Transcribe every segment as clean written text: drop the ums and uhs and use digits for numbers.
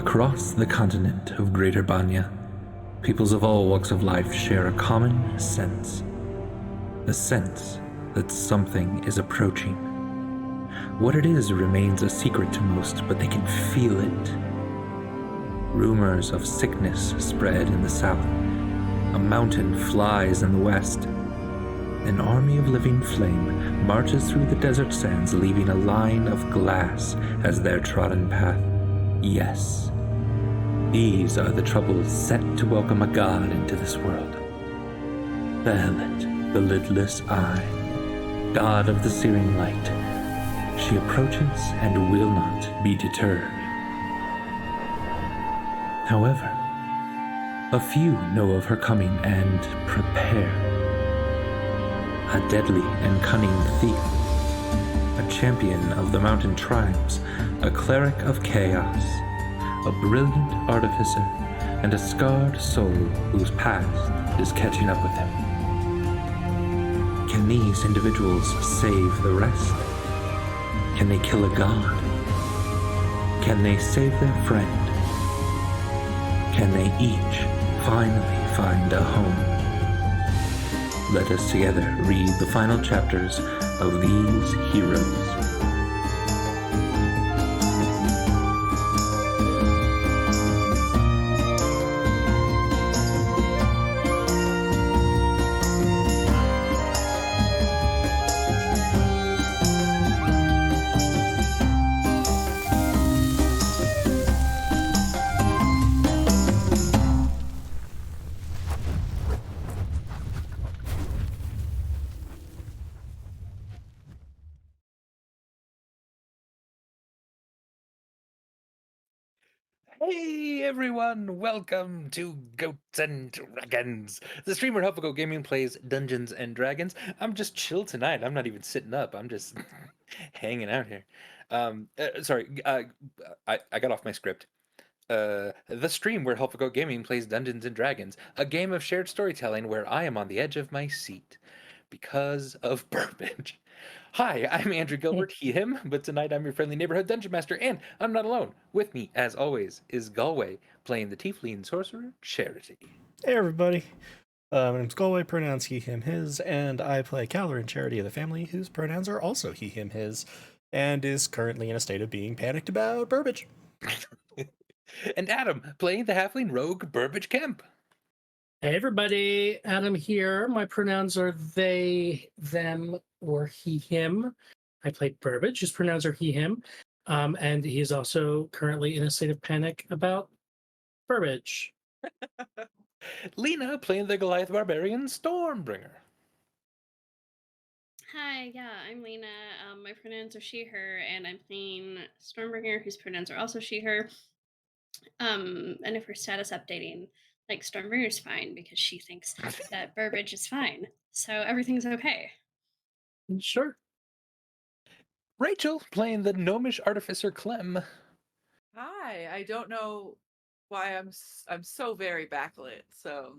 Across the continent of Greater Banya, peoples of all walks of life share a common sense. A sense that something is approaching. What it is remains a secret to most, but they can feel it. Rumors of sickness spread in the south. A mountain flies in the west. An army of living flame marches through the desert sands, leaving a line of glass as their trodden path. Yes, these are the troubles set to welcome a god into this world. Behelit, the lidless eye, god of the searing light. She approaches and will not be deterred. However, a few know of her coming and prepare. A deadly and cunning thief, a champion of the mountain tribes, a cleric of chaos, a brilliant artificer, and a scarred soul whose past is catching up with him. Can these individuals save the rest? Can they kill a god? Can they save their friend? Can they each finally find a home? Let us together read the final chapters of these heroes. Hey everyone, welcome to Goats and Dragons, the stream where Hufflepuff Gaming plays Dungeons and Dragons. I'm just chill tonight. I'm not even sitting up. I'm just hanging out here. I got off my script. The stream where Hufflepuff Gaming plays Dungeons and Dragons, a game of shared storytelling where I am on the edge of my seat because of Burbage. Hi, I'm Andrew Gilbert, he, him, but tonight I'm your friendly neighborhood dungeon master, and I'm not alone. With me, as always, is Galway, playing the tiefling sorcerer, Charity. Hey everybody, my name's Galway, pronouns he, him, his, and I play Caloran, Charity of the family, whose pronouns are also he, him, his, and is currently in a state of being panicked about Burbage. And Adam, playing the halfling rogue, Burbage Kemp. Hey everybody, Adam here. My pronouns are they, them, or he, him. I play Burbage. His pronouns are he, him. And he is also currently in a state of panic about Burbage. Lena, playing the Goliath barbarian, Stormbringer. Hi, yeah, I'm Lena. My pronouns are she, her, and I'm playing Stormbringer, whose pronouns are also she, her. And if we're status updating, like Stormbringer's fine because she thinks that Burbage is fine. So everything's okay. Sure. Rachel, playing the gnomish artificer, Clem. Hi, I don't know why I'm so very backlit, so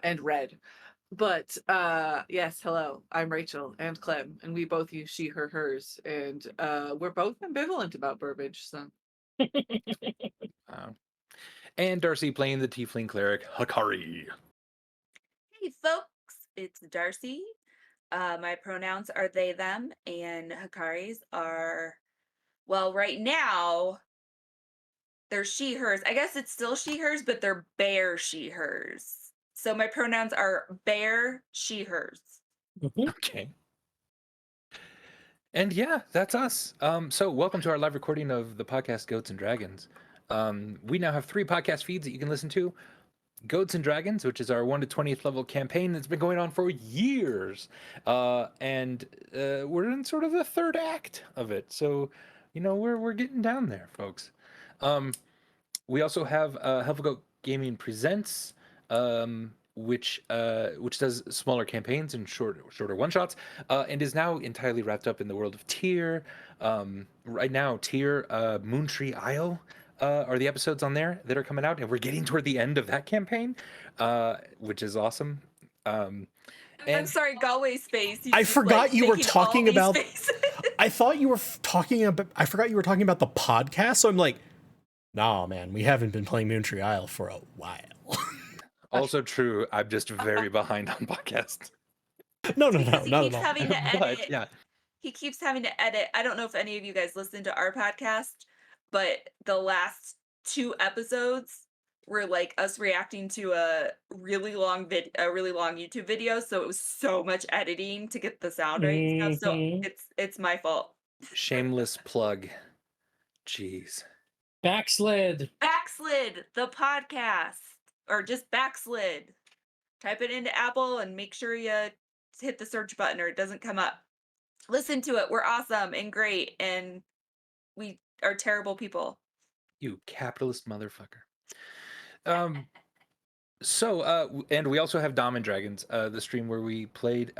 and red. But yes, hello, I'm Rachel and Clem, and we both use she, her, hers, and we're both ambivalent about Burbage. So, And Darcy, playing the tiefling cleric, Hakari. Hey folks, it's Darcy. My pronouns are they, them, and Hakari's are, well, right now, they're she, hers. I guess it's still she, hers, but they're bear, she, hers. So my pronouns are bear, she, hers. Okay. And yeah, that's us. So welcome to our live recording of the podcast Goats and Dragons. We now have 3 podcast feeds that you can listen to. Goats and Dragons, which is our 1 to 20th level campaign that's been going on for years. And we're in sort of the third act of it. So, we're getting down there, folks. We also have Hufflepuff Gaming Presents, which does smaller campaigns and shorter one-shots, and is now entirely wrapped up in the world of Tyr. Right now, Tyr, Moontree Isle, are the episodes on there that are coming out, and we're getting toward the end of that campaign, which is awesome. I'm sorry, Galway's face. I forgot you were talking about. I thought you were talking about. I forgot you were talking about the podcast. So I'm like, Nah, man, we haven't been playing Moontree Isle for a while. Also true. I'm just very behind on podcasts. No, Because he not at keeps all. having to But edit. yeah, He keeps having to edit. I don't know if any of you guys listen to our podcast, but the last 2 episodes were like us reacting to a really long YouTube video, so it was so much editing to get the sound right and stuff. So Mhm. it's my fault. shameless plug. Jeez. Backslid. Backslid the podcast, or just backslid. Type it into Apple and make sure you hit the search button or it doesn't come up. Listen to it. We're awesome and great, and we are terrible people. You capitalist motherfucker. And we also have Dom and Dragons, the stream where we played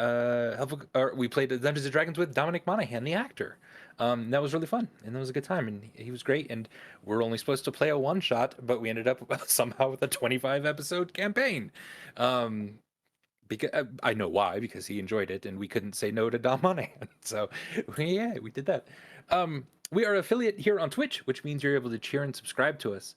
we played Dungeons and Dragons with Dominic Monaghan, the actor. That was really fun, and that was a good time, and he was great. And we're only supposed to play a one shot, but we ended up somehow with a 25 episode campaign. Because I know why, because he enjoyed it, and we couldn't say no to Dom Monaghan. So yeah, we did that. We are affiliate here on Twitch, which means you're able to cheer and subscribe to us.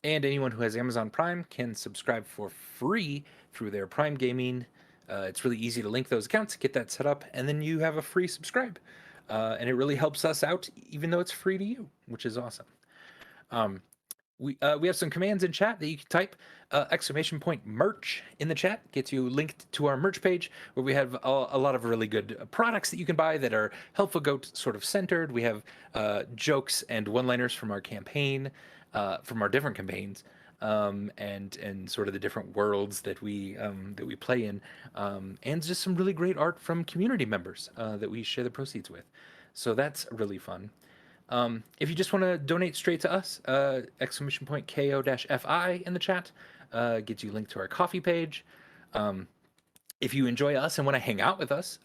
And anyone who has Amazon Prime can subscribe for free through their Prime Gaming. It's really easy to link those accounts, get that set up, and then you have a free subscribe. And it really helps us out, even though it's free to you, which is awesome. We have some commands in chat that you can type. !merch in the chat gets you linked to our merch page, where we have a lot of really good products that you can buy that are Helpful Goat sort of centered. We have jokes and one-liners from our campaign, from our different campaigns, and sort of the different worlds that we play in, and just some really great art from community members that we share the proceeds with. So that's really fun. If you just want to donate straight to us, ! KO-FI in the chat gets you linked to our coffee page. If you enjoy us and want to hang out with us, !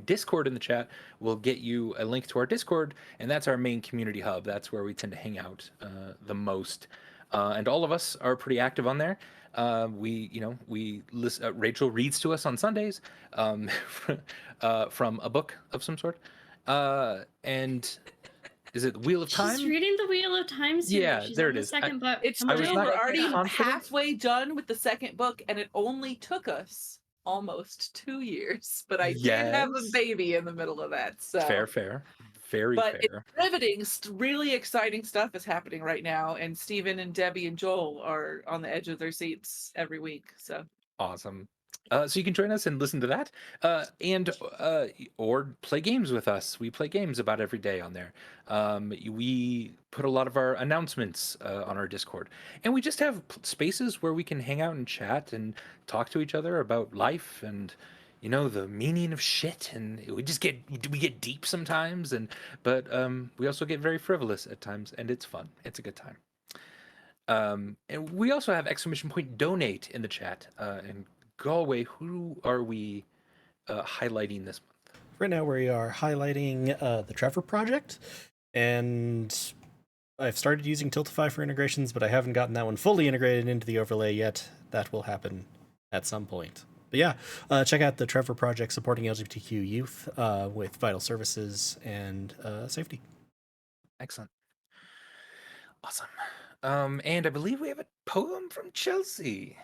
Discord in the chat will get you a link to our Discord, and that's our main community hub. That's where we tend to hang out the most. And all of us are pretty active on there. We listen, Rachel reads to us on Sundays from a book of some sort. And is it Wheel of Time? She's reading the Wheel of Time series. Yeah, She's there on it the is. second book. It's Come on, true. not We're already confident. halfway done with the second book, and it only took us almost 2 years. But I did have a Yes. baby in the middle of that. So Fair. Very but it's fair. riveting. Really exciting stuff is happening right now, and Stephen and Debbie and Joel are on the edge of their seats every week. So Awesome. So you can join us and listen to that, or play games with us. We play games about every day on there. We put a lot of our announcements on our Discord, and we just have spaces where we can hang out and chat and talk to each other about life and the meaning of shit. And we get deep sometimes, but we also get very frivolous at times, and it's fun. It's a good time. And we also have ! Donate in the chat. And Galway, who are we highlighting this month? Right now we are highlighting the Trevor Project, and I've started using Tiltify for integrations, but I haven't gotten that one fully integrated into the overlay yet. That will happen at some point. But yeah, check out the Trevor Project supporting LGBTQ youth with vital services and safety. Excellent. Awesome. And I believe we have a poem from Chelsea,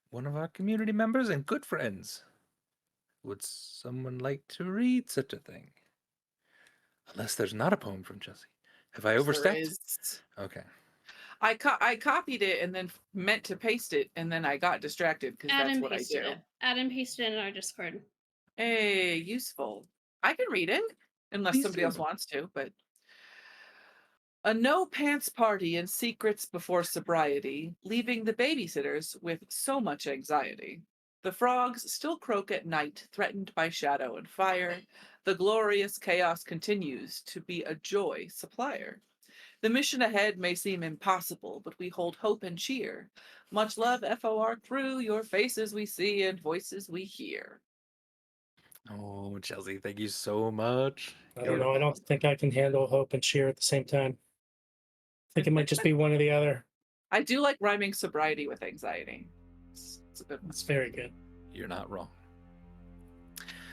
one of our community members and good friends. Would someone like to read such a thing? Unless there's not a poem from Chelsea. Have I overstepped? there is. Okay. I copied it and then meant to paste it, and then I got distracted because Add that's and what I pasted do. it. Add and pasted it in our Discord. Hey, useful. I can read it unless Please somebody do. else wants to, but a no pants party and secrets before sobriety, leaving the babysitters with so much anxiety. The frogs still croak at night, threatened by shadow and fire. The glorious chaos continues to be a joy supplier. The mission ahead may seem impossible, but we hold hope and cheer. Much love, FOR crew, your faces we see and voices we hear. Oh, Chelsea, thank you so much. I don't know. I don't think I can handle hope and cheer at the same time. I think it might just be one or the other. I do like rhyming sobriety with anxiety. It's a good one. It's very good. You're not wrong.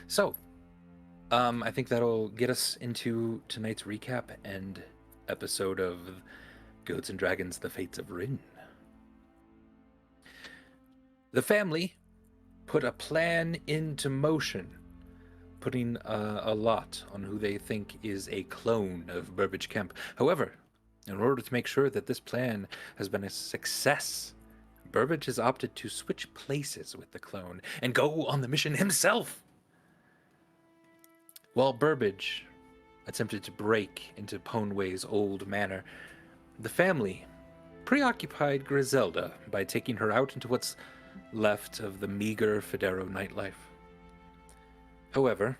So, I think that'll get us into tonight's recap and episode of Goats and Dragons, The Fates of Ryn. The family put a plan into motion, putting a lot on who they think is a clone of Burbage Kemp. However, in order to make sure that this plan has been a success, Burbage has opted to switch places with the clone and go on the mission himself. While Burbage attempted to break into Ponway's old manor, the family preoccupied Griselda by taking her out into what's left of the meager Federo nightlife. However,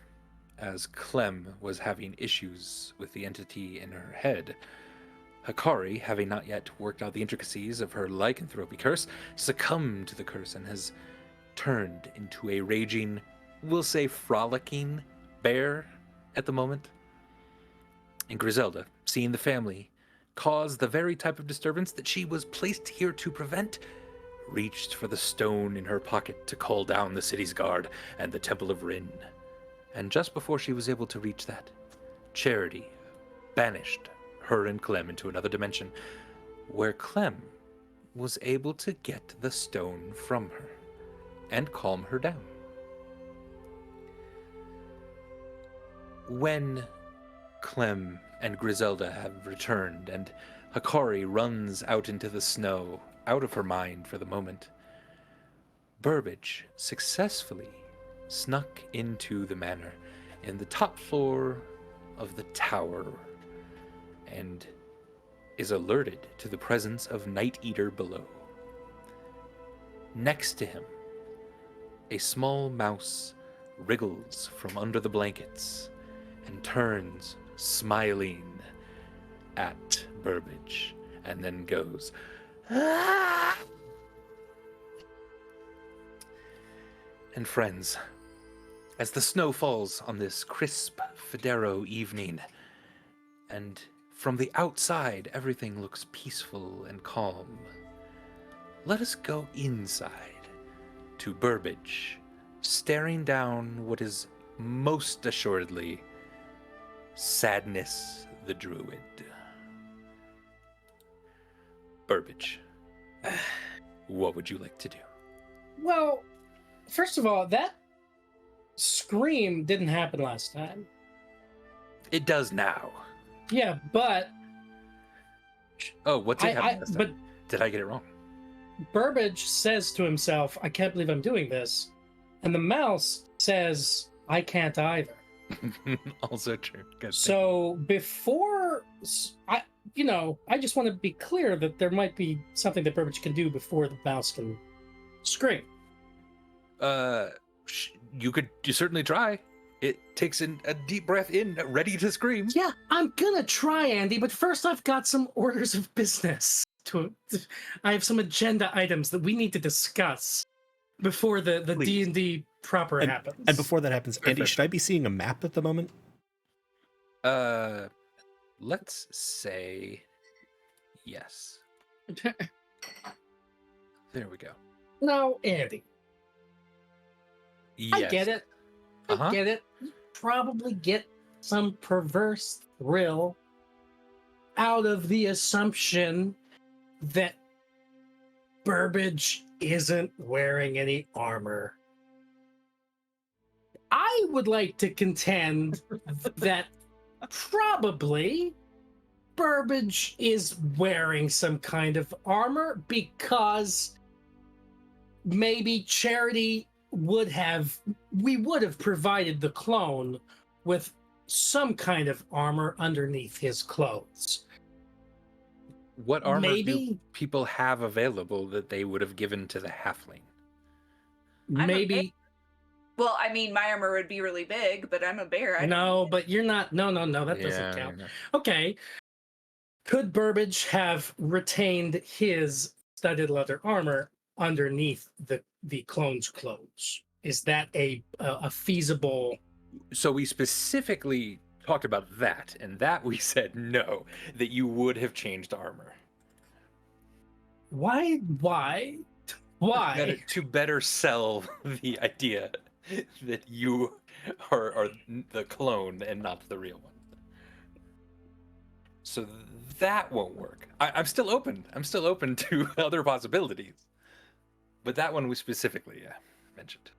as Clem was having issues with the entity in her head, Hikari, having not yet worked out the intricacies of her lycanthropy curse, succumbed to the curse and has turned into a raging, we'll say frolicking, bear at the moment. And Griselda, seeing the family cause the very type of disturbance that she was placed here to prevent, reached for the stone in her pocket to call down the city's guard and the Temple of Ryn. And just before she was able to reach that, Charity banished her and Clem into another dimension, where Clem was able to get the stone from her and calm her down. When Clem and Griselda have returned and Hikari runs out into the snow, out of her mind for the moment, Burbage successfully snuck into the manor in the top floor of the tower and is alerted to the presence of Night Eater below. Next to him, a small mouse wriggles from under the blankets and turns, smiling, at Burbage, and then goes, "Ah!" And friends, as the snow falls on this crisp Federo evening, and from the outside everything looks peaceful and calm, let us go inside to Burbage, staring down what is most assuredly Sadness the Druid. Burbage, what would you like to do? Well, first of all, that scream didn't happen last time. It does now. Yeah, but Oh, what did happen last but time? Did I get it wrong? Burbage says to himself, "I can't believe I'm doing this," and the mouse says, "I can't either." Also true. Good So before I just want to be clear that there might be something that Burbage can do before the mouse can scream. You certainly try. It takes in a deep breath in, ready to scream. Yeah, I'm gonna try, Andy, but first I've got some orders of business. I have some agenda items that we need to discuss before the Please. D&D proper happens. And before that happens, Andy, should I be seeing a map at the moment? Let's say yes. There we go. No, Andy, Yes. I get it. I get it. You probably get some perverse thrill out of the assumption that Burbage isn't wearing any armor. I would like to contend that probably Burbage is wearing some kind of armor because maybe Charity would have provided the clone with some kind of armor underneath his clothes. What armor do Maybe people have available that they would have given to the halfling? I'm a maybe Well, I mean, my armor would be really big, but I'm a bear. I don't no, need it. but you're not. No, that doesn't count. Yeah. Okay. Could Burbage have retained his studded leather armor underneath the clone's clothes? Is that a feasible? So we specifically talked about that, and that we said no, that you would have changed armor. Why? To better sell the idea that you are the clone and not the real one. So that won't work. I'm still open. I'm still open to other possibilities. But that one we specifically mentioned.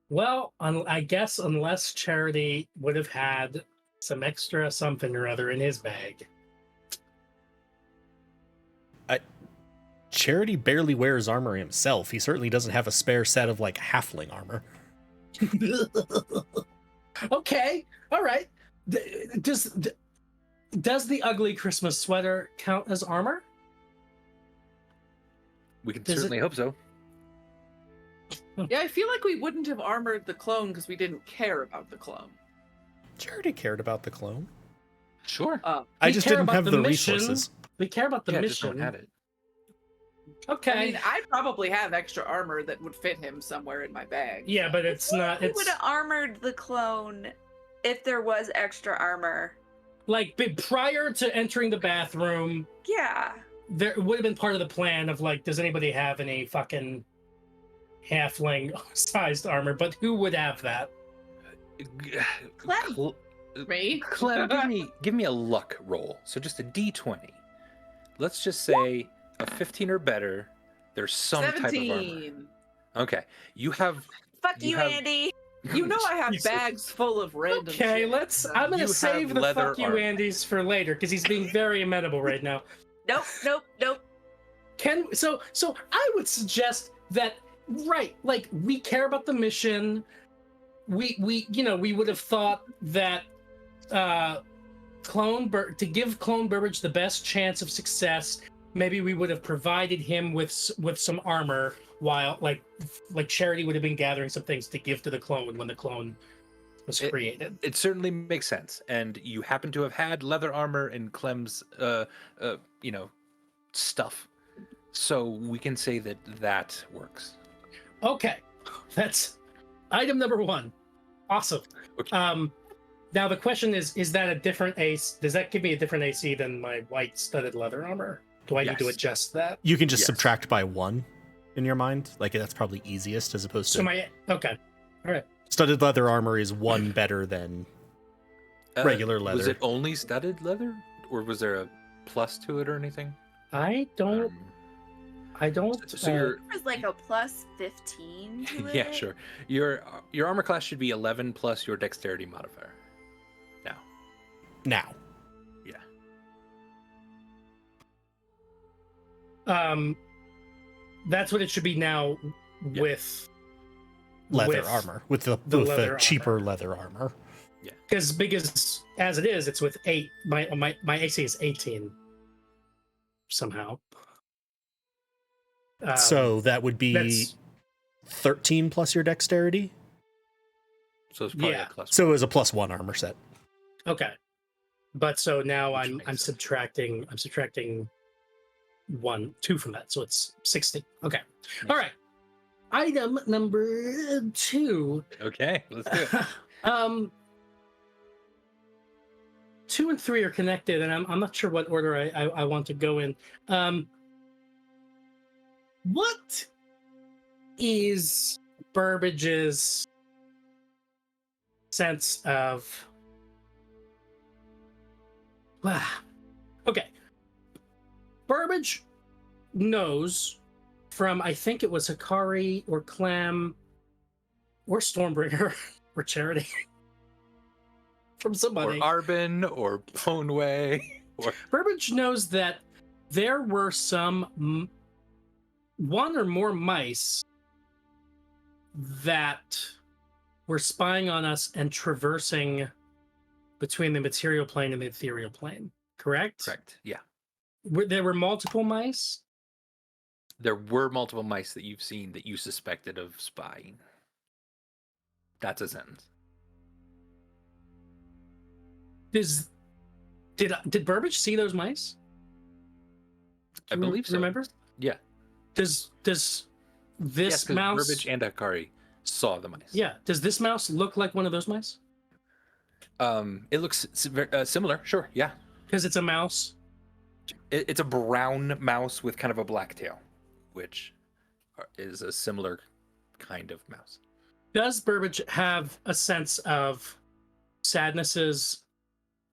Well, I guess unless Charity would have had some extra something or other in his bag. Charity barely wears armor himself. He certainly doesn't have a spare set of like halfling armor. Okay, all right. Does the ugly Christmas sweater count as armor? We can Does certainly hope so. Yeah, I feel like we wouldn't have armored the clone because we didn't care about the clone. Charity cared about the clone. Sure. I We just care didn't about have the the mission. resources. We care about the Yeah, just mission. don't have it. Okay. I mean, I probably have extra armor that would fit him somewhere in my bag. Yeah, but it's not. We It's would have armored the clone if there was extra armor. like prior to entering the bathroom, Yeah. there would have been part of the plan of like, does anybody have any fucking halfling sized armor? But who would have that? Clem. Me? Clem, give me a luck roll. So just a D20. Let's just say a 15 or better. There's some type of armor. 17. Okay, you have. Fuck you, have- Andy. You know I have Jesus. bags full of random Okay, shit, let's. so- I'm gonna You save have the leather fuck you armor. Andes for later because he's being very amenable right now. Nope, nope, nope. So I would suggest that like we care about the mission. We would have thought that to give Clone Burbage the best chance of success, maybe we would have provided him with some armor while like Charity would have been gathering some things to give to the clone when the clone was created. It certainly makes sense, and you happen to have had leather armor in Clem's, stuff, so we can say that works. Okay, that's item number 1. Awesome. Okay. Now the question is that a different AC? Does that give me a different AC than my white studded leather armor? Do I need to Yes. adjust that? You can just Yes. subtract by 1 in your mind. Like that's probably easiest as opposed So to okay, all right. studded leather armor is 1 better than regular Was leather. it only studded leather, or was there a plus to it or anything? I don't. Um, I don't. so you're There's like a plus 15 to it. yeah, sure. Your armor class should be 11 plus your dexterity modifier. now. Yeah. That's what it should be now Yeah. with Leather armor with the leather cheaper armor. leather armor. because as it is, it's with 8. My AC is 18 somehow. So that would be that's 13 plus your dexterity. So it's probably Yeah. a plus. So it was a +1 armor set. okay. But so now Which I'm makes sense. subtracting 2 from that, so it's 60. Okay. All right. Item number 2. Okay, let's do it. 2 and 3 are connected, and I'm not sure what order I want to go in. What is Burbage's sense of? Okay, Burbage knows from I think it was Hikari or Clam or Stormbringer or Charity. From somebody. Or Arbin, or Poneway, or Burbage knows that there were some 1 or more mice that were spying on us and traversing between the material plane and the ethereal plane. Correct? correct. Yeah, There were multiple mice. there were multiple mice that you've seen that you suspected of spying. That's a sentence. Did Burbage see those mice? I Do you believe so. Remember? Yeah. Does this Yes, 'cause mouse? Burbage and Hikari saw the mice. Yeah. Does this mouse look like one of those mice? It looks similar. Sure. Yeah. Because it's a mouse. It's a brown mouse with kind of a black tail, which is a similar kind of mouse. Does Burbage have a sense of Sadness's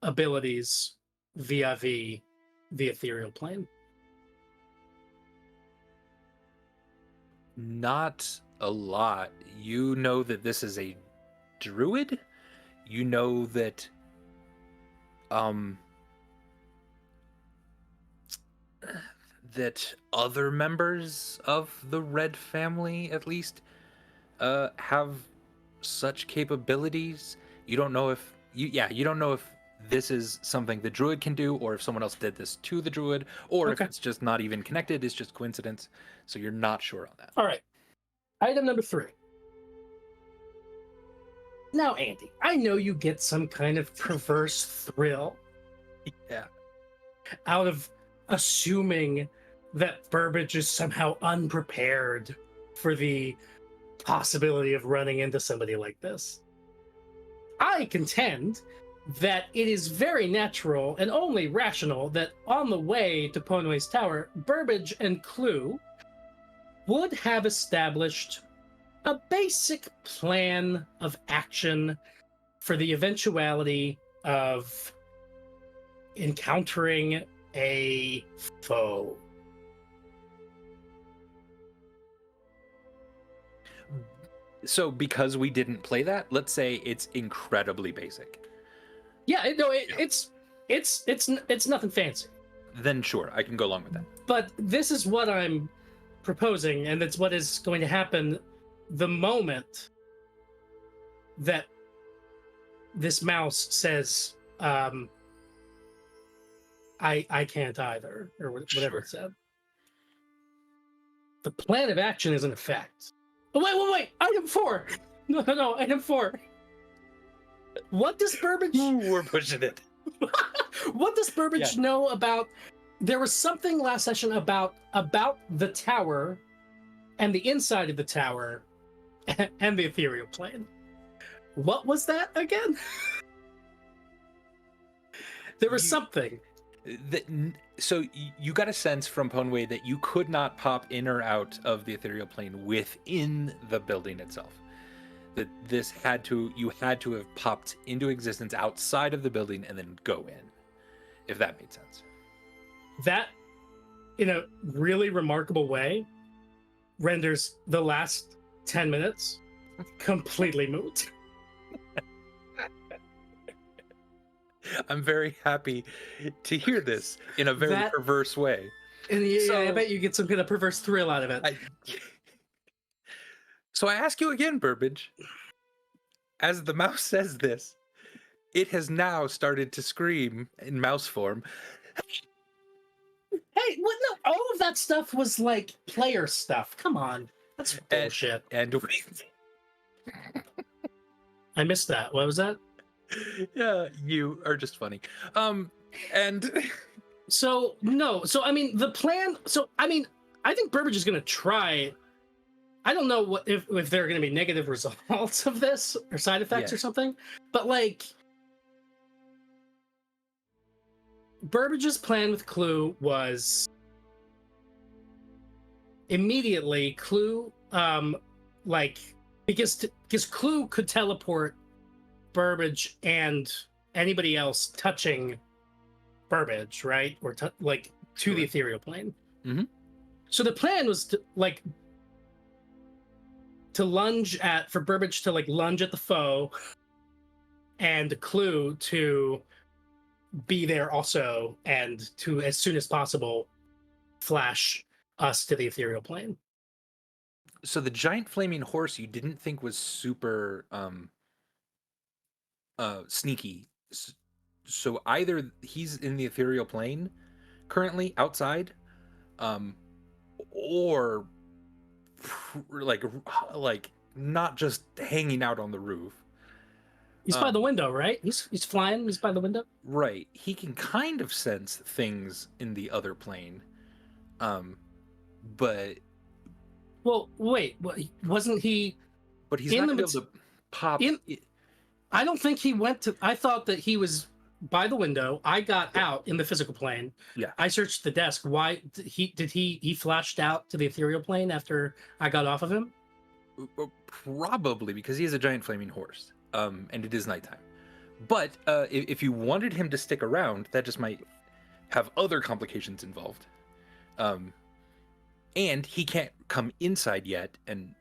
abilities via the ethereal plane? Not a lot. You know that this is a druid. You know that that other members of the Red family, at least, have such capabilities. You don't know if you don't know if this is something the druid can do, or if someone else did this to the druid, or if Okay. it's just not even connected, it's just coincidence. So you're not sure on that. All right. Item number 3. Now, Andy, I know you get some kind of perverse thrill Yeah. out of assuming that Burbage is somehow unprepared for the possibility of running into somebody like this. I contend that it is very natural and only rational that on the way to Ponway's Tower, Burbage and Clue would have established a basic plan of action for the eventuality of encountering a foe. So because we didn't play that, let's say it's incredibly basic. Yeah, it's nothing fancy. Then sure, I can go along with that. But this is what I'm proposing, and it's what is going to happen the moment that this mouse says, I can't either, or whatever Sure. it said. The plan of action is in effect. Oh, wait! Item 4! No, item 4. What does Burbage... Ooh, we're pushing it. What does Burbage know about... There was something last session about the tower and the inside of the tower and the ethereal plane. What was that again? There was something. So you got a sense from Ponway that you could not pop in or out of the ethereal plane within the building itself. That you had to have popped into existence outside of the building and then go in, if that made sense. That, in a really remarkable way, renders the last 10 minutes completely moot. I'm very happy to hear this in a very perverse way. And I bet you get some kind of perverse thrill out of it. So I ask you again, Burbage, as the mouse says this, it has now started to scream in mouse form. Hey, what? No, all of that stuff was like player stuff. Come on, that's bullshit. And I missed that. What was that? Yeah, you are just funny. And so I mean the plan. So I mean, I think Burbage is going to try. I don't know what if there are going to be negative results of this or side effects or something, but like Burbage's plan with Clue was immediately Clue, because Clue could teleport Burbage and anybody else touching Burbage, right? Or to the ethereal plane. Mm-hmm. So the plan was to lunge for Burbage to lunge at the foe, and Clue to be there also, and to as soon as possible flash us to the ethereal plane. So the giant flaming horse you didn't think was super sneaky. So either he's in the ethereal plane currently outside, or like not just hanging out on the roof. He's by the window, right? He's flying. He's by the window. Right. He can kind of sense things in the other plane. But well, wait. Wasn't he? But he's not gonna be able to pop. I don't think he went to. I thought that he was by the window. I got out in the physical plane. Yeah. I searched the desk. Why he flashed out to the ethereal plane after I got off of him? Probably because he is a giant flaming horse. And it is nighttime. But if you wanted him to stick around, that just might have other complications involved. And he can't come inside yet, and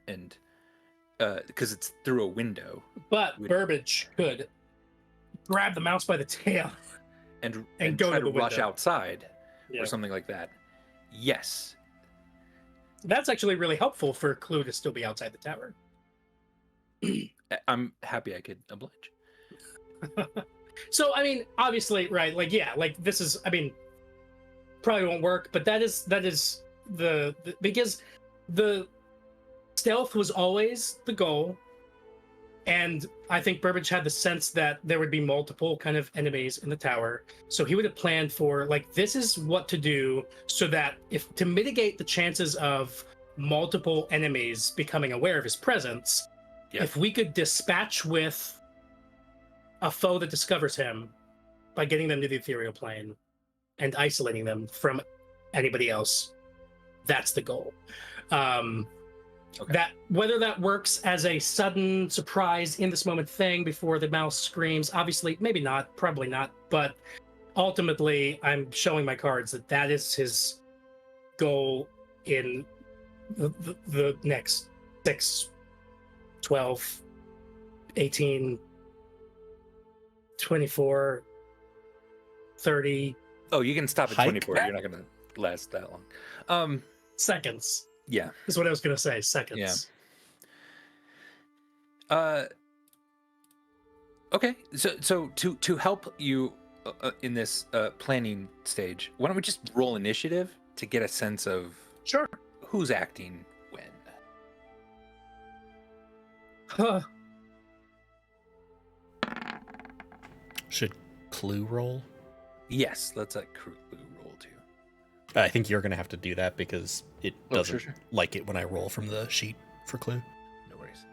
because it's through a window. But Burbage could grab the mouse by the tail and go try to to the rush window. outside Yeah. or something like that. Yes. That's actually really helpful for Clue to still be outside the tower. I'm happy I could oblige. So, I mean, obviously, right, like, yeah, like, this is, I mean, probably won't work, but that is the because the stealth was always the goal, and I think Burbage had the sense that there would be multiple kind of enemies in the tower, so he would have planned for, like, this is what to do so that to mitigate the chances of multiple enemies becoming aware of his presence, if we could dispatch with a foe that discovers him by getting them to the ethereal plane and isolating them from anybody else, that's the goal. That whether that works as a sudden surprise in this moment thing before the mouse screams, obviously, maybe not, probably not, but ultimately I'm showing my cards that is his goal in the next 6, 12, 18, 24, 30. Oh, you can stop at Hike? 24. You're not going to last that long. Seconds. Yeah. Is what I was going to say. Seconds. Yeah. Okay. So to help you in this planning stage, why don't we just roll initiative to get a sense of Sure. who's acting when? Huh. Should Clue roll? Yes, let's let Clue roll too. I think you're going to have to do that because it Oh, doesn't sure. like it when I roll from the sheet for Clue. No worries.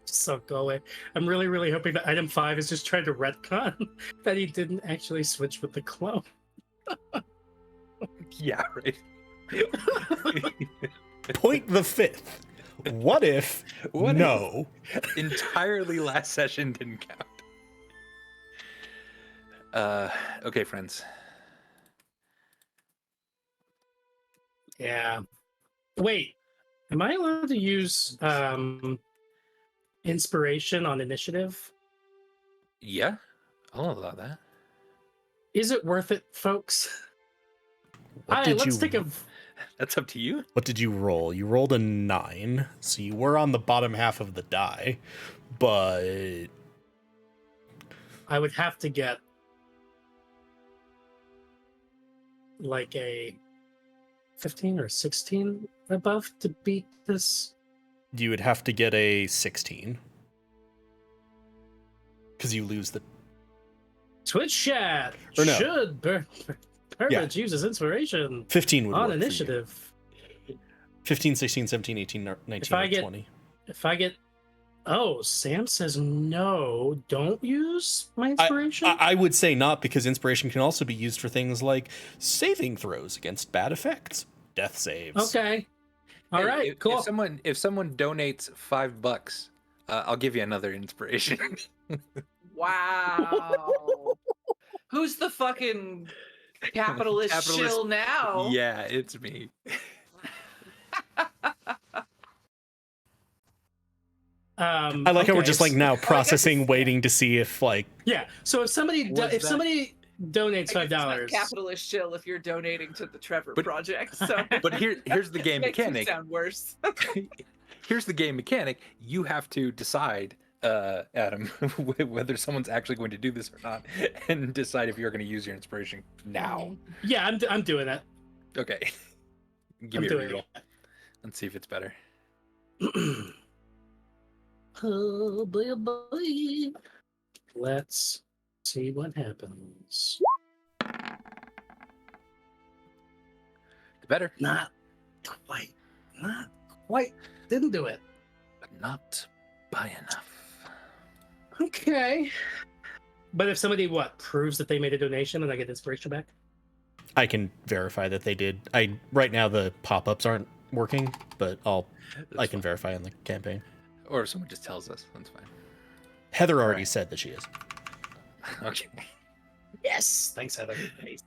So go away. I'm really, really hoping that item 5 is just trying to retcon that he didn't actually switch with the clone. Yeah, right. Point the fifth. What if What if- no? Entirely last session didn't count. Okay, friends. Yeah. Wait. Am I allowed to use inspiration on initiative? Yeah, I'll allow that. Is it worth it, folks? What All did right, let's you think of. That's up to you. What did you roll? You rolled a 9, so you were on the bottom half of the die, but I would have to get like a 15 or 16 above to beat this. you would have to get a 16 because you lose the. Twitch chat Or no. should Burbage uses inspiration 15 would on work for you. initiative. 15, 16, 17, 18, 19, If I or get- 20. If I get, oh, Sam says no. Don't use my inspiration. I would say not, because inspiration can also be used for things like saving throws against bad effects, death saves. Okay. All Hey, right. Cool. If someone donates $5, I'll give you another inspiration. Wow. Who's the fucking capitalist shill now? Yeah, it's me. I like how we're okay, just like so- now processing, waiting to see if like Yeah. So if somebody Was that- somebody donates I guess it's not $5, capitalist shill if you're donating to the Trevor But- Project. So But here's the game makes me mechanic. sound worse. Here's the game mechanic. You have to decide, Adam, whether someone's actually going to do this or not, and decide if you're going to use your inspiration now. yeah, I'm doing that. Okay. Give I'm me a doing reroll. Let's see if it's better. it. Oh boy, oh boy. Let's see what happens. Better, Not quite. Not quite. Didn't do it. but not by enough. Okay. But if somebody proves that they made a donation and I get inspiration back? I can verify that they did. Right now the pop-ups aren't working, but I can verify on the campaign. Or if someone just tells us, that's fine. Heather already right. said that she is. Okay. Yes. Thanks, Heather. Nice.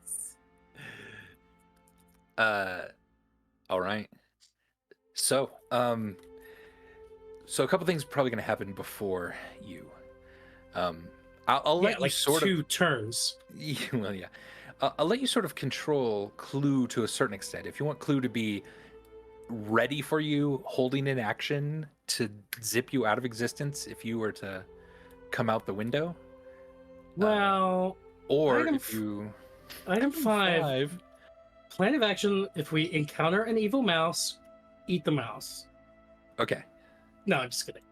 All right. So, so a couple things probably going to happen before you. I'll let you like sort two turns. Well, yeah. I'll let you sort of control Clue to a certain extent. If you want Clue to be ready for you, holding an action to zip you out of existence if you were to come out the window. Well, Or item if you... Item 5. Plan of action, if we encounter an evil mouse, eat the mouse. Okay. No, I'm just kidding.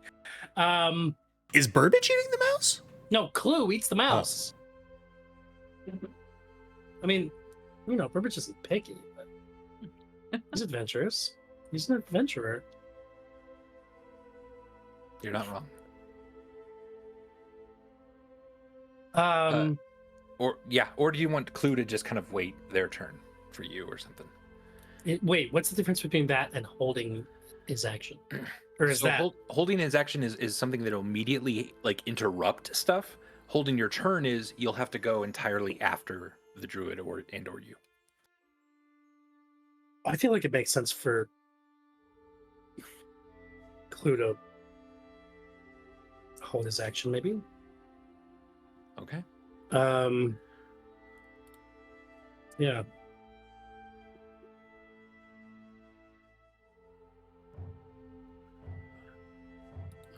Is Burbage eating the mouse? No, Clue eats the mouse. I mean, Burbage isn't picky, but he's adventurous. He's an adventurer. You're not wrong. Or do you want Clue to just kind of wait their turn for you or something? Wait, what's the difference between that and holding his action? Or is that holding his action is something that'll immediately like interrupt stuff. Holding your turn is you'll have to go entirely after the druid or you. I feel like it makes sense for Clue to hold his action, maybe. Okay. Yeah.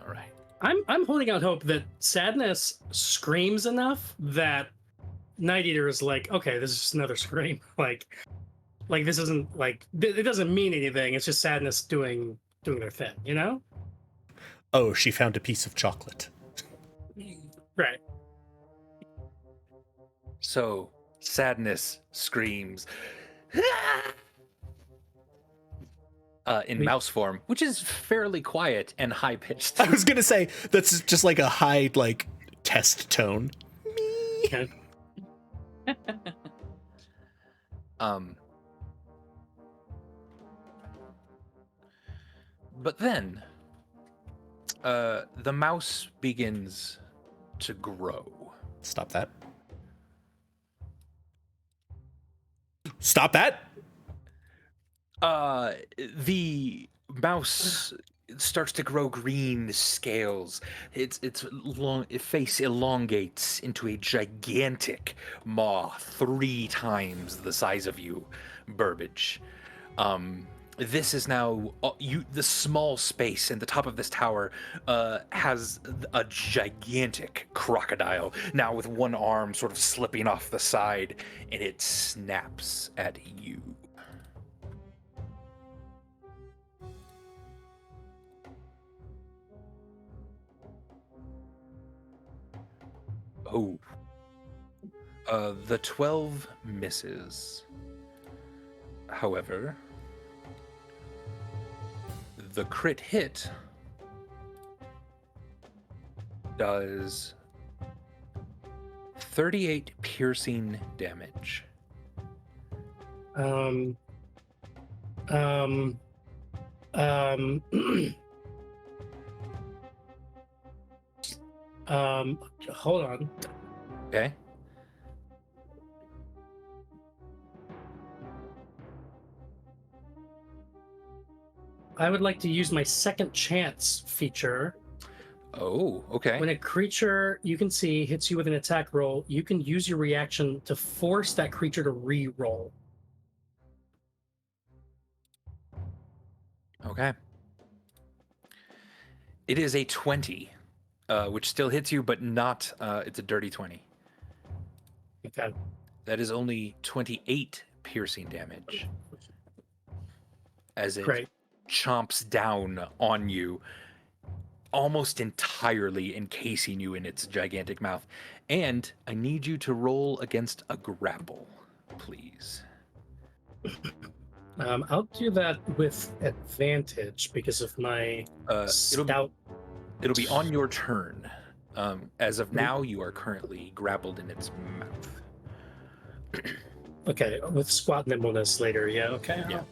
All right. I'm holding out hope that Sadness screams enough that Night Eater is like, okay, this is just another scream. Like this isn't like it doesn't mean anything. It's just Sadness doing their thing, you know? Oh, she found a piece of chocolate. Right. So Sadness screams in mouse form, which is fairly quiet and high pitched. I was gonna say that's just like a high test tone. Okay. But then the mouse begins to grow. Stop that. Stop that. The mouse starts to grow green scales. Its face elongates into a gigantic maw 3 times the size of you, Burbage. This is now the small space in the top of this tower has a gigantic crocodile now with one arm sort of slipping off the side, and it snaps at you. Oh. The 12 misses. However, the crit hit does 38 piercing damage. Hold on. Okay. I would like to use my second chance feature. Oh, okay. When a creature you can see hits you with an attack roll, you can use your reaction to force that creature to re-roll. Okay. It is a 20, which still hits you, but not, it's a dirty 20. Okay. That is only 28 piercing damage. As it Great. chomps down on you, almost entirely encasing you in its gigantic mouth. And I need you to roll against a grapple, please. I'll do that with advantage because of my stout. It'll be on your turn. As of now, you are currently grappled in its mouth. Okay, with squat nimbleness later. Yeah. Okay. Yeah.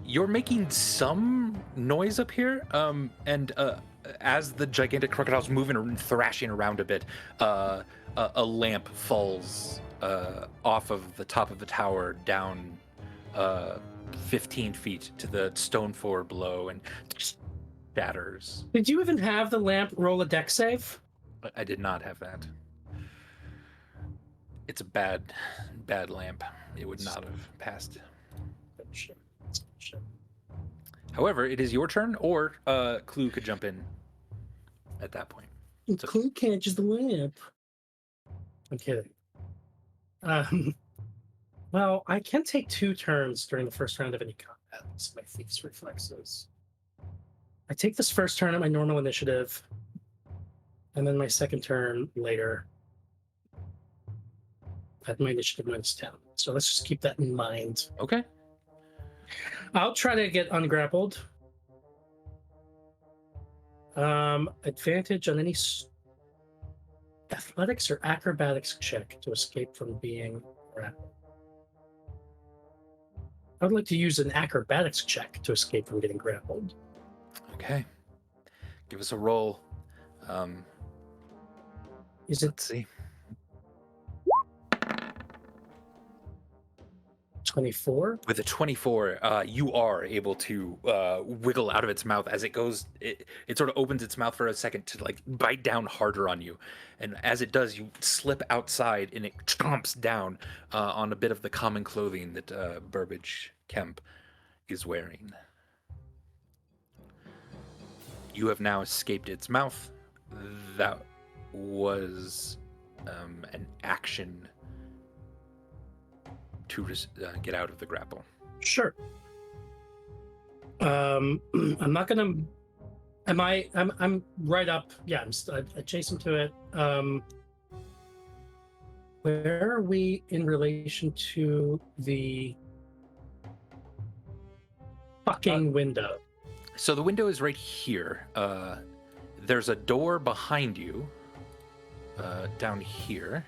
You're making some noise up here, and as the gigantic crocodile's moving and thrashing around a bit, a lamp falls off of the top of the tower down 15 feet to the stone floor below and shatters. Did you even have the lamp roll a deck save? I did not have that. It's a bad lamp. It would not have passed. Shit. However, it is your turn, or Clue could jump in at that point. Clue catches the lamp. I'm kidding. Well, I can take 2 turns during the first round of any combat. These are my thief's reflexes. I take this first turn at my normal initiative, and then my second turn later at my initiative -10. So let's just keep that in mind. Okay. I'll try to get ungrappled. Advantage on any athletics or acrobatics check to escape from being grappled. I would like to use an acrobatics check to escape from getting grappled. Okay. Give us a roll. Is it Let's see. 24? With a 24, you are able to wiggle out of its mouth as it goes. It sort of opens its mouth for a second to like bite down harder on you, and as it does, you slip outside and it chomps down on a bit of the common clothing that Burbage Kemp is wearing. You have now escaped its mouth. That was an action to get out of the grapple. Sure. I'm not gonna. I'm right up. Yeah, I'm adjacent to it. Where are we in relation to the fucking window? So the window is right here. There's a door behind you, down here,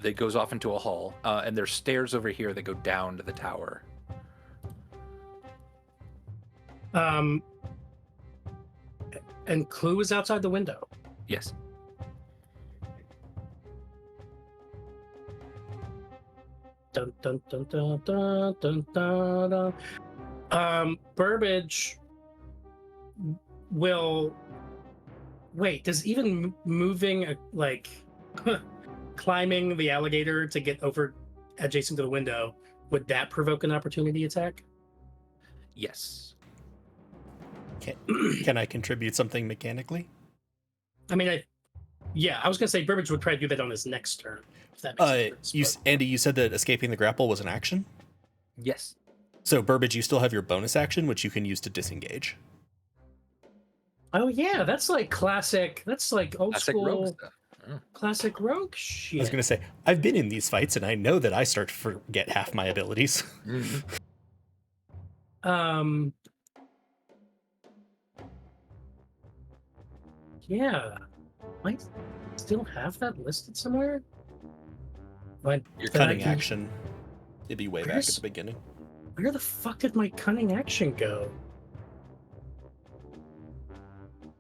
that goes off into a hall, and there's stairs over here that go down to the tower. And Clue is outside the window. Yes. Dun dun dun dun dun dun dun. Dun. Burbage will wait. Does even moving like climbing the alligator to get over adjacent to the window, would that provoke an opportunity attack? Yes. Can I contribute something mechanically? I mean, I was gonna say Burbage would try to do that on his next turn. If that makes sense. Andy, you said that escaping the grapple was an action? Yes. So Burbage, you still have your bonus action, which you can use to disengage. Oh yeah, that's like classic. That's like old Classic school rogue stuff. Oh. classic rogue shit. I was going to say, I've been in these fights, and I know that I start to forget half my abilities. Yeah. Might still have that listed somewhere? Your cunning action. It'd be way back at the beginning. Where the fuck did my cunning action go?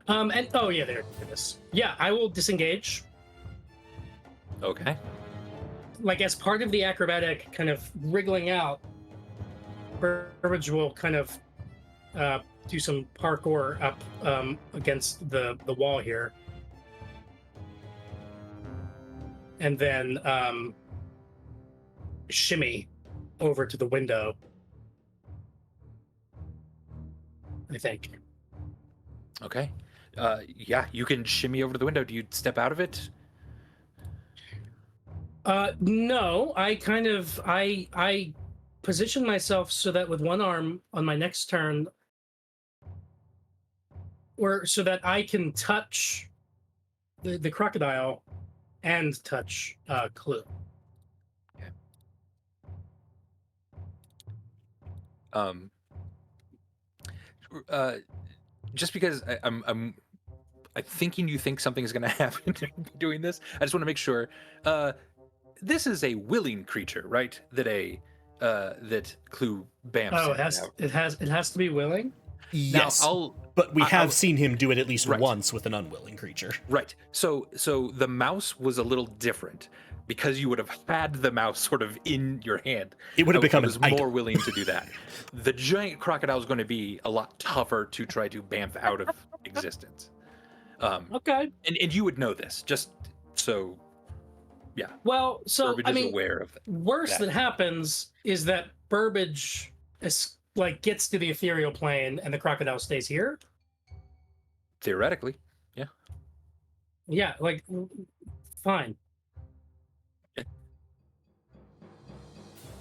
And oh yeah, there it is. Yeah, I will disengage. Okay. Like as part of the acrobatic kind of wriggling out, Burbage will kind of do some parkour up against the wall here. And then shimmy over to the window, I think. Okay. Yeah, you can shimmy over to the window. Do you step out of it? No, I position myself so that with one arm on my next turn, or so that I can touch the crocodile and touch Clue. Okay. Just because I'm thinking you think something is going to happen doing this, I just want to make sure. this is a willing creature, right? That Clue bamfs Oh, in and out. it has to be willing. Yes, Now, but we have I'll- seen him do it at least Right. once with an unwilling creature. Right. So the mouse was a little different because you would have had the mouse sort of in your hand. It would have become I an was item. more willing to do that. The giant crocodile is going to be a lot tougher to try to bamf out of existence. Okay. And you would know this, just so Well, so Burbage I is mean, aware of that. worst that happens is that Burbage gets to the ethereal plane and the crocodile stays here. Theoretically, Yeah, fine. Yeah.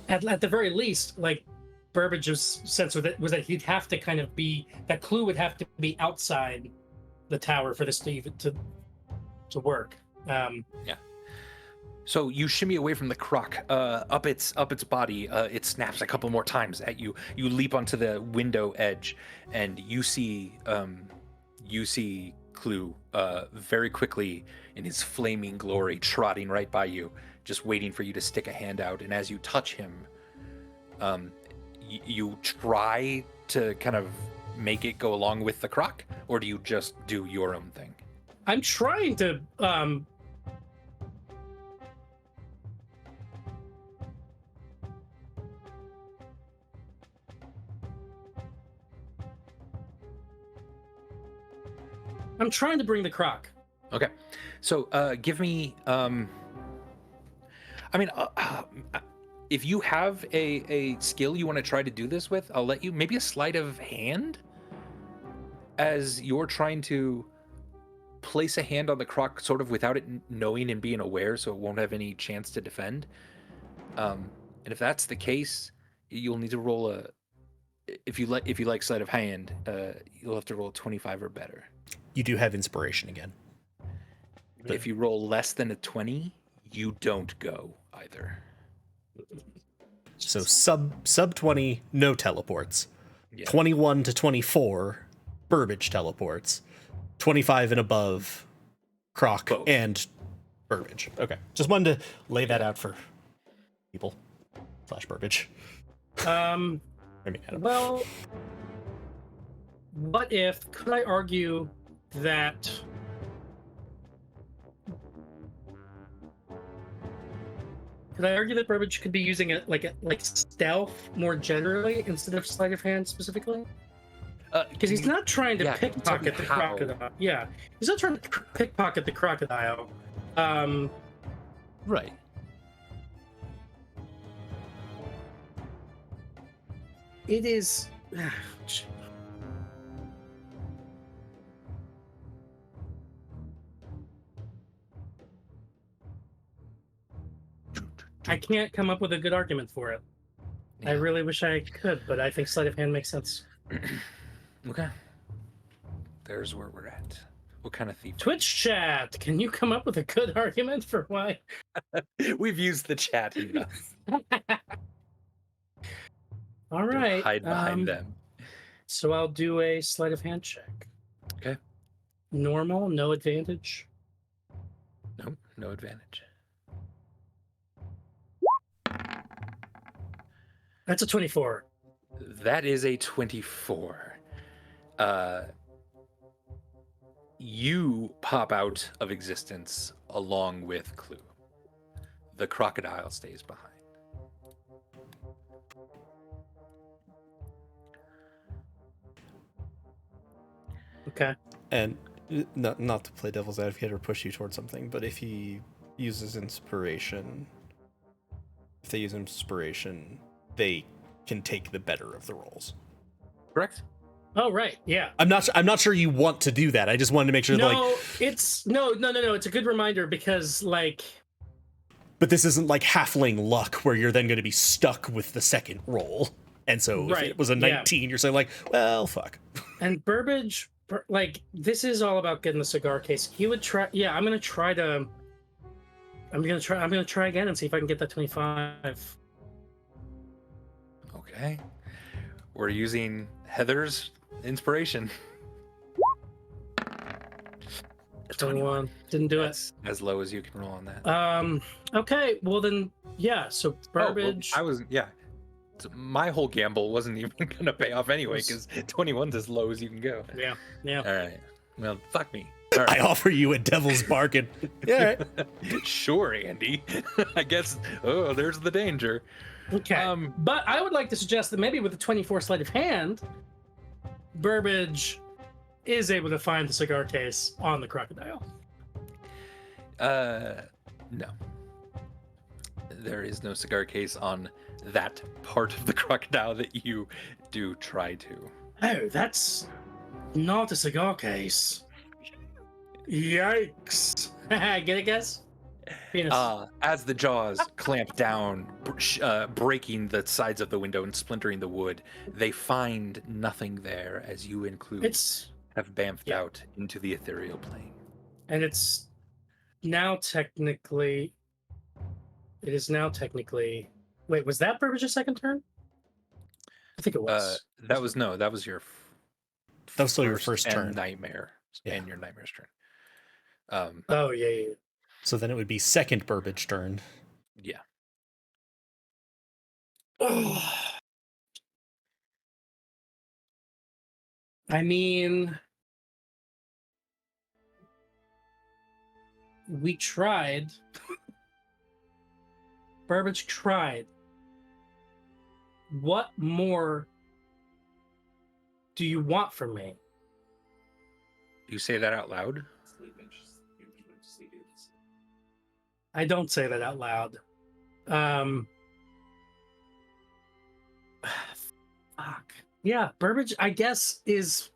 At the very least, Burbage's sense with it was that he'd have to kind of be that Clue would have to be outside the tower for this to work. So you shimmy away from the croc, up its body. It snaps a couple more times at you. You leap onto the window edge, and you see Clue very quickly in his flaming glory, trotting right by you, just waiting for you to stick a hand out. And as you touch him, you try to kind of make it go along with the croc, or do you just do your own thing? I'm trying to bring the croc. Okay, so give me. If you have a skill you want to try to do this with, I'll let you. Maybe a sleight of hand, as you're trying to place a hand on the croc, sort of without it knowing and being aware, so it won't have any chance to defend. And if that's the case, you'll need to roll a. If you like sleight of hand, you'll have to roll a 25 or better. You do have inspiration again. If you roll less than a 20, you don't go either. So sub 20, no teleports. Yeah. 21 to 24, Burbage teleports. 25 and above, Croc Both. and Burbage. Okay, just wanted to lay that out for people. / Burbage. I mean, I don't know. Well, what if? Could I argue that? Could I argue that Burbage could be using it like stealth more generally instead of sleight of hand specifically? Because he's not trying to pickpocket the crocodile. Yeah, he's not trying to pickpocket the crocodile. Right. It is. I can't come up with a good argument for it. I really wish I could, but I think sleight of hand makes sense. Okay. There's where we're at. What kind of thief? Twitch chat, can you come up with a good argument for why? We've used the chat enough. All right. Hide behind them. So I'll do a sleight of hand check. Okay. Normal, no advantage. No, no advantage. That's a 24. That is a 24. You pop out of existence along with Clue. The crocodile stays behind. Okay. And not to play devil's advocate or push you towards something, but if he uses inspiration, they can take the better of the rolls. Correct? Oh, right. Yeah. I'm not sure you want to do that. I just wanted to make sure No, it's no. It's a good reminder because but this isn't like halfling luck where you're then going to be stuck with the second roll. And so if it was a 19, you're saying well, fuck. And Burbage, this is all about getting the cigar case. He would try. Yeah, I'm gonna try again and see if I can get that 25. Okay. We're using Heather's inspiration. 21. Didn't do That's as low as you can roll on that. it. Okay, well then, yeah. So Burbage. I was So my whole gamble wasn't even gonna pay off anyway because 21's as low as you can go. Yeah, yeah. All right. Well, fuck me. All I right. offer you a devil's bargain. Yeah. Right. Sure, Andy. I guess. Oh, there's the danger. Okay. But I would like to suggest that maybe with the 24 sleight of hand, Burbage is able to find the cigar case on the crocodile. No. There is no cigar case on that part of the crocodile that you do try to. Oh, that's not a cigar case. Yikes. Get it, guys? Penis. As the jaws clamp down, breaking the sides of the window and splintering the wood, they find nothing there as you include have bamfed out into the ethereal plane. And it is now technically. Wait, was that Burbage's second turn? I think it was. That was your. That was still your first turn. Nightmare. And your nightmare's turn. Oh yeah. So then it would be second Burbage turn. Yeah. I mean, we tried. Burbage tried. What more do you want from me? Do you say that out loud? I don't say that out loud. Fuck. Yeah, Burbage, I guess, is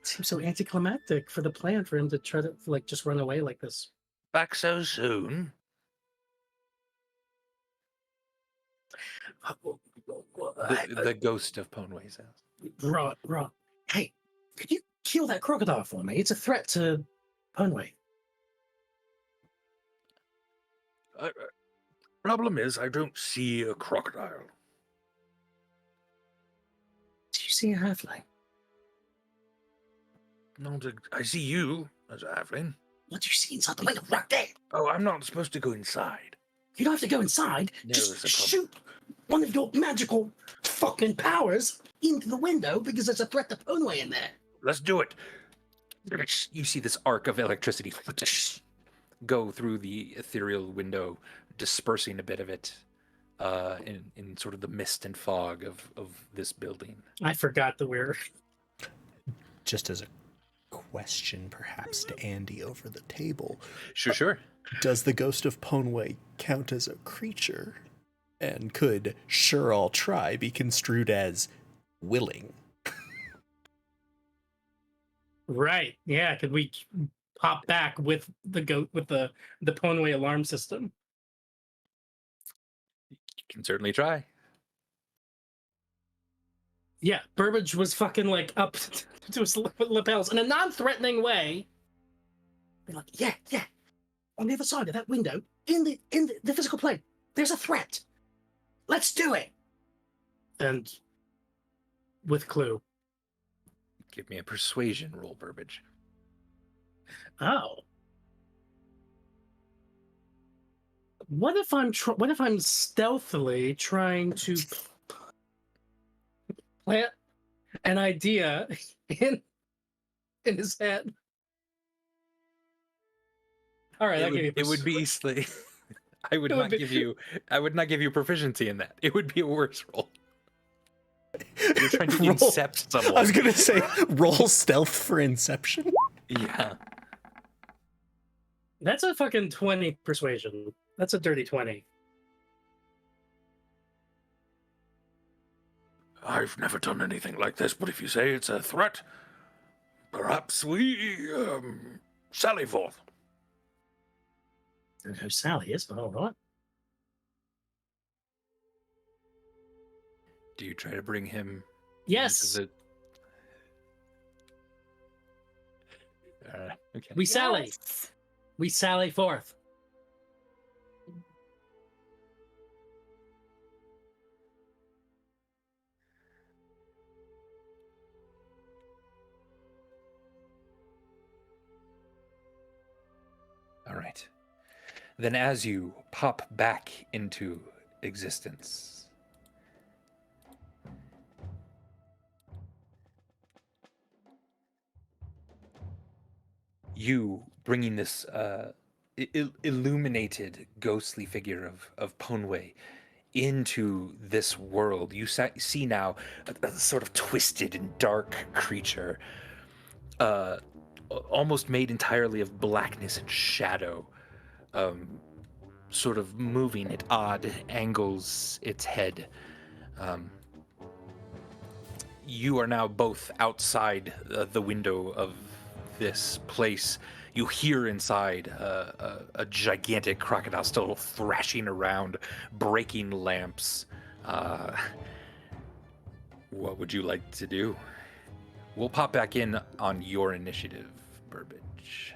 seems so anticlimactic for the plan for him to try to just run away like this. Back so soon? The ghost of Ponway says. Right. Hey, could you kill that crocodile for me? It's a threat to Ponway. Problem is, I don't see a crocodile. Do you see a halfling? I see you as a halfling. What do you see inside the window right there? Oh, I'm not supposed to go inside. You don't have to go inside. No, Just there's a shoot one of your magical fucking powers into the window because there's a threat to Ponway in there. Let's do it. You see this arc of electricity go through the ethereal window, dispersing a bit of it in sort of the mist and fog of this building. I forgot that we're... Just as a question, perhaps, to Andy over the table. Sure. Does the ghost of Ponway count as a creature? And could "sure I'll try" be construed as willing? Right. Yeah. Could we pop back with the Ponway alarm system? You can certainly try. Yeah. Burbage was fucking up to his lapels in a non-threatening way. Be like, yeah. On the other side of that window, in the physical plane, there's a threat. Let's do it. And with clue. Give me a persuasion roll, Burbage. Oh. What if I'm stealthily trying to plant an idea in his head? All right, it would be I would not give you proficiency in that. It would be a worse roll. You're trying to incept someone. I was gonna say roll stealth for inception. Yeah. That's a fucking 20 persuasion. That's a dirty 20. I've never done anything like this, but if you say it's a threat, perhaps we sally forth. I don't know who Sally is, but all right. Do you try to bring him? Yes. Okay. We sally. Yes. We sally forth. Then as you pop back into existence, you bringing this illuminated ghostly figure of Ponway into this world, you see now a sort of twisted and dark creature, almost made entirely of blackness and shadow, sort of moving at odd angles its head. You are now both outside the window of this place. You hear inside a gigantic crocodile still thrashing around, breaking lamps. What would you like to do? We'll pop back in on your initiative, Burbage.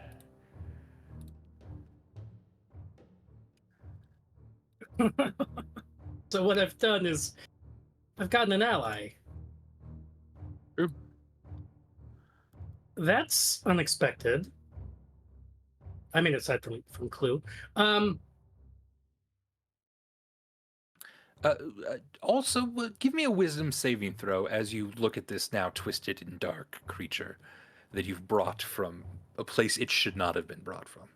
So what I've done is I've gotten an ally. True. That's unexpected. I mean, aside from Clue. Also, give me a wisdom saving throw as you look at this now twisted and dark creature that you've brought from a place it should not have been brought from.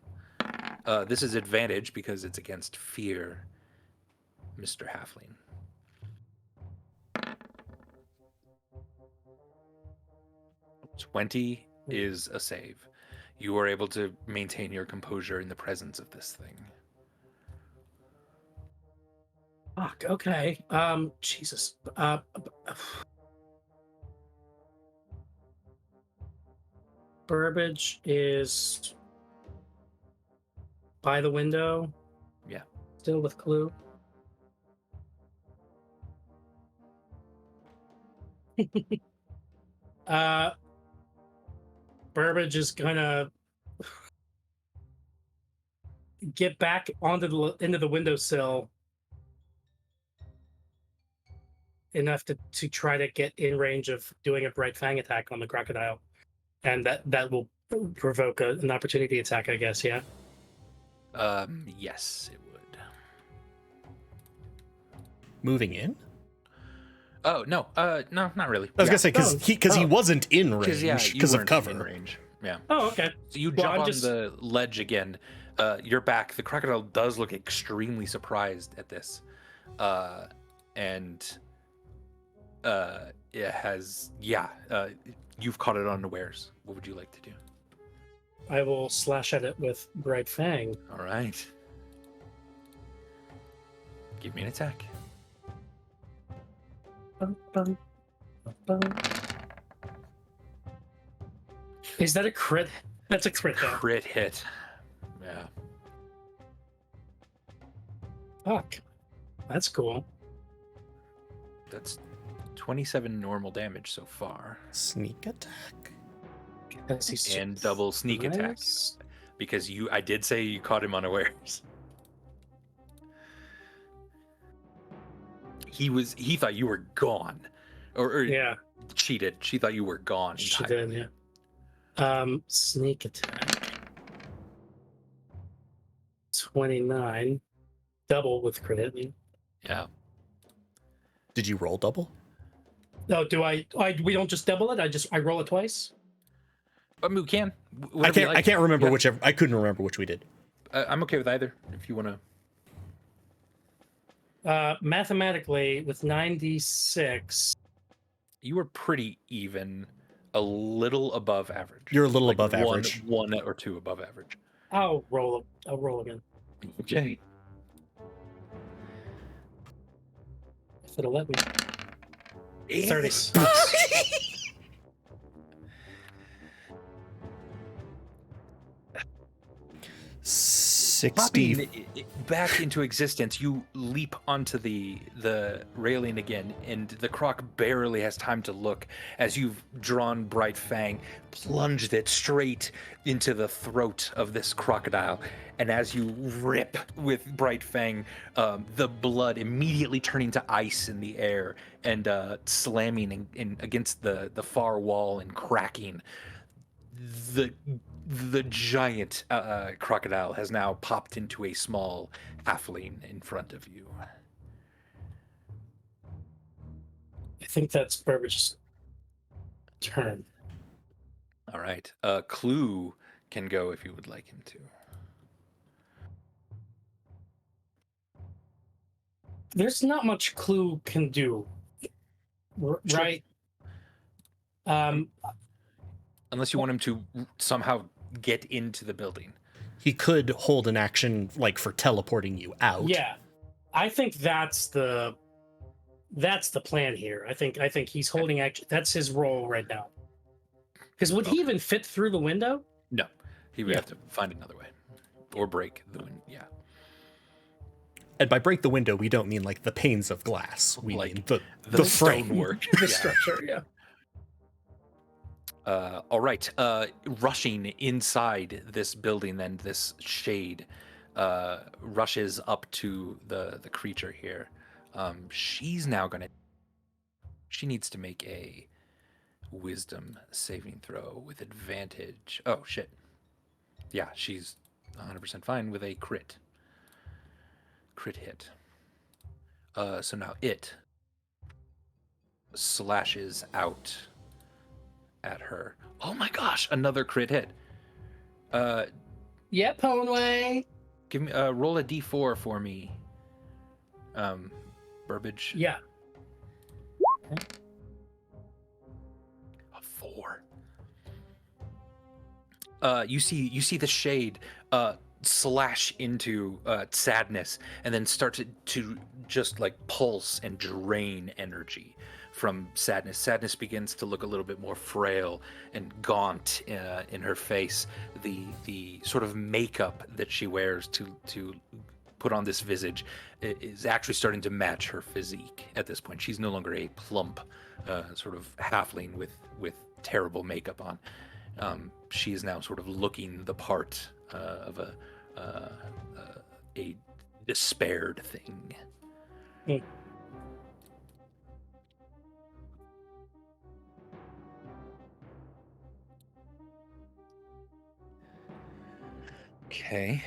This is advantage because it's against fear, Mr. Halfling. 20 is a save. You are able to maintain your composure in the presence of this thing. Fuck. Okay. Jesus. Burbage is by the window. Yeah. Still with Clue. Burbage is gonna get back into the windowsill enough to try to get in range of doing a bright fang attack on the crocodile, and that will provoke an opportunity attack, I guess. Yeah. Yes, it would. Moving in? Oh no, no, not really. I was gonna say because he wasn't in range because of in cover. range. Yeah. Oh, okay. So you Well, jump I'm on just- the ledge again. You're back. The crocodile does look extremely surprised at this, and it has you've caught it unawares. What would you like to do? I will slash at it with bright fang. All right. Give me an attack. Bum, bum, bum. Is that a crit? That's a crit hit. Crit hit. Yeah. Fuck. That's cool. That's 27 normal damage so far. Sneak attack. Because he's And double sneak attack. Nice. Because I did say you caught him unawares. He thought you were gone. Or Yeah, cheated. She thought you were gone she entirely. did, yeah. Sneak attack. 29. Double with crit hit. Yeah. Did you roll double? No, we don't just double it, I roll it twice? I mean, we can. I can't remember Yeah. whichever. I couldn't remember which we did. I'm okay with either, if you want to. Mathematically, with 9d6, You were pretty even, a little above average. You're a little Like above average. One or two above average. I'll roll again. Okay. If it'll let me. 30. 60. Popping back into existence, you leap onto the railing again, and the croc barely has time to look as you've drawn Bright Fang, plunged it straight into the throat of this crocodile. And as you rip with Bright Fang, the blood immediately turning to ice in the air and slamming against the far wall and cracking. the giant crocodile has now popped into a small halfling in front of you. I think that's Burbage's turn. All right. Clue can go if you would like him to. There's not much Clue can do, Sure. right? Unless you want him to somehow get into the building. He could hold an action like for teleporting you out. Yeah, I think that's the plan here. I think he's holding action. That's his role right now. Because would he even fit through the window? No, he would Yeah. have to find another way, or break the window. Yeah, And by break the window, we don't mean like the panes of glass. We Like mean the frame. stonework. The Yeah. structure, yeah. All right. Rushing inside this building, then this shade rushes up to the creature here. She's now gonna. She needs to make a wisdom saving throw with advantage. Oh shit. Yeah, she's 100% fine with a crit hit. So now it slashes out at her. Oh my gosh, another crit hit. Yeah, Poneway. Give me roll a d4 for me. Burbage. Yeah. A 4. You see the shade slash into sadness and then start to just like pulse and drain energy from sadness. Sadness begins to look a little bit more frail and gaunt in her face. The sort of makeup that she wears to put on this visage is actually starting to match her physique at this point. She's no longer a plump sort of halfling with terrible makeup on. She is now sort of looking the part of a despaired thing. Mm. Okay.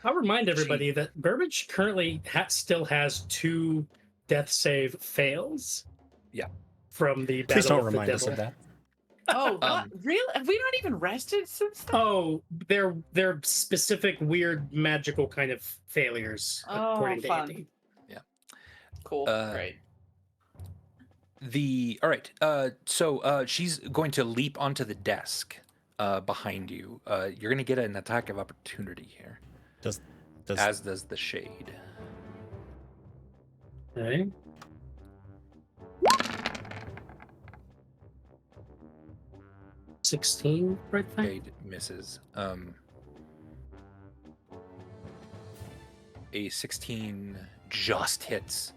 I'll remind everybody that Burbage currently still has 2 death save fails. Yeah. From the Please Battle don't of the remind us Devil. of that. Oh, what? Really? Have we not even rested since then? Oh, they're specific, weird, magical kind of failures, according to fun. Andy. Cool. Great. All right. So she's going to leap onto the desk behind you. You're going to get an attack of opportunity here, Does as does the shade. Okay. $16, right? Shade misses. A 16 just hits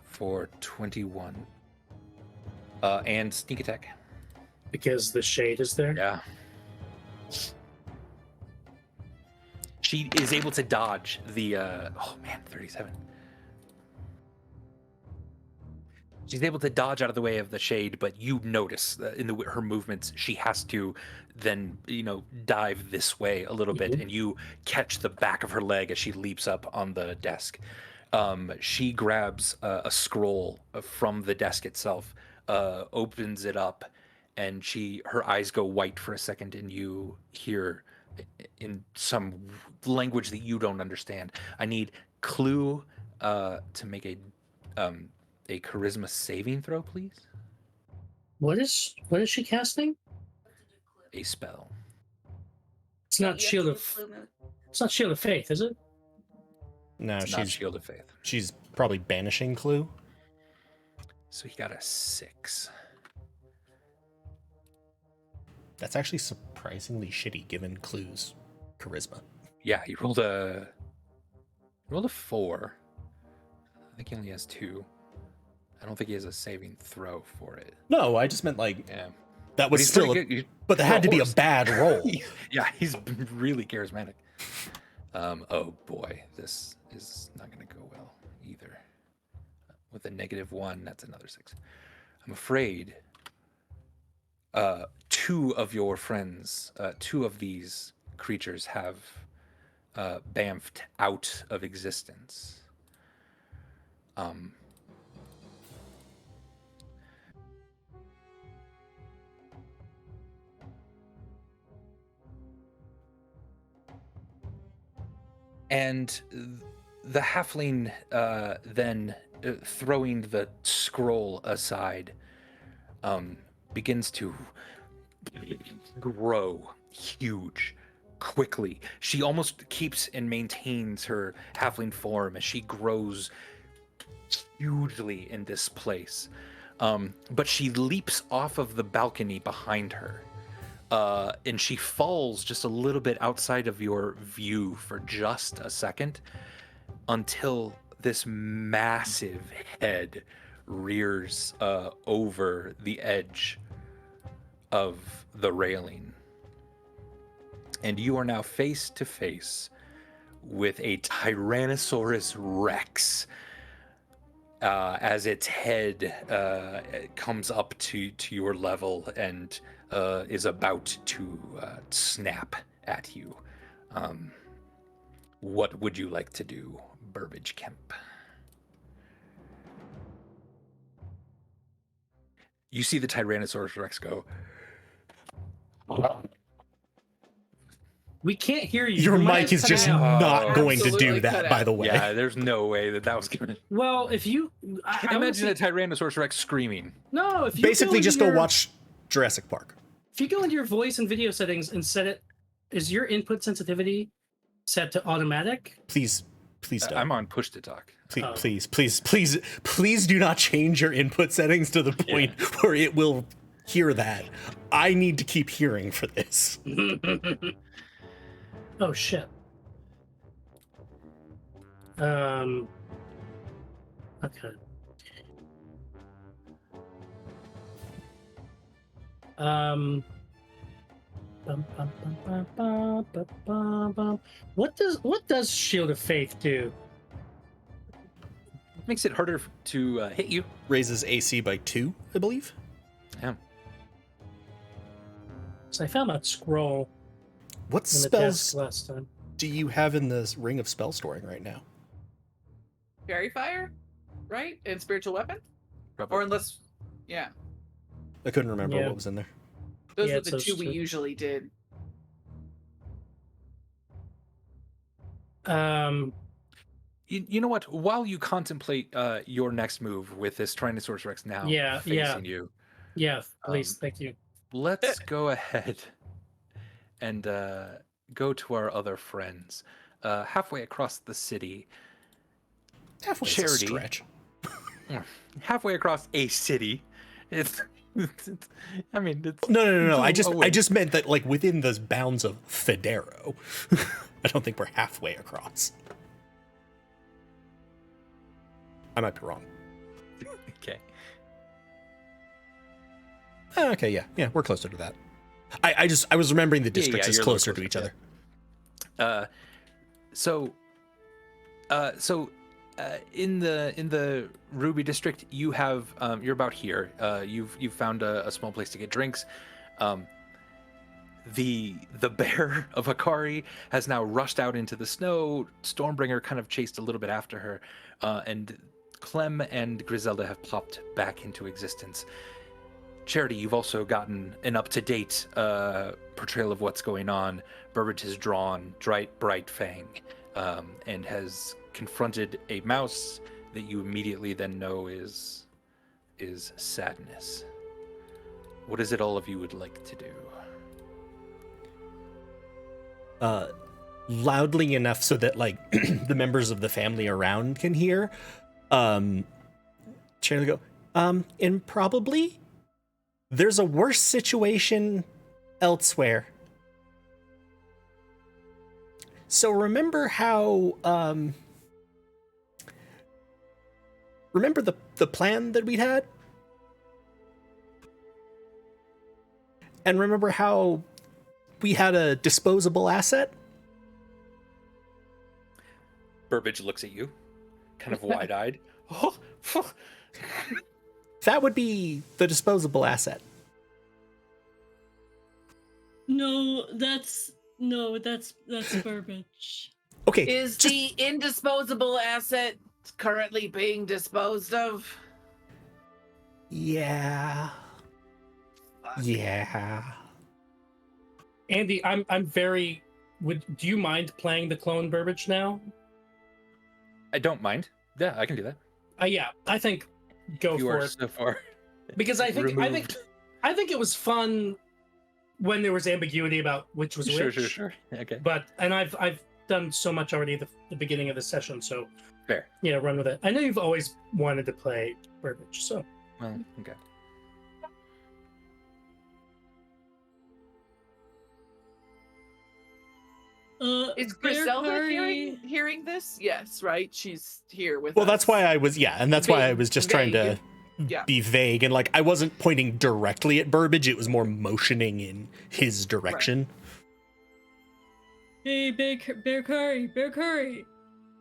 for 21. And sneak attack. Because the shade is there. Yeah. She is able to dodge the 37. She's able to dodge out of the way of the shade, but you notice in her movements, she has to then, dive this way a little bit, and you catch the back of her leg as she leaps up on the desk. She grabs a scroll from the desk itself, opens it up, and her eyes go white for a second, and you hear in some language that you don't understand. I need Clue to make a charisma saving throw, please. What is she casting? A spell. It's not Shield of Faith, is it? No, It's not she's Shield of Faith. she's probably banishing Clue. So he got a 6. That's actually surprisingly shitty given Clue's charisma. Yeah, he rolled a 4. I think he only has 2. I don't think he has a saving throw for it. No, I just meant like Yeah. that was he's still, pretty good. but that had to be a horse. bad roll. Yeah, he's really charismatic. Oh boy, this is not going to go well either. With a -1, that's another 6. I'm afraid two of your friends, two of these creatures have bamfed out of existence. And the halfling then, throwing the scroll aside, begins to grow huge quickly. She almost keeps and maintains her halfling form as she grows hugely in this place. But she leaps off of the balcony behind her. And she falls just a little bit outside of your view for just a second until this massive head rears over the edge of the railing. And you are now face to face with a Tyrannosaurus Rex as its head comes up to your level and is about to snap at you. What would you like to do, Burbage Kemp? You see the Tyrannosaurus Rex go. We can't hear you. Your mic is cutting just out. not going to Absolutely do that, cut by out. the way. Yeah, there's no way that was going to... Well, if you... I Imagine wanna a Tyrannosaurus Rex screaming. No, if you Basically, go just into go your- watch Jurassic Park. If you go into your voice and video settings and set it, is your input sensitivity set to automatic? Please don't. I'm on push to talk. Please do not change your input settings to the point where it will hear that. I need to keep hearing for this. Oh shit. Okay. What does Shield of Faith do? Makes it harder to hit you. Raises AC by 2, I believe. Yeah. So I found that scroll What in the desk spells last time. do you have in the Ring of Spell Storing right now? Fairy fire, right? And spiritual weapon, Probably. or unless, yeah, I couldn't remember Yeah. what was in there. those Yeah, are it's the those two we two. usually did. You know what? While you contemplate your next move with this Tyrannosaurus Rex now facing you, Yeah, please, thank you. let's go ahead and go to our other friends. Halfway across the city, Halfway is a Charity. stretch. halfway across a city, it's I mean, it's No. I away. just meant that, like, within the bounds of Federo. I don't think we're halfway across. I might be wrong. Okay. Okay, yeah, we're closer to that. I was remembering the districts as you're a little closer to each other. In the Ruby district, you have you're about here. You've found a small place to get drinks. The bear of Akari has now rushed out into the snow. Stormbringer kind of chased a little bit after her, and Clem and Griselda have popped back into existence. Charity, you've also gotten an up-to-date portrayal of what's going on. Burbage has drawn Bright Fang, and has confronted a mouse that you immediately then know is Sadness. What is it all of you would like to do? Loudly enough so that, like, the members of the family around can hear. Charlie go, and probably there's a worse situation elsewhere. So remember how, remember the plan that we'd had? And remember how we had a disposable asset? Burbage looks at you, kind of wide-eyed. Oh, That would be the disposable asset. No, that's Burbage. Okay, Is just the indisposable asset currently being disposed of? yeah. Andy, I'm very. Do you mind playing the clone Burbage now? I don't mind. Yeah, I can do that. Yeah, I think go You for are it so far because I think removed. it was fun when there was ambiguity about which was which. Sure. Okay. But I've done so much already at the beginning of the session, so Fair. yeah, run with it. I know you've always wanted to play Burbage, so Well, okay. Is Bear Griselda Curry- hearing this? Yes, right? She's here with Well, us. that's why I was and that's why I Vague- was just trying to Yeah. be vague and like I wasn't pointing directly at Burbage, it was more motioning in his direction. Hey, Bear Curry,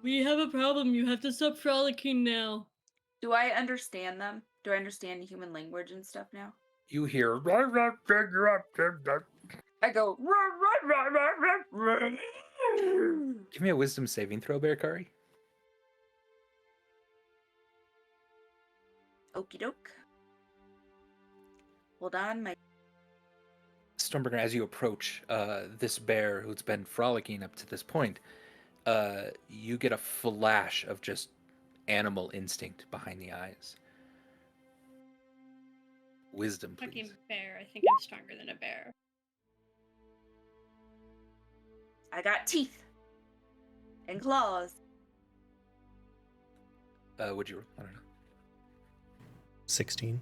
we have a problem. You have to stop frolicking now. Do I understand them? Do I understand human language and stuff now? You hear. I go. Give me a wisdom saving throw, Bear Curry. Okie doke. Hold on, my Stormbringer, as you approach this bear who's been frolicking up to this point, you get a flash of just animal instinct behind the eyes. Wisdom, please. Fucking bear. I think I'm stronger than a bear. I got teeth and claws. Would you? I don't know. 16.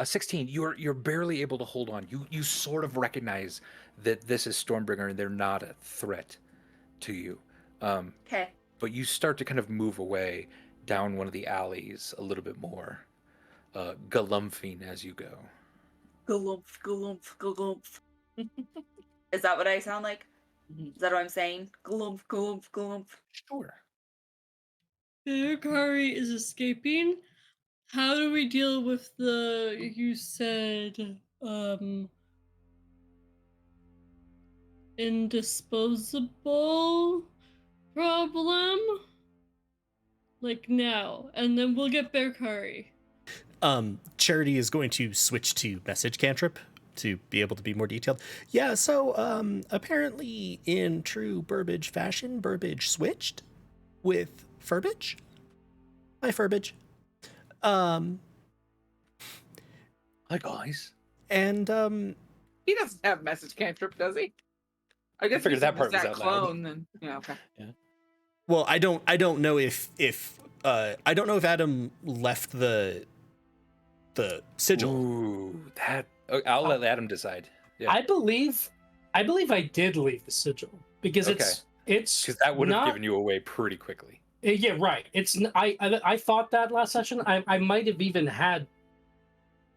16. You're barely able to hold on. You sort of recognize that this is Stormbringer and they're not a threat to you. Okay. But you start to kind of move away down one of the alleys a little bit more, galumphing as you go. Galumph, galumph, galumph. Is that what I sound like? Is that what I'm saying? Galumph, galumph, galumph. Sure. Bear Curry is escaping. How do we deal with you said, indisposable problem? Like now, and then we'll get Bear Curry. Charity is going to switch to message cantrip to be able to be more detailed. Yeah, so apparently in true Burbage fashion, Burbage switched with Furbage. Hi, Furbage. Hi, guys. And He doesn't have message cantrip, does he? I guess figured if that he part was that out loud. clone, then yeah, okay. well, I don't know if I don't know if Adam left the sigil. Ooh, that. I'll let Adam decide. Yeah. I believe I did leave the sigil because it's Because that would have not- given you away pretty quickly. Yeah, right. I thought that last session. I might have even had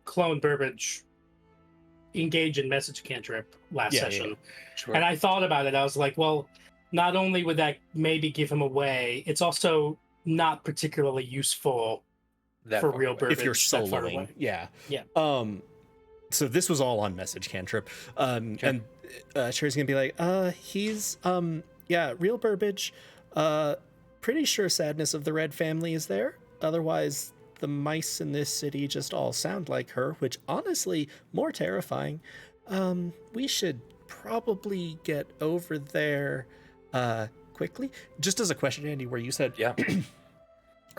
clone Burbage engage in message cantrip last Yeah, session. Sure. And I thought about it. I was like, well, not only would that maybe give him away, it's also not particularly useful That for far real away. Burbage. If you're that far soloing, away. yeah. Yeah. So this was all on message cantrip. And Sherry's gonna be like, he's yeah, real Burbage. Pretty sure Sadness of the Red family is there. Otherwise, the mice in this city just all sound like her, which honestly, more terrifying. We should probably get over there quickly. Just as a question, Andy, where you said Yeah.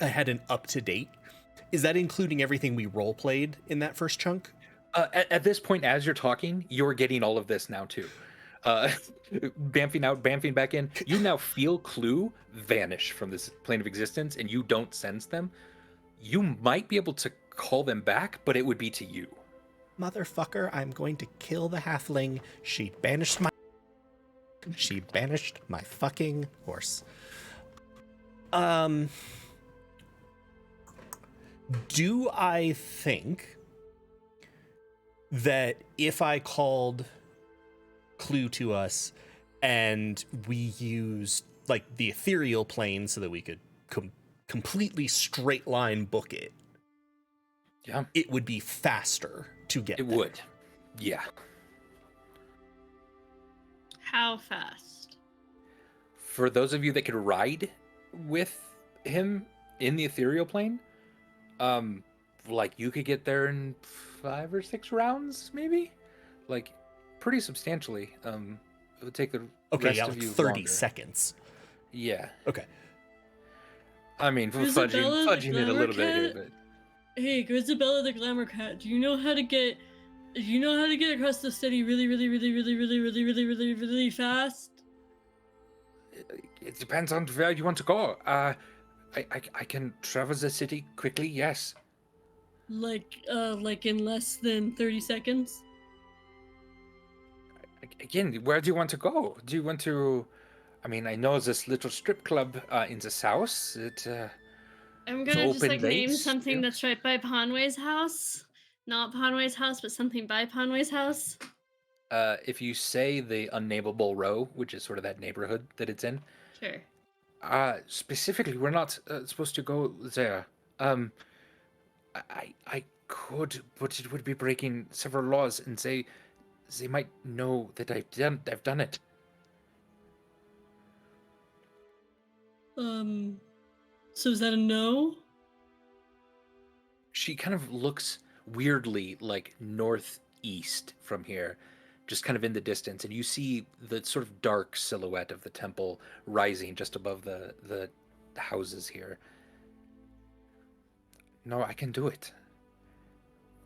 I had an up-to-date. Is that including everything we role-played in that first chunk? At this point, as you're talking, you're getting all of this now too. Bamfing out, bamfing back in. You now feel Clue vanish from this plane of existence, and you don't sense them. You might be able to call them back, but it would be to you. Motherfucker, I'm going to kill the halfling. She banished my fucking horse. Do I think that if I called Clue to us and we used like the ethereal plane so that we could completely straight line book it, Yeah, it would be faster to get it there. would. Yeah. How fast? For those of you that could ride with him in the ethereal plane, like you could get there in 5 or 6 rounds, maybe, like pretty substantially. It would take the Okay, rest yeah, of like you 30 longer. seconds. Yeah, Okay. I mean, Grisabella the fudging it a little bit here, Glamour but Hey, Grisabella the Glamour Cat, do you know how to get across the city really, really, really, really, really, really, really, really, really fast? it depends on where you want to go. I can travel the city quickly. Yes. Like in less than 30 seconds? Again, where do you want to go? Do you want to? I mean, I know this little strip club in the south. I'm It's gonna just open like name late, something yeah. that's right by Ponway's house. Not Ponway's house, but something by Ponway's house. If you say the unnameable row, which is sort of that neighborhood that it's in, Sure. specifically, we're not supposed to go there. I could, but it would be breaking several laws, and they might know that I've done it. So is that a no? She kind of looks weirdly like northeast from here, just kind of in the distance, and you see the sort of dark silhouette of the temple rising just above the houses here. No, I can do it.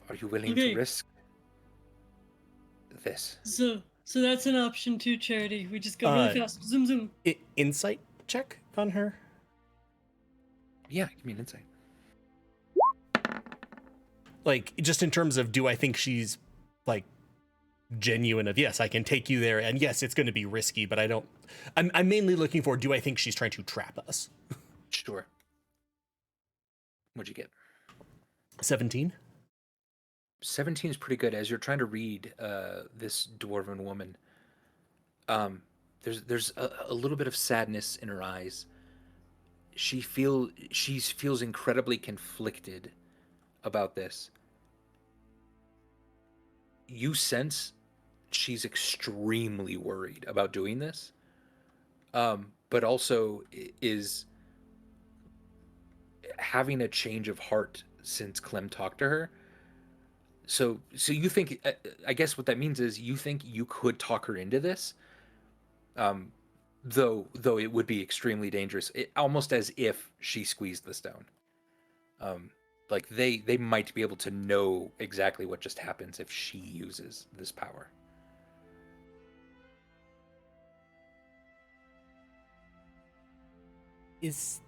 Are you willing Okay. to risk this? So that's an option too, Charity. We just go really fast. Zoom zoom. Insight check on her. Yeah, give me an insight. Like, just in terms of, do I think she's like genuine of, yes, I can take you there, and yes, it's going to be risky, but I'm mainly looking for, do I think she's trying to trap us? Sure. What'd you get? 17. 17 is pretty good. As you're trying to read this dwarven woman, there's a little bit of sadness in her eyes. She feels incredibly conflicted about this. You sense she's extremely worried about doing this, but also is having a change of heart since Clem talked to her. So you think, I guess what that means is you think you could talk her into this, though it would be extremely dangerous, almost as if she squeezed the stone. Like they might be able to know exactly what just happens if she uses this power. Is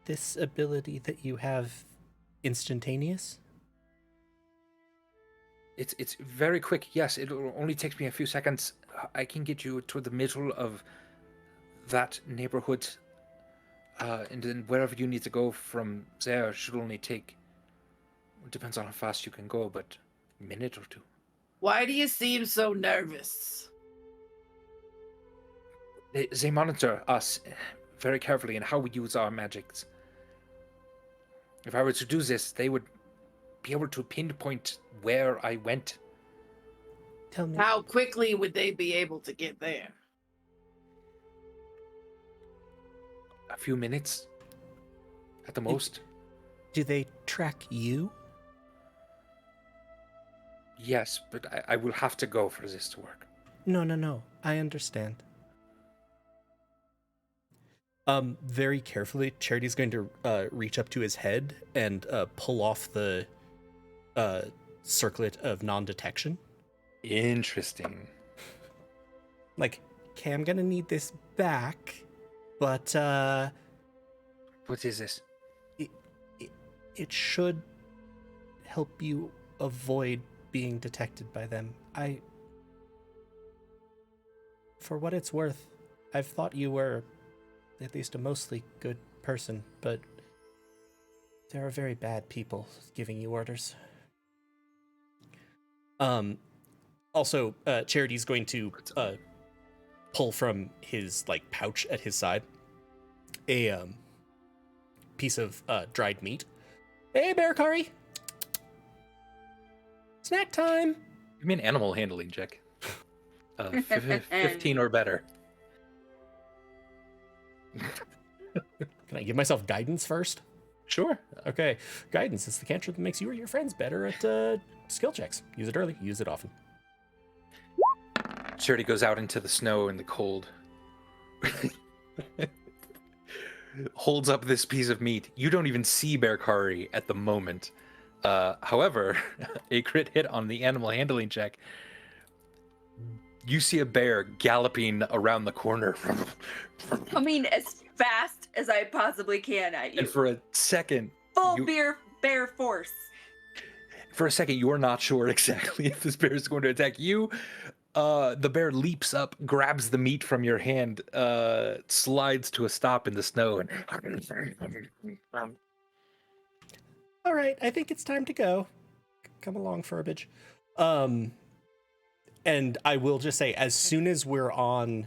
this ability that you have instantaneous? It's very quick. Yes, it only takes me a few seconds. I can get you to the middle of that neighborhood, and then wherever you need to go from there should only take. It depends on how fast you can go, but a minute or two. Why do you seem so nervous? They monitor us very carefully and how we use our magics. If I were to do this, they would be able to pinpoint where I went. Tell me. How quickly would they be able to get there? A few minutes, at the most. Do they track you? Yes, but I will have to go for this to work. No. I understand. Very carefully, Charity's going to reach up to his head and pull off the circlet of non-detection. Interesting. Like, okay, I'm gonna need this back, but What is this? it should help you avoid being detected by them. For what it's worth, I've thought you were at least a mostly good person, but there are very bad people giving you orders. Also, Charity's going to pull from his like pouch at his side a piece of dried meat. Hey, Bear Curry! Snack time! Give me an animal handling check. 15 or better. Can I give myself guidance first? Sure. Okay, guidance is the cantrip that makes you or your friends better at skill checks. Use it early, use it often. Charity goes out into the snow and the cold. Holds up this piece of meat. You don't even see Bearkari at the moment. However, a crit hit on the animal handling check. You see a bear galloping around the corner. Coming as fast as I possibly can at you. And for a second, Full bear force. For a second, you are not sure exactly if this bear is going to attack you. The bear leaps up, grabs the meat from your hand, slides to a stop in the snow, and All right, I think it's time to go. Come along, Burbage. And I will just say, as soon as we're on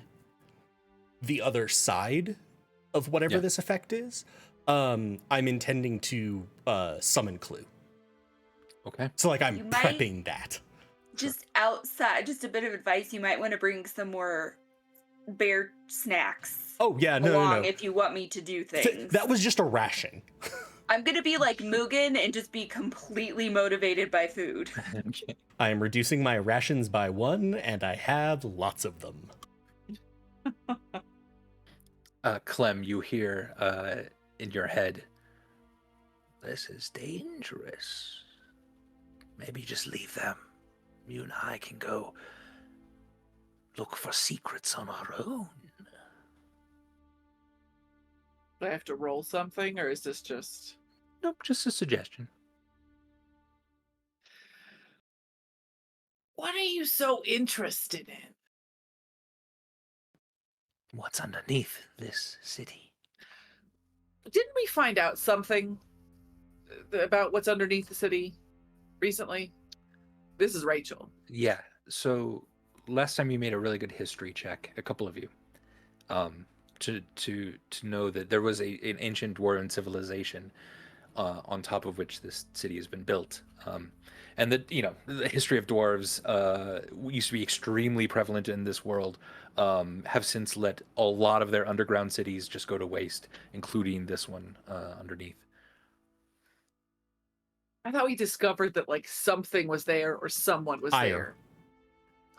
the other side of whatever this effect is, I'm intending to summon Clue. Okay. So, like, I'm You might- prepping that. Just outside, just a bit of advice, you might want to bring some more bear snacks Oh, yeah, along no. if you want me to do things. That was just a ration. I'm going to be like Mugen and just be completely motivated by food. Okay. I am reducing my rations by 1, and I have lots of them. Clem, you hear in your head, "This is dangerous. Maybe just leave them. You and I can go look for secrets on our own." Do I have to roll something, or is this just... Nope, just a suggestion. What are you so interested in? What's underneath this city? Didn't we find out something about what's underneath the city recently? This is Rachel. Yeah, so last time you made a really good history check, a couple of you, to know that there was an ancient dwarven civilization on top of which this city has been built. And that, you know, the history of dwarves used to be extremely prevalent in this world, have since let a lot of their underground cities just go to waste, including this one underneath. I thought we discovered that, like, something was there or someone was Ire. there.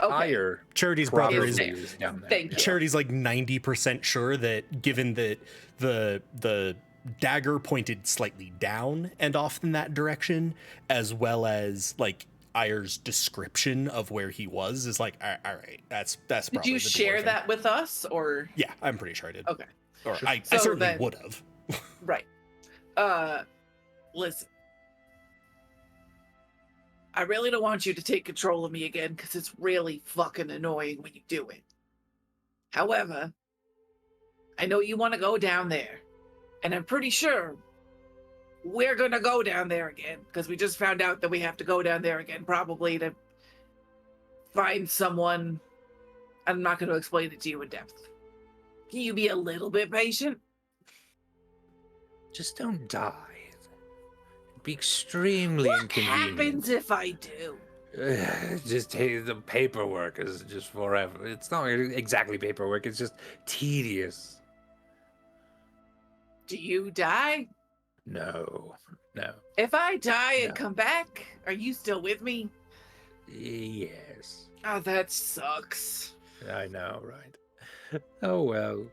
Okay. Ire Charity's brother probably is... is down there. Thank you. Charity's like 90% sure that, given that the dagger pointed slightly down and off in that direction, as well as like Ire's description of where he was, is like, all right, that's Did probably you the share dwarven. that with us, or... Yeah, I'm pretty sure I did. Okay. Or Sure. I So certainly then- would have. Right. Listen. I really don't want you to take control of me again, because it's really fucking annoying when you do it. However, I know you want to go down there, and I'm pretty sure we're gonna go down there again, because we just found out that we have to go down there again, probably to find someone. I'm not going to explain it to you in depth. Can you be a little bit patient? Just don't die. It'd be extremely What inconvenient. happens if I do? Just the paperwork is just forever. It's not exactly paperwork. It's just tedious. Do you die? No. If I die and No. come back, are you still with me? Yes, Oh, that sucks. I know, right? Oh well.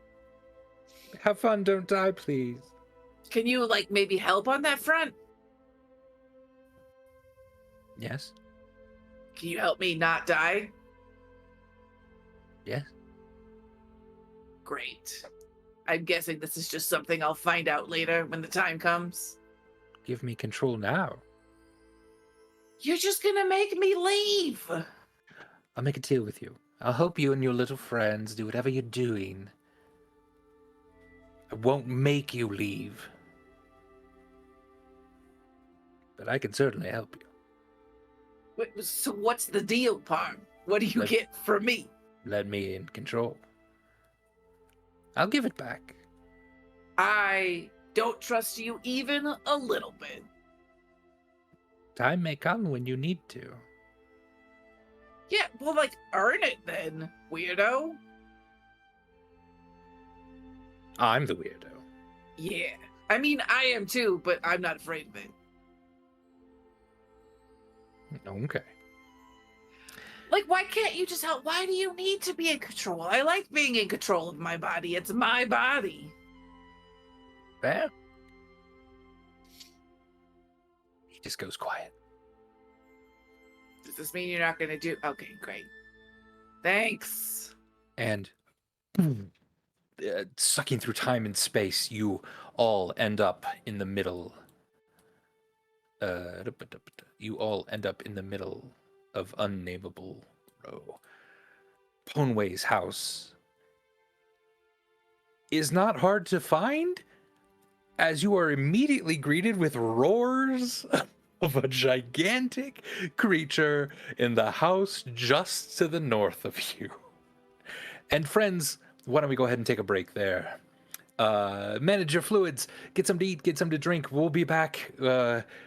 Have fun. Don't die, please. Can you, like, maybe help on that front? Yes. Can you help me not die? Yes. Great. I'm guessing this is just something I'll find out later when the time comes. Give me control now. You're just gonna make me leave. I'll make a deal with you. I'll help you and your little friends do whatever you're doing. I won't make you leave. But I can certainly help you. So what's the deal, Parm? What do you Let- get for me? Let me in control. I'll give it back. I don't trust you even a little bit. Time may come when you need to. Yeah, well, like, earn it then, weirdo. I'm the weirdo. Yeah. I mean, I am too, but I'm not afraid of it. Okay. Like, why can't you just help? Why do you need to be in control? I like being in control of my body. It's my body. Well, he just goes quiet. Does this mean you're not going to do? Okay, great. Thanks. And sucking through time and space, you all end up in the middle. You all end up in the middle of Unnameable Row. Ponway's house is not hard to find, as you are immediately greeted with roars of a gigantic creature in the house just to the north of you. And friends, why don't we go ahead and take a break there? Manage your fluids, get some to eat, get some to drink. We'll be back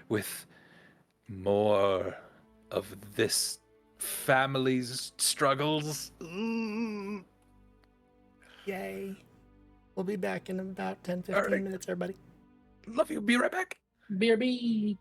with more of this family's struggles. Yay. We'll be back in about 10, 15 All right. minutes, everybody. Love you. Be right back. BRB.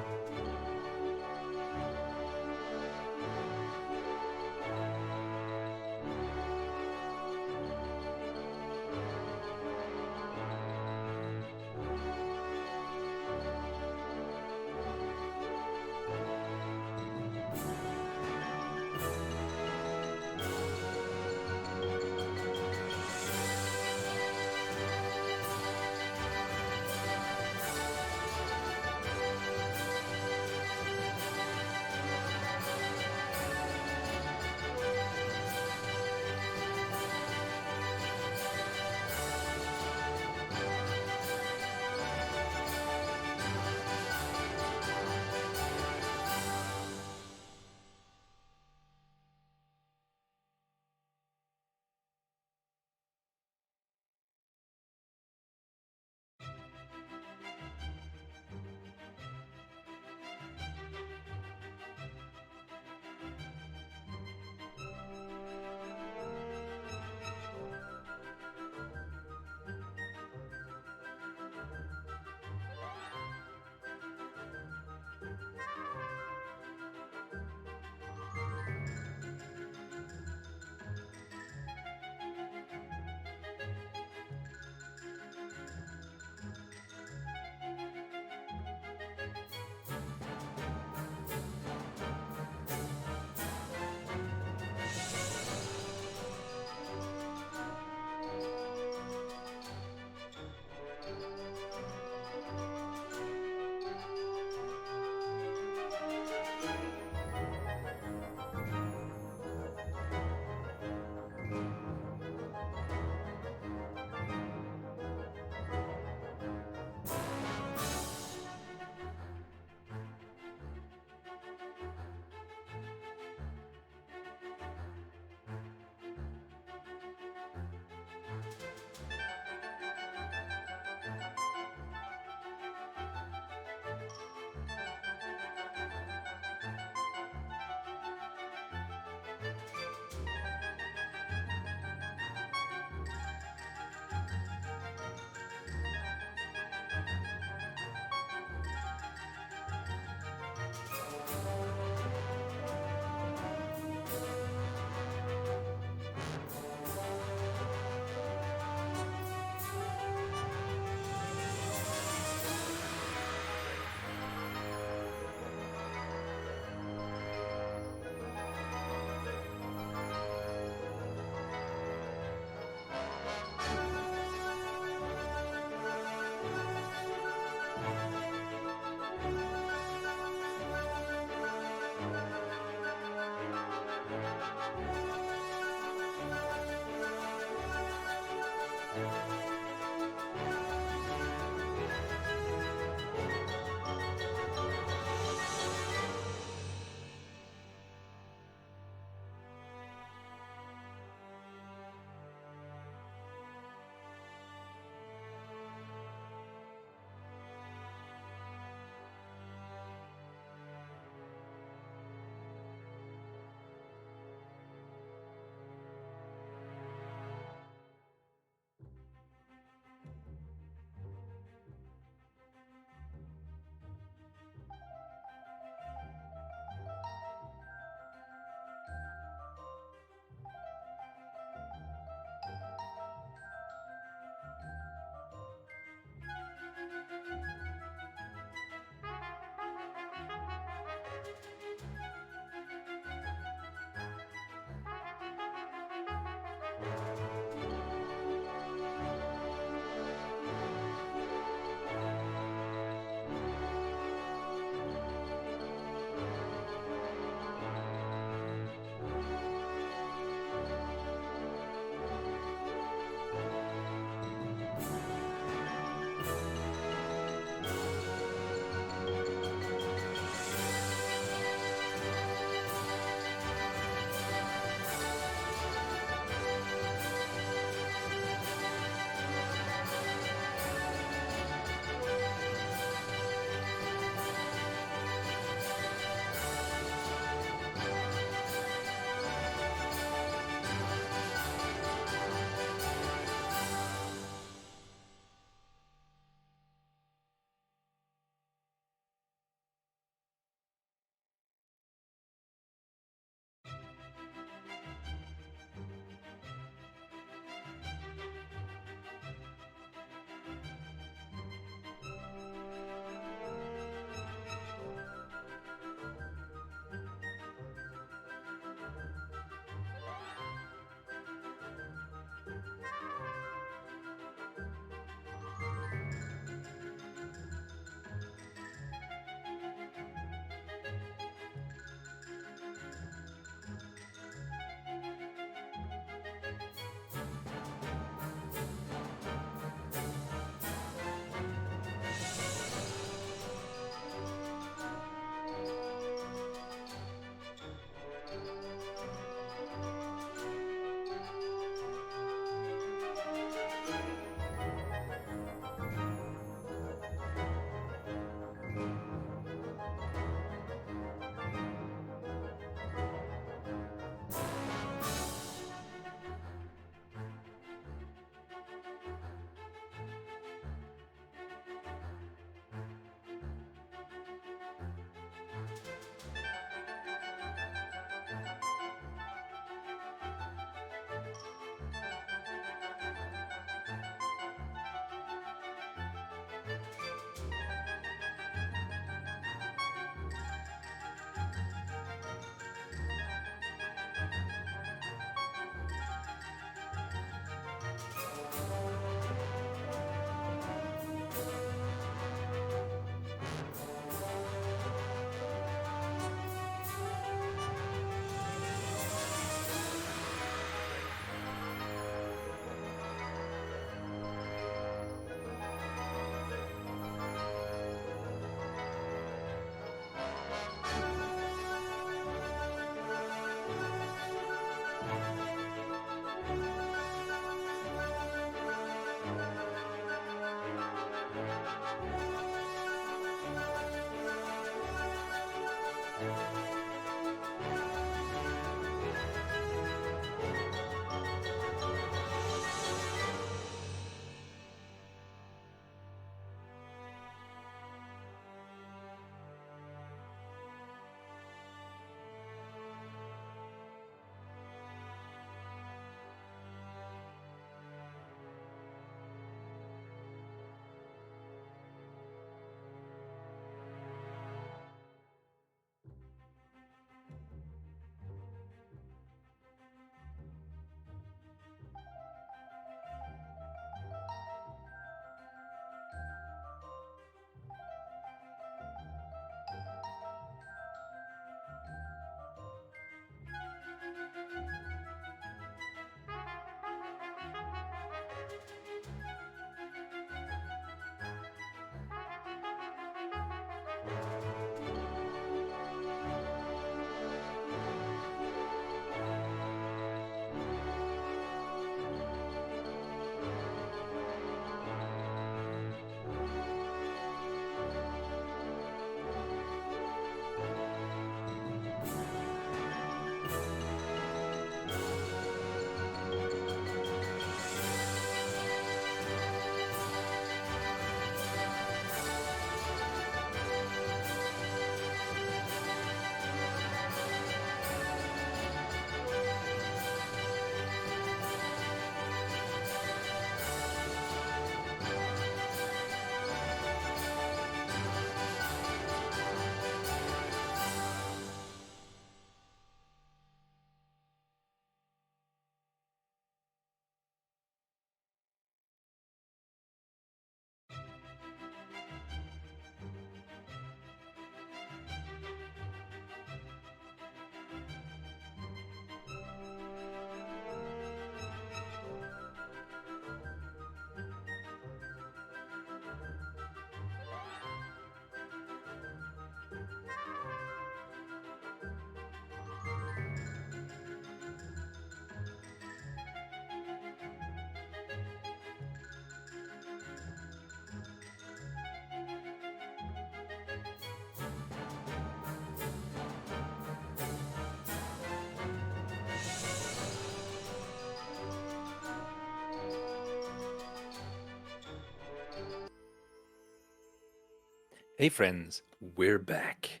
Hey friends, we're back.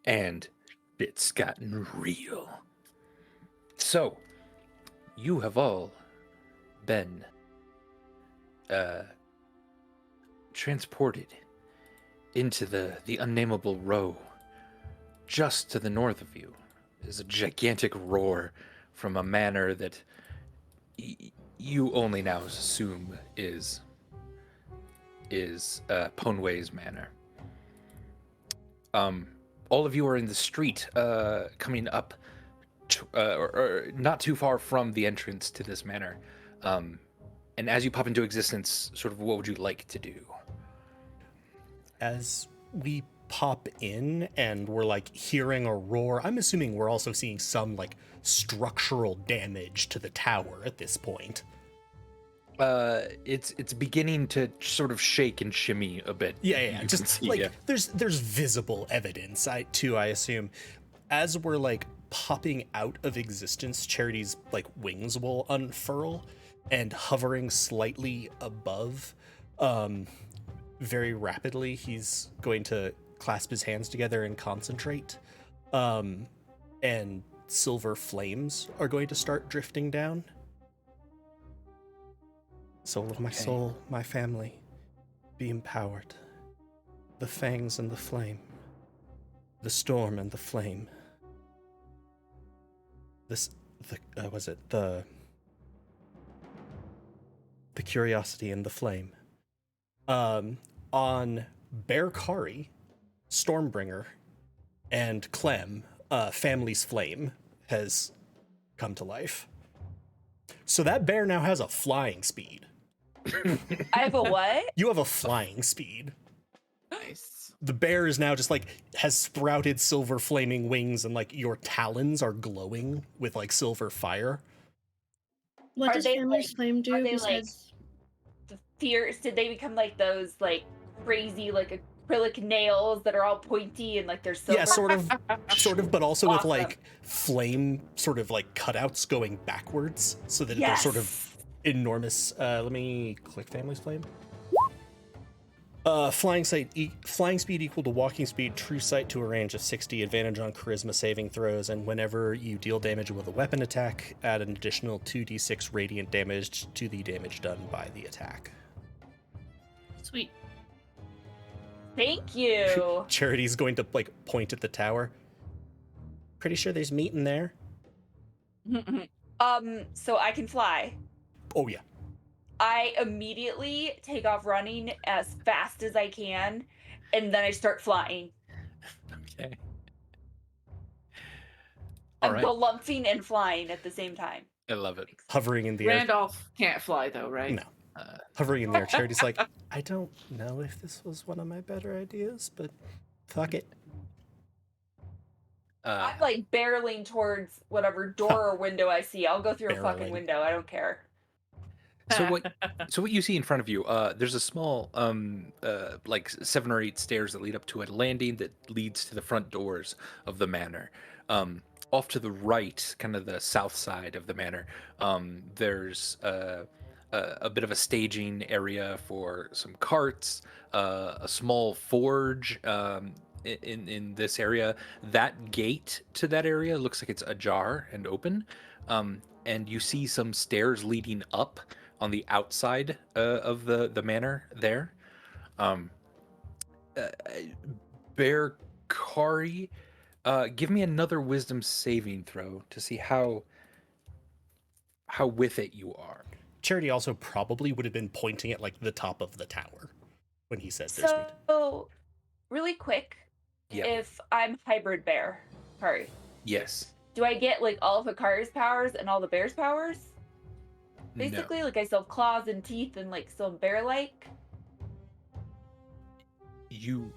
And it's gotten real. So, you have all been transported into the unnameable row. Just to the north of you is a gigantic roar from a manor that you only now assume is Ponway's manor. All of you are in the street, coming up, or not too far from the entrance to this manor. And as you pop into existence, sort of what would you like to do? As we pop in and we're like hearing a roar, I'm assuming we're also seeing some like structural damage to the tower at this point. It's beginning to sort of shake and shimmy a bit. Yeah, You can just see, like yeah. there's visible evidence. I assume, as we're like popping out of existence, Charity's like wings will unfurl, and hovering slightly above, very rapidly, he's going to clasp his hands together and concentrate, and silver flames are going to start drifting down. Soul of my soul, my family, be empowered. The fangs and the flame, the storm and the flame. The curiosity and the flame. On Bearkari, Stormbringer, and Clem, Family's Flame has come to life. So that bear now has a flying speed. I have a what? You have a flying speed. Nice. The bear is now just like has sprouted silver flaming wings, and like your talons are glowing with like silver fire. What Are does they, Family's like- Flame do are they, like, besides? The fierce, did they become like those like crazy like acrylic nails that are all pointy and like they're silver? Yeah, sort of, but also with Awesome. like flame sort of like cutouts going backwards, so that they're sort of enormous. Let me click Family's Flame. Flying speed equal to walking speed, true sight to a range of 60, advantage on charisma saving throws, and whenever you deal damage with a weapon attack, add an additional 2d6 radiant damage to the damage done by the attack. Sweet. Thank you. Charity's going to like point at the tower. Pretty sure there's meat in there. So I can fly. Oh yeah. I immediately take off running as fast as I can, and then I start flying. Okay. All I'm right. galumphing and flying at the same time. I love it. Hovering in the air. Randolph can't fly though, right? No. Hovering in the air. Charity's like, I don't know if this was one of my better ideas, but fuck it. I'm like barreling towards whatever door or window I see. I'll go through a fucking Barreling. window. I don't care. So what you see in front of you, there's a small like 7 or 8 stairs that lead up to a landing that leads to the front doors of the manor. Off to the right, kind of the south side of the manor, there's a bit of a staging area for some carts, a small forge in this area. That gate to that area looks like it's ajar and open, and you see some stairs leading up on the outside of the manor there. Bearkari, give me another wisdom saving throw to see how with it you are. Charity also probably would have been pointing at like the top of the tower when he says there's meat. So, really quick, Yeah. if I'm hybrid bear, sorry, Yes. do I get like all of Hikari's powers and all the bear's powers? Basically, like I still have claws and teeth and like still bear-like. You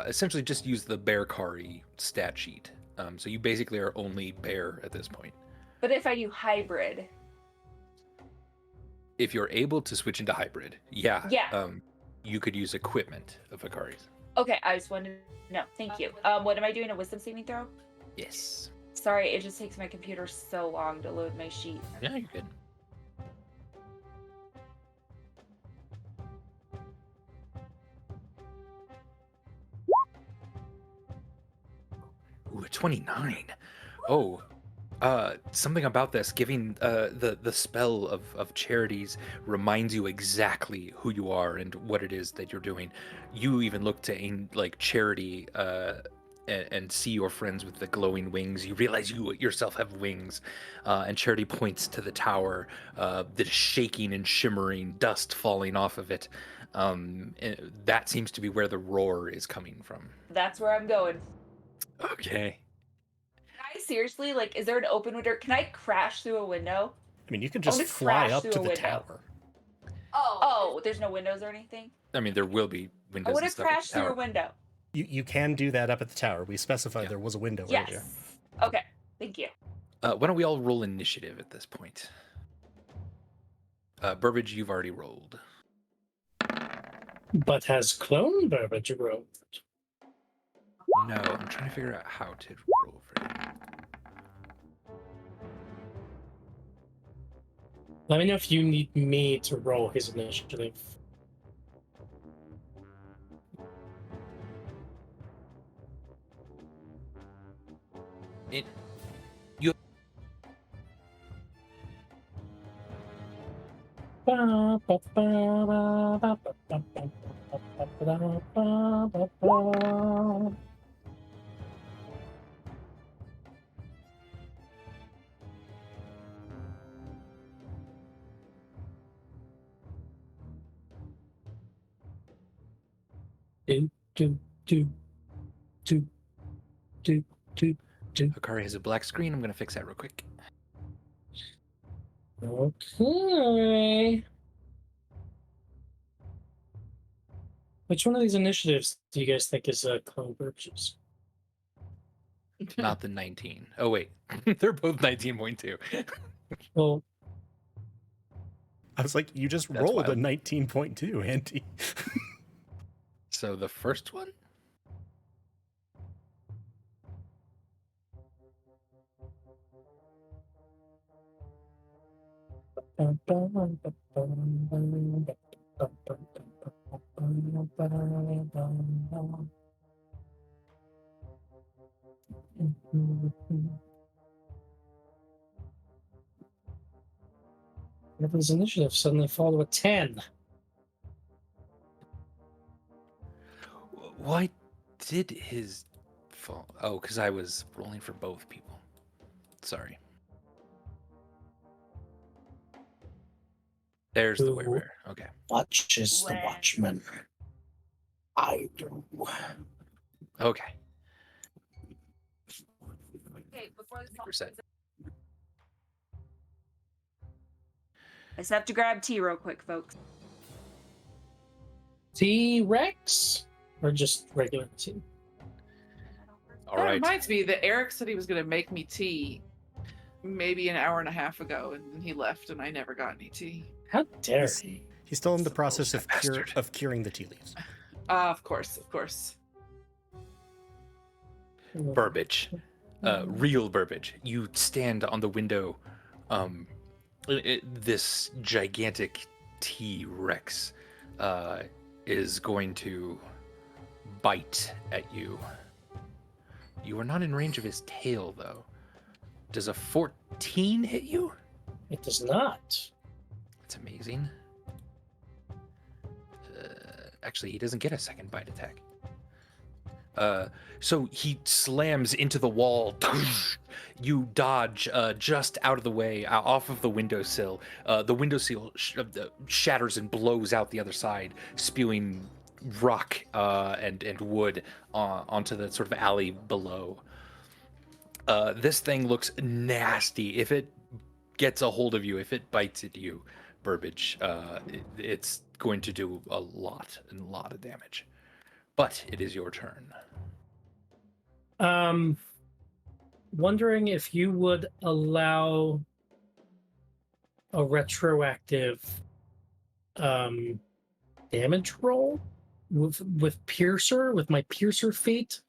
essentially just use the Bearkari stat sheet. So you basically are only bear at this point. But if I do hybrid, If you're able to switch into hybrid, yeah. Yeah. You could use equipment of Hikari's. okay, I just wanted to know. Thank you. What am I doing? A wisdom saving throw? Yes. Sorry, it just takes my computer so long to load my sheet. Yeah, you're good. 29. Oh, something about this giving the spell of charities reminds you exactly who you are and what it is that you're doing. You even look to like charity and see your friends with the glowing wings. You realize you yourself have wings, and charity points to the tower, the shaking and shimmering dust falling off of it. That seems to be where the roar is coming from. That's where I'm going. Okay. Can I seriously, like, is there an open window? Can I crash through a window? I mean, you can I just wanna fly crash up through to a the window. tower. Oh, there's no windows or anything? I mean, there will be I windows want and to stuff at crash the through a tower. window. You can do that up at the tower. We specified Yeah. there was a window Yes. earlier. Okay, thank you. Why don't we all roll initiative at this point? Burbage, you've already rolled. But has clone Burbage rolled? No, I'm trying to figure out how to roll for you. Let me know if you need me to roll his initiative. You Hikari has a black screen. I'm gonna fix that real quick. Okay. Which one of these initiatives do you guys think is clone Burbage's? Not the 19. Oh wait, they're both 19.2. Well, I was like, you just That's rolled a wild. 19.2, Andy. So the first one? These initiatives suddenly fall to a 10. Why did his fall? Oh, because I was rolling for both people. Sorry. There's the way Who rare. Okay. watches the watchman? I do. Okay. Okay, before this We're set. I just have to grab tea real quick, folks. T-Rex? Or just regular tea? All That right. reminds me that Eric said he was going to make me tea maybe an hour and a half ago, and then he left, and I never got any tea. How dare he? He's still in the Little process of bastard. curing the tea leaves. Of course. Burbage. Real Burbage. You stand on the window. This gigantic T-Rex is going to bite at you. You are not in range of his tail, though. Does a 14 hit you? It does not. That's amazing. Actually, he doesn't get a second bite attack. So he slams into the wall. You dodge just out of the way, off of the windowsill. The windowsill shatters and blows out the other side, spewing rock and wood onto the sort of alley below. This thing looks nasty. If it gets a hold of you, if it bites at you, Burbage, it's going to do a lot of damage. But it is your turn. Wondering if you would allow a retroactive damage roll with Piercer, with my Piercer feat.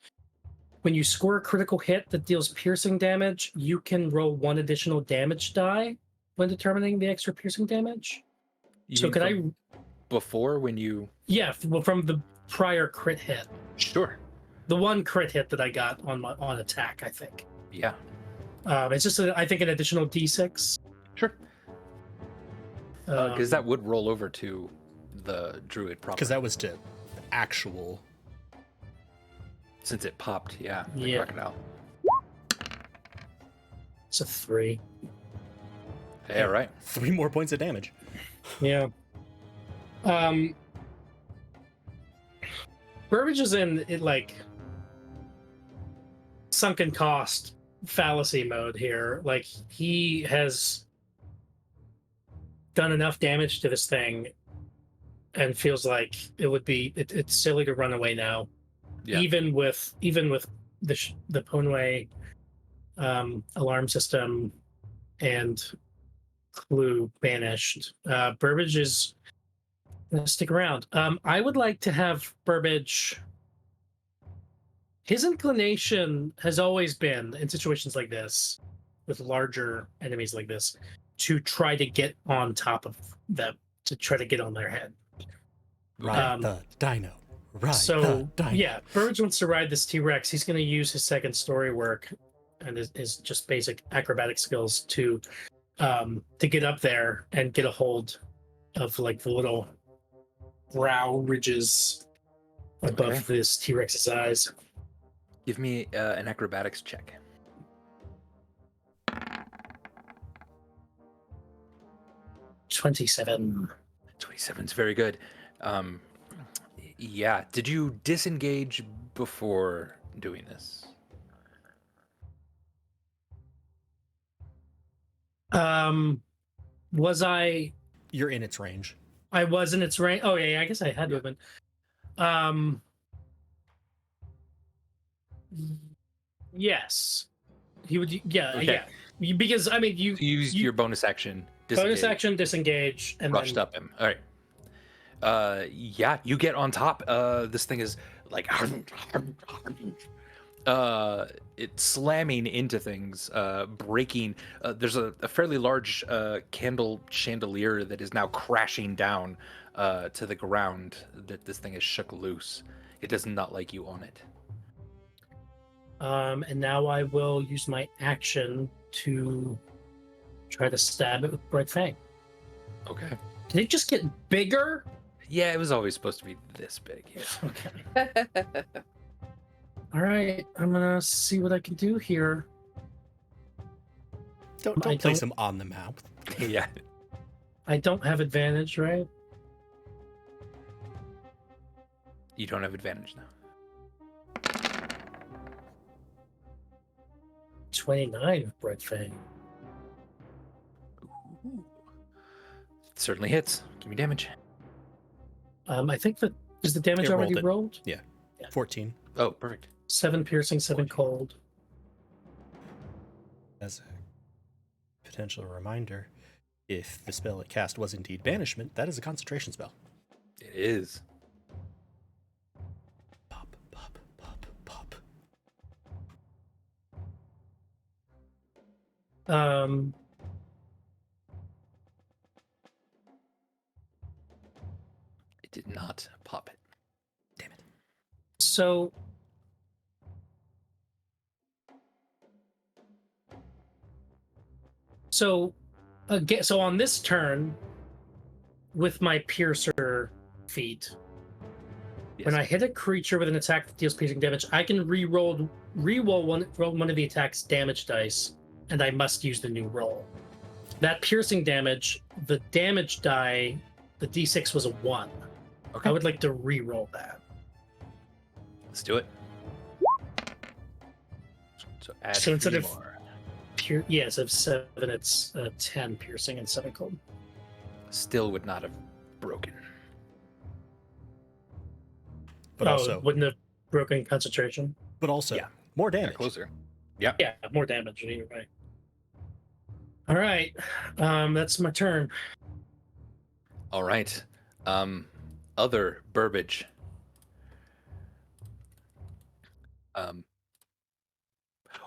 When you score a critical hit that deals piercing damage, you can roll one additional damage die when determining the extra piercing damage. You So mean could I? from before when you? Yeah, from the prior crit hit. Sure. the one crit hit that I got on attack, I think. Yeah. It's just I think an additional d6. Sure. Because that Um, would roll over to the druid proper. Because that was to actual. Since it popped, yeah. The Yeah. crocodile. it's a 3. Yeah, right. 3 more points of damage. Yeah. Burbage is in it like sunken cost fallacy mode here. Like he has done enough damage to this thing and feels like it would be it's silly to run away now. Yeah. Even with the Ponway alarm system and clue banished. Burbage is gonna stick around. I would like to have Burbage. His inclination has always been in situations like this, with larger enemies like this, to try to get on top of them, to try to get on their head. Ride the dino. Ride So the dino. yeah, Burbage wants to ride this T-Rex. He's going to use his second story work and his just basic acrobatic skills to get up there and get a hold of like the little brow ridges above this T-Rex's eyes. Give me an acrobatics check. 27. 27 is very good. Yeah. Did you disengage before doing this? Was I? You're in its range. I was in its range. Oh yeah, I guess I had to have been. Yes, he would. Yeah, Okay. yeah. Because I mean, you You used your bonus action. bonus disengage, action disengage and rushed then, up him. All right. Yeah, you get on top. This thing is like it's slamming into things, breaking. There's a fairly large candle chandelier that is now crashing down to the ground. That this thing is shook loose. It does not like you on it. And now I will use my action to try to stab it with Bright Fang. Okay. Did it just get bigger? Yeah, it was always supposed to be this big. Yeah. Okay. All right, I'm gonna see what I can do here. Don't I place don't- him on the mouth. Yeah. I don't have advantage, right? You don't have advantage now. 29 with Bright Fang. It certainly hits. Give me damage. I think that is the damage It already rolled it. rolled? 14. Oh, perfect. 7 piercing, 7 cold. As a potential reminder, if the spell it cast was indeed banishment, that is a concentration spell. It is. Pop, pop, pop, pop. It did not pop it. Damn it. So again, so on this turn, with my piercer feat, Yes. when I hit a creature with an attack that deals piercing damage, I can roll one of the attack's damage dice, and I must use the new roll. That piercing damage, the damage die, the d6 was a 1. Okay. I would like to re-roll that. Let's do it. So add So instead 3 of- more. Yes, of 7, it's 10 piercing and 7 cold. Still would not have broken. But also, wouldn't have broken concentration. Yeah. more Yeah, damage. closer. Yeah. Yeah, more damage either way. All right, that's my turn. All right. Other Burbage.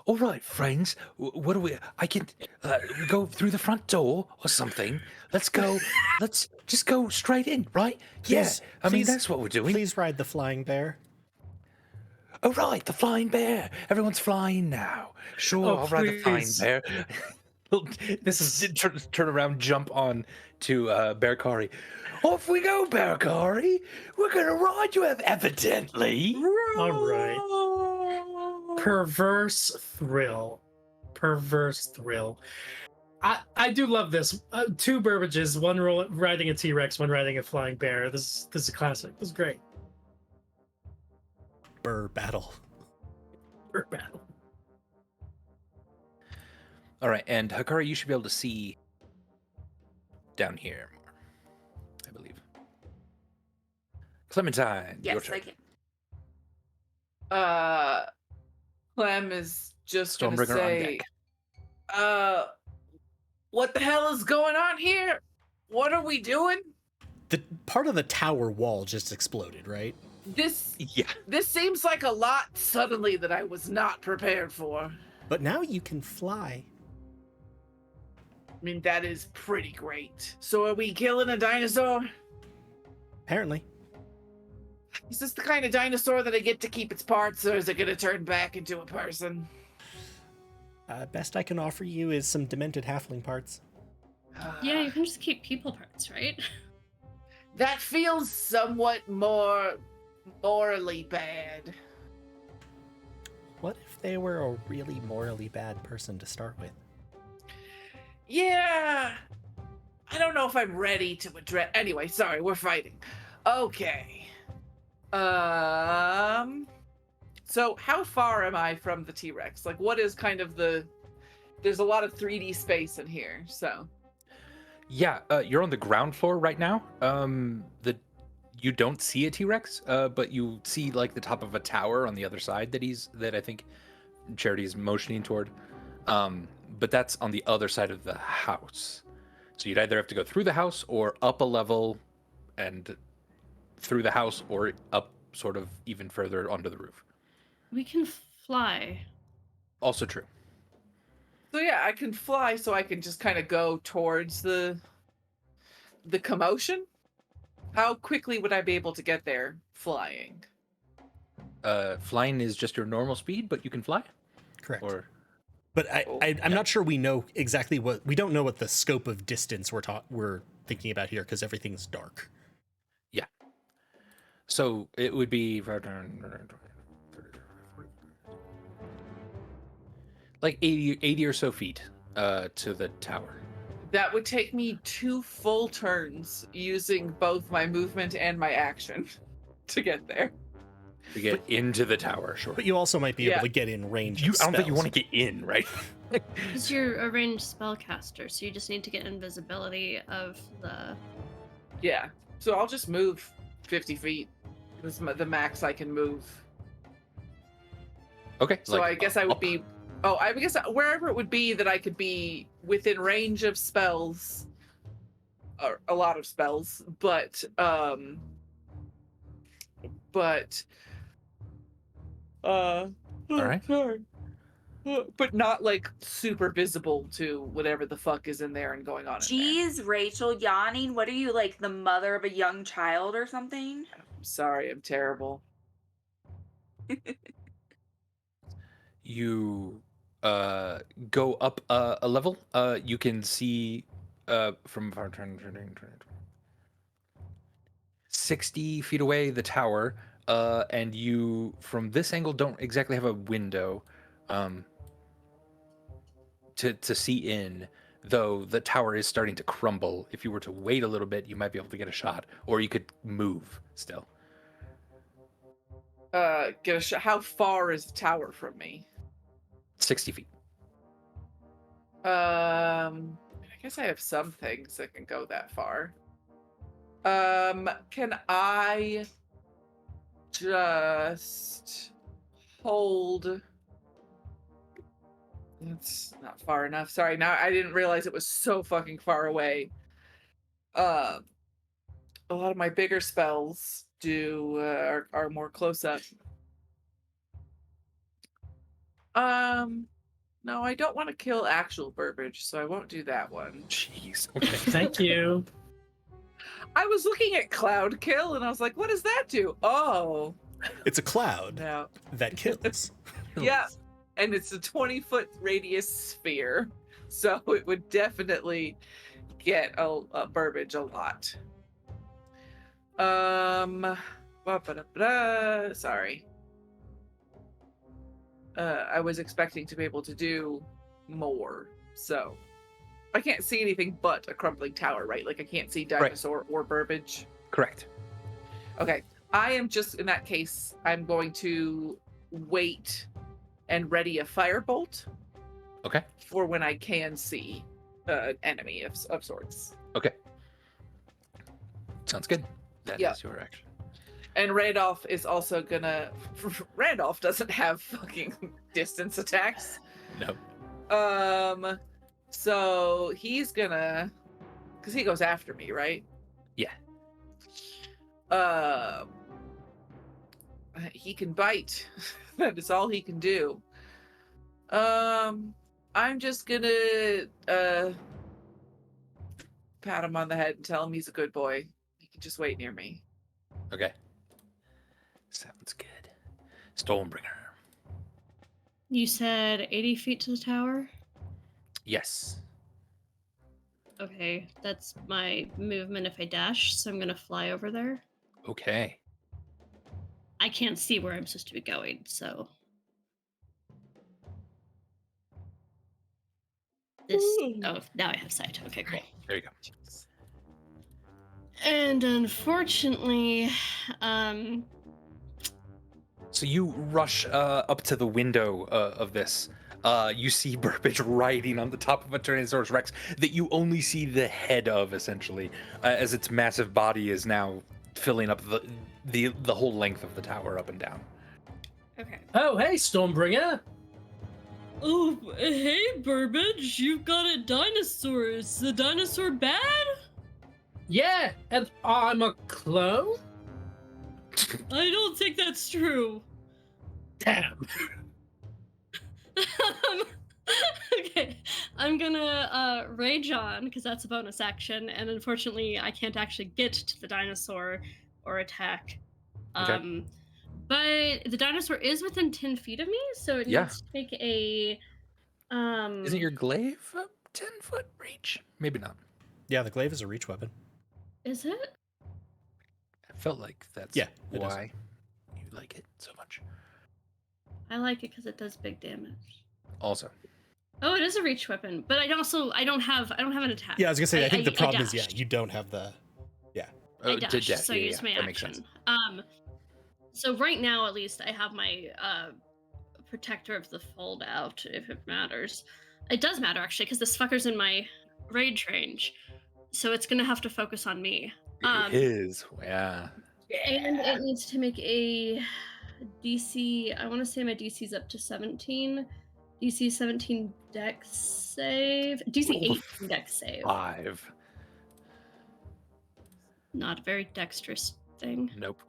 All right, friends. What do we? I can go through the front door or something. Let's go. Let's just go straight in, right? Please- yeah. I mean, please- that's what we're doing. Please ride the flying bear. Oh, right, the flying bear. Everyone's flying now. Sure, Oh, I'll ride the flying please. bear. This is turn around, jump on to Bearcari. Off we go, Bearcari. We're gonna ride you, evidently. All right. Perverse thrill. Perverse thrill. I do love this. Two Burbages, one riding a T-Rex, one riding a flying bear. This is a classic. This is great. Burr battle. Bird battle. All right, and Hikari, you should be able to see down here more, I believe. Clementine, your Yes, turn. I can. Clem is just gonna Stormbringer on say, deck. what the hell is going on here? What are we doing? The part of the tower wall just exploded, right? This Yeah. seems like a lot suddenly that I was not prepared for. But now you can fly. I mean, that is pretty great. So are we killing a dinosaur? Apparently. Is this the kind of dinosaur that I get to keep its parts, or is it gonna turn back into a person? Best I can offer you is some demented halfling parts. Yeah, you can just keep people parts, right? That feels somewhat more morally bad. What if they were a really morally bad person to start with? Yeah, I don't know if I'm ready to address. Anyway, sorry, we're fighting. Okay. So how far am I from the T-Rex? Like, what is kind of the? There's a lot of 3D space in here, so. Yeah, you're on the ground floor right now. You don't see a T-Rex, but you see like the top of a tower on the other side that I think Charity is motioning toward. But that's on the other side of the house. So you'd either have to go through the house or up a level and through the house or up sort of even further onto the roof. We can fly. Also true. So yeah, I can fly, so I can just kind of go towards the commotion. How quickly would I be able to get there flying? Flying is just your normal speed, but you can fly. Correct. Or But I'm not sure we know exactly we don't know what the scope of distance we're thinking about here because everything's dark. yeah. So it would be like 80 or so feet to the tower. That would take me 2 full turns using both my movement and my action to get there. To get into the tower, sure. But you also might be Yeah. able to get in range. I don't think you want to get in, right? Because you're a ranged spellcaster, so you just need to get invisibility of the. Yeah. So I'll just move 50 feet. This is the max I can move. Okay. So I guess I would be. Oh, I guess wherever it would be that I could be within range of spells, or a lot of spells, but All right. sorry. But not like super visible to whatever the fuck is in there and going on. In Jeez, Rachel, yawning. What are you, like the mother of a young child or something? there. I'm sorry, I'm terrible. You go up a level. You can see from 60 feet away the tower, and you from this angle don't exactly have a window to see in, though the tower is starting to crumble. If you were to wait a little bit, you might be able to get a shot, or you could move still. Get a shot. How far is the tower from me? 60 feet. I guess I have some things that can go that far. Can I just hold? That's not far enough. Sorry, now I didn't realize it was so fucking far away. A lot of my bigger spells are more close up. No, I don't want to kill actual Burbage, so I won't do that one. Jeez. Okay. Thank you. I was looking at Cloud Kill and I was like, what does that do? Oh, It's a cloud No. that kills. Yeah, and it's a 20-foot radius sphere, so it would definitely get a Burbage a lot. Sorry. I was expecting to be able to do more, so I can't see anything but a crumbling tower, right? Like I can't see dinosaur or Burbage. Correct. Okay, I am just in that case. I'm going to wait and ready a firebolt. Okay. For when I can see an enemy of sorts. Okay. Sounds good. That Yeah. is your action. And Randolph is also gonna. Randolph doesn't have fucking distance attacks. No. So he's gonna, because he goes after me, right? Yeah. He can bite. That is all he can do. I'm just gonna pat him on the head and tell him he's a good boy. He can just wait near me. Okay. Sounds good. Stormbringer. You said 80 feet to the tower? Yes. Okay, that's my movement if I dash, so I'm gonna fly over there. Okay. I can't see where I'm supposed to be going, so. This. Oh, now I have sight. Okay, cool. There you go. And unfortunately, So you rush up to the window of this. You see Burbage riding on the top of a Tyrannosaurus Rex that you only see the head of, essentially, as its massive body is now filling up the whole length of the tower up and down. okay. Oh, hey, Stormbringer. Oh, hey, Burbage, you've got a dinosaur. Is the dinosaur bad? Yeah, and I'm a clone? I don't think that's true. Damn. Okay, I'm gonna rage on because that's a bonus action, and unfortunately, I can't actually get to the dinosaur or attack. Okay. But the dinosaur is within 10 feet of me, so it Yeah. needs to make a. Isn't your glaive a 10-foot reach? Maybe not. Yeah, the glaive is a reach weapon. Is it? I felt like that's Yeah, it is. why you like it so much. I like it because it does big damage. Also. Oh, it is a reach weapon, but I don't have an attack. Yeah, I was gonna say, I think the problem is, dashed. you don't have the. Oh, I dashed, so I used my that makes action. sense. So right now, at least, I have my protector of the fold out, if it matters. It does matter, actually, because this fucker's in my rage range, so it's gonna have to focus on me. It is, yeah. And it needs to make a DC. I want to say my DC's up to 17. DC 17 Dex save. DC Roll 18 Dex save. 5. Not a very dexterous thing. Nope.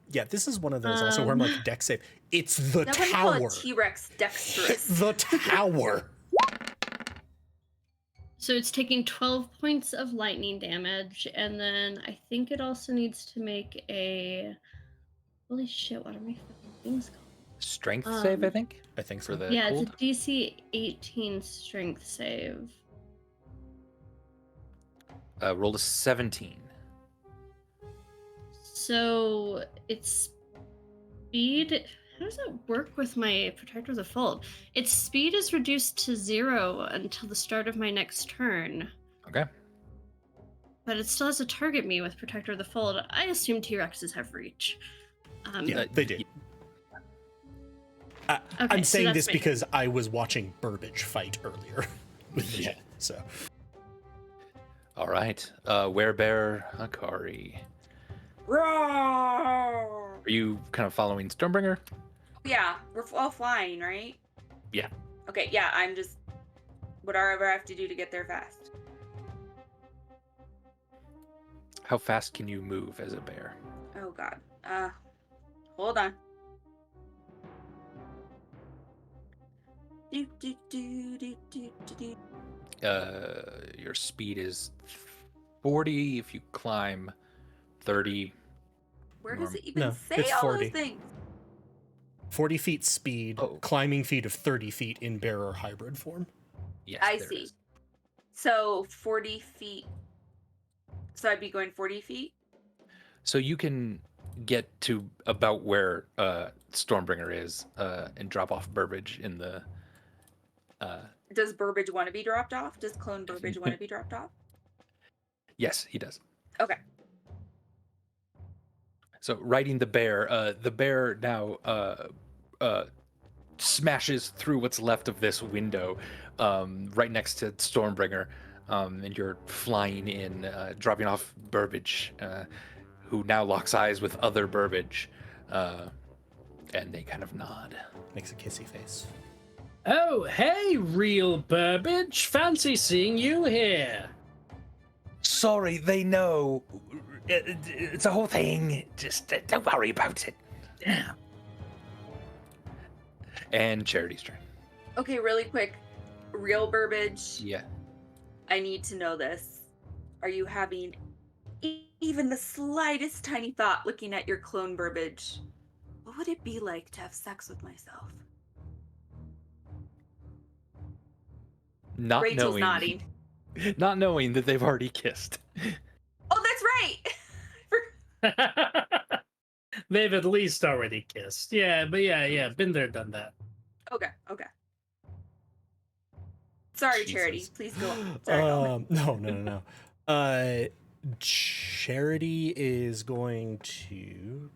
Yeah, this is one of those also where I'm like, dex save. It's the Nobody call tower. a T-Rex dexterous. It's the tower. So it's taking 12 points of lightning damage, and then I think it also needs to make a. Holy shit! What are my fucking things called? Strength save, I think. I think For so. the Yeah, cold. it's a DC 18 strength save. Rolled a 17. So its speed. How does that work with my Protector of the Fold? Its speed is reduced to 0 until the start of my next turn. Okay. But it still has to target me with Protector of the Fold. I assume T-Rexes have reach. Yeah, they do. Okay, I'm so saying that's this my- because I was watching Burbage fight earlier. Yeah. So. All right. Werebear Hakari. Roar! Are you kind of following Stormbringer? Yeah, we're all flying, right? Yeah. Okay, yeah, I'm just whatever I have to do to get there fast. How fast can you move as a bear? Oh god. Hold on. Do, do, do, do, do, do, do. Your speed is 40 if you climb, 30 Where does Norm. it even No, say it's all 40. those things? 40 feet speed, Oh. climbing feet of 30 feet in bearer hybrid form. Yes, I there see. is. So 40 feet. So I'd be going 40 feet? So you can get to about where Stormbringer is and drop off Burbage in the. Does Burbage want to be dropped off? Does clone Burbage want to be dropped off? Yes, he does. Okay. So riding the bear now smashes through what's left of this window right next to Stormbringer, and you're flying in, dropping off Burbage, who now locks eyes with other Burbage, and they kind of nod. Makes a kissy face. Oh, hey, real Burbage. Fancy seeing you here. Sorry, they know. It's a whole thing. Just don't worry about it. And Charity's turn. Okay, really quick. Real Burbage, Yeah. I need to know this. Are you having even the slightest tiny thought looking at your clone Burbage? What would it be like to have sex with myself? Not Rachel's knowing, nodding. Not knowing that they've already kissed. Oh, that's right! They've at least already kissed. Yeah, but yeah, been there, done that. Okay. Sorry, Charity. Jesus. Please go on. Sorry, go on. No. Charity is going to.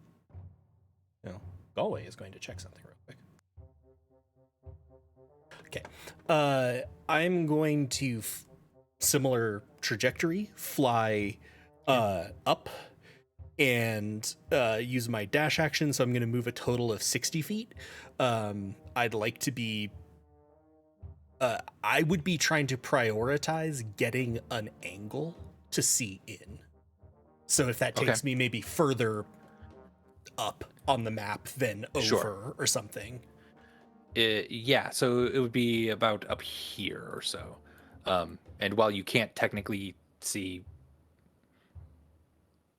No, Galway is going to check something real quick. Okay. I'm going to similar trajectory fly up and use my dash action. So I'm going to move a total of 60 feet. I'd like to be. I would be trying to prioritize getting an angle to see in. So if that takes me maybe further up on the map than over or something. Yeah, so it would be about up here or so. And while you can't technically see,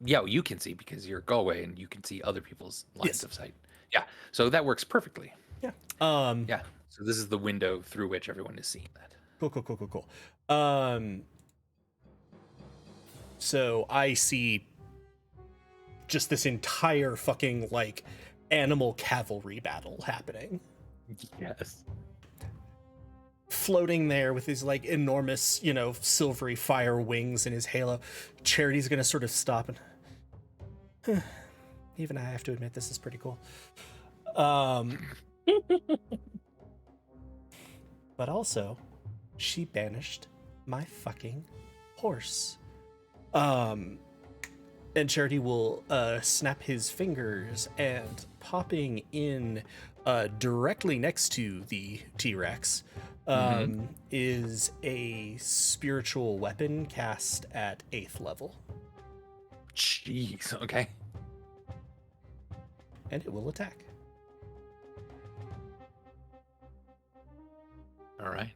yeah, you can see because you're Galway and you can see other people's lines of sight. Yeah, so that works perfectly. Yeah. Yeah. So this is the window through which everyone is seeing that. Cool. So I see just this entire fucking like animal cavalry battle happening. Yes. Floating there with his like enormous, silvery fire wings and his halo. Charity's gonna sort of stop and even I have to admit this is pretty cool. But also, she banished my fucking horse. And Charity will snap his fingers, and popping in directly next to the T-Rex is a spiritual weapon cast at 8th level. Jeez, okay. And it will attack. All right.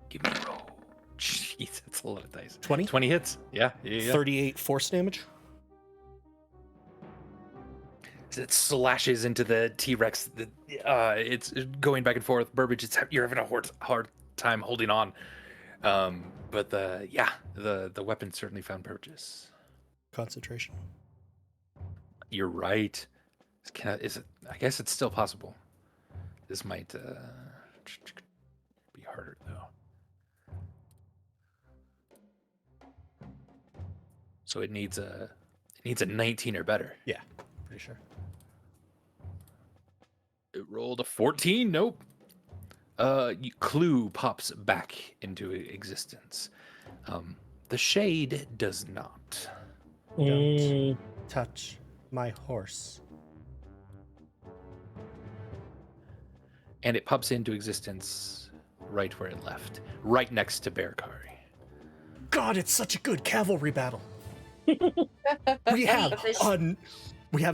Give me a roll. Jeez, that's a lot of dice. 20? 20 hits. Yeah. 38 force damage. It slashes into the T-Rex. It's going back and forth. Burbage, you're having a hard time holding on. But the weapon certainly found purchase. Concentration. You're right. I guess it's still possible. This might be harder though. So it needs a 19 or better. Yeah, pretty sure. It rolled a 14. Nope. Clue pops back into existence. The shade does not. Don't touch my horse. And it pops into existence right where it left, right next to Bearkari. God, it's such a good cavalry battle. We have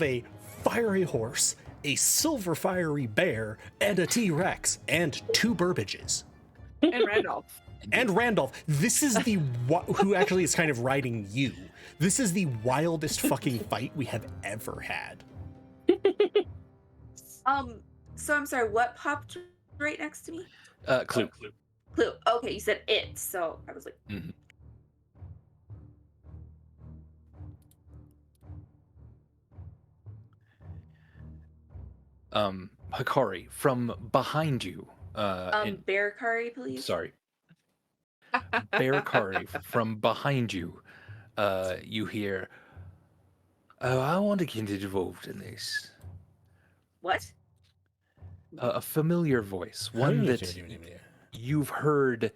a fiery horse, a silver fiery bear, and a T-Rex, and 2 Burbages. And Randolph. and Randolph. This is the who actually is kind of riding you. This is the wildest fucking fight we have ever had. So I'm sorry, what popped right next to me? Clue. Clue. Okay, you said it, so I was like, Mhm. Hikari, from behind you. bear curry, please. Sorry. Bear Kari, from behind you, you hear, "Oh, I want to get involved in this." What? A familiar voice, one that you've heard.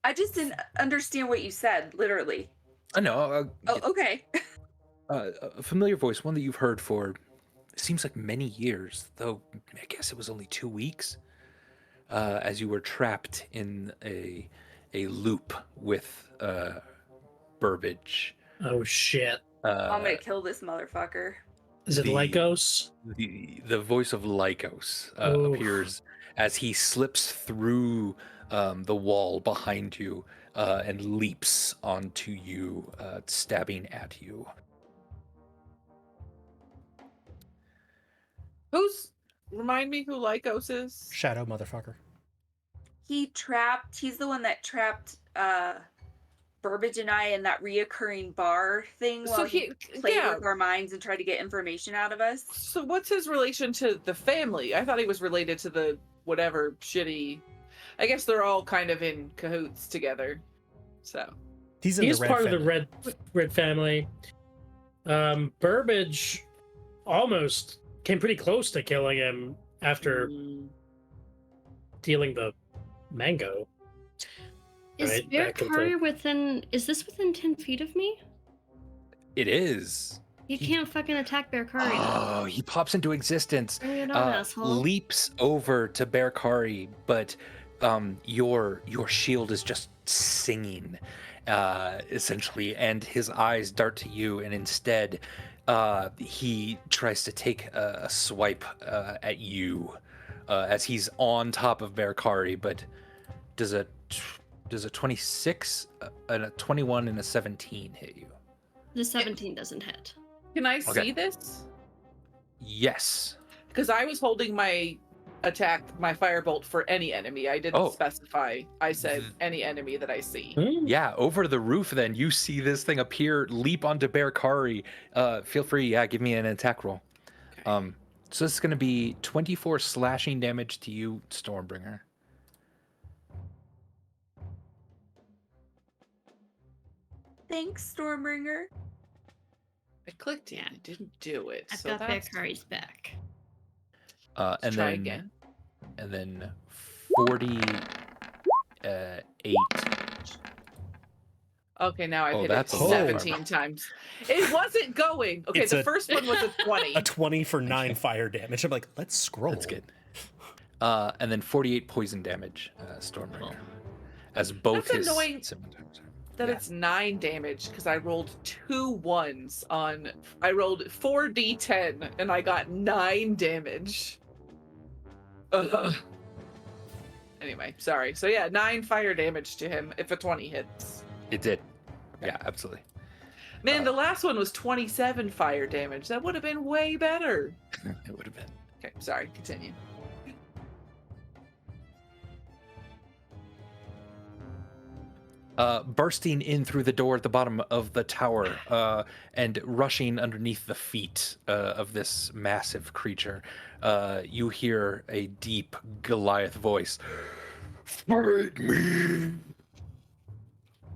I just didn't understand what you said, literally. I know. Oh, okay. A familiar voice, one that you've heard for, it seems like many years, though I guess it was only 2 weeks, as you were trapped in a loop with Burbage. Oh shit! I'm gonna kill this motherfucker. Is it Lycos? The voice of Lycos Oof. appears as he slips through the wall behind you and leaps onto you, stabbing at you. Remind me who Lycos is? Shadow motherfucker. He's the one that trapped Burbage and I in that reoccurring bar thing while he played with our minds and tried to get information out of us. So what's his relation to the family? I thought he was related to the whatever shitty. I guess they're all kind of in cahoots together. So he's part family. Of the red family. Burbage almost came pretty close to killing him after dealing the mango. Is Bear Kari within? Is this within 10 feet of me? It is. You can't fucking attack Bear Kari. Oh, he pops into existence. Bring it on, asshole. Leaps over to Bear Kari, but your shield is just singing, essentially, and his eyes dart to you, and instead, he tries to take a swipe at you as he's on top of Bear Kari, but does a 26, a 21, and a 17 hit you? The 17 doesn't hit. Can I see this? Yes. Because I was holding my firebolt for any enemy. I didn't specify. I said any enemy that I see. Yeah, over the roof then, you see this thing appear, leap onto Bear Kari. Feel free, give me an attack roll. Okay. So this is going to be 24 slashing damage to you, Stormbringer. Thanks, Stormbringer. I clicked it. It didn't do it. I've got Bear Kari's back. And try then again. And then 48. Okay, now I've hit it that's 17 times. It wasn't going. Okay, the first one was a 20. A 20 for 9 fire damage. I'm like, let's scroll. That's good. And then 48 poison damage, Stormbringer. As both That's his annoying scimitars. that it's 9 damage because I rolled 2 ones on. I rolled 4d10 and I got 9 damage. Anyway, sorry. So yeah, 9 fire damage to him if a 20 hits. It did. Yeah, absolutely. Man, the last one was 27 fire damage. That would have been way better. It would have been. Okay, sorry. Continue. Bursting in through the door at the bottom of the tower and rushing underneath the feet of this massive creature, you hear a deep Goliath voice. Fight me!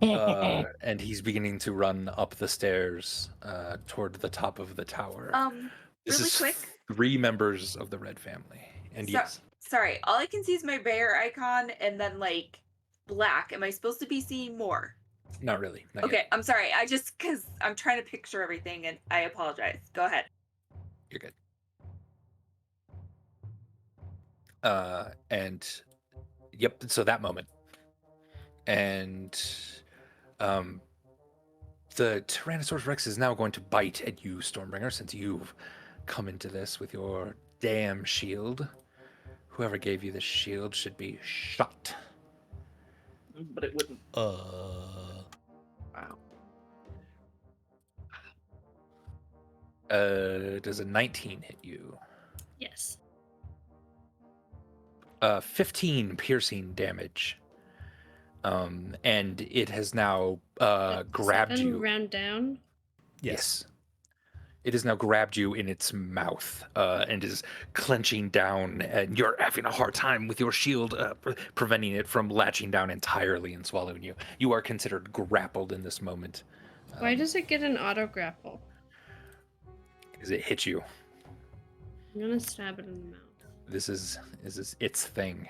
And he's beginning to run up the stairs toward the top of the tower. This really is quick. 3 members of the Red family. And yes. Sorry, all I can see is my bear icon and then like black. Am I supposed to be seeing more? Not really. Not Okay, yet. I'm sorry. Because I'm trying to picture everything and I apologize. Go ahead. You're good. And yep, so that moment. And the Tyrannosaurus Rex is now going to bite at you, Stormbringer, since you've come into this with your damn shield. Whoever gave you the shield should be shot. but it wouldn't. Wow. Does a 19 hit you? Yes. 15 piercing damage. And it has now grabbed 7 you. round down. Yes. It has now grabbed you in its mouth and is clenching down, and you're having a hard time with your shield preventing it from latching down entirely and swallowing you. You are considered grappled in this moment. Why does it get an auto grapple? Because it hit you. I'm gonna stab it in the mouth. This is its thing.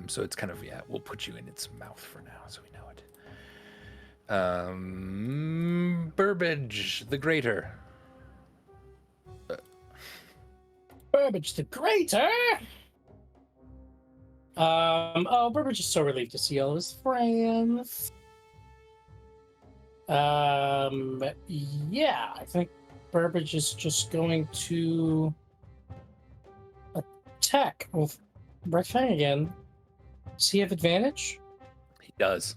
So it's kind of, we'll put you in its mouth for now so we know it. Burbage the Greater. Burbage the Greater. Burbage is so relieved to see all his friends. Yeah, I think Burbage is just going to attack with Breath Fang again. Does he have advantage? He does.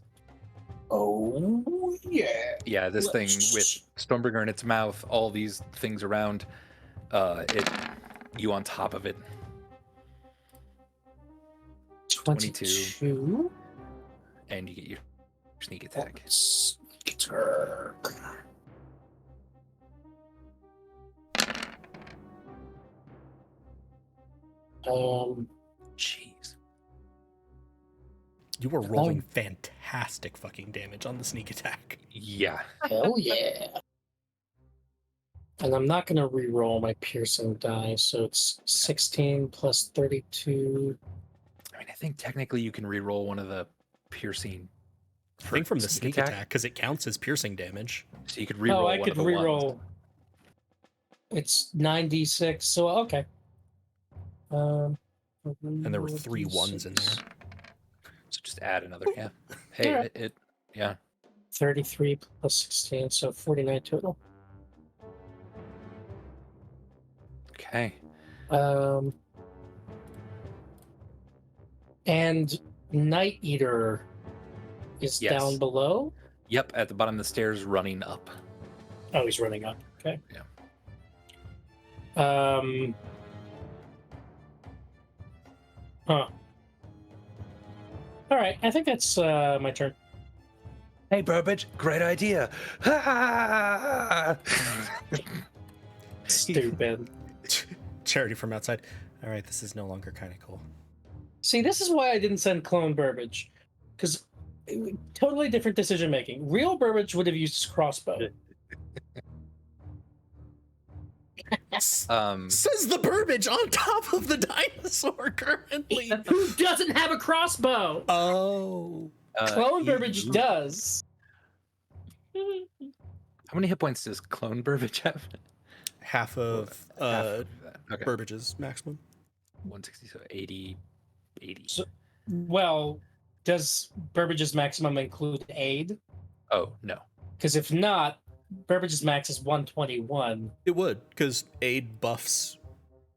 Oh yeah. Yeah, this thing with Stormbringer in its mouth, all these things around, you on top of it. 22. And you get your sneak attack. Jeez. You were rolling fantastic fucking damage on the sneak attack. Yeah. Hell yeah. And I'm not going to re-roll my piercing die, so it's 16 plus 32. I mean, I think technically you can re-roll one of the piercing. I think from the sneak attack, because it counts as piercing damage. So you could re-roll I one could of the re-roll. ones. It's 9d6, so okay. And there were 3 ones in there. So just add another, yeah. Hey, Yeah. Yeah. 33 plus 16, so 49 total. Okay. And Night Eater is down below? Yep, at the bottom of the stairs, running up. Oh, he's running up. Okay. Yeah. Huh. All right, I think that's my turn. Hey, Burbage, great idea. Stupid. Charity from outside. All right, this is no longer kind of cool. See, this is why I didn't send clone Burbage, because totally different decision making. Real Burbage would have used his crossbow. Says the Burbage on top of the dinosaur currently. Who doesn't have a crossbow? Oh. Clone Burbage does. How many hit points does clone Burbage have? Half of that. Okay. Burbage's maximum. 160, so 80. So, well, does Burbage's maximum include aid? Oh, no. Because if not, Burbage's max is 121. It would, because aid buffs.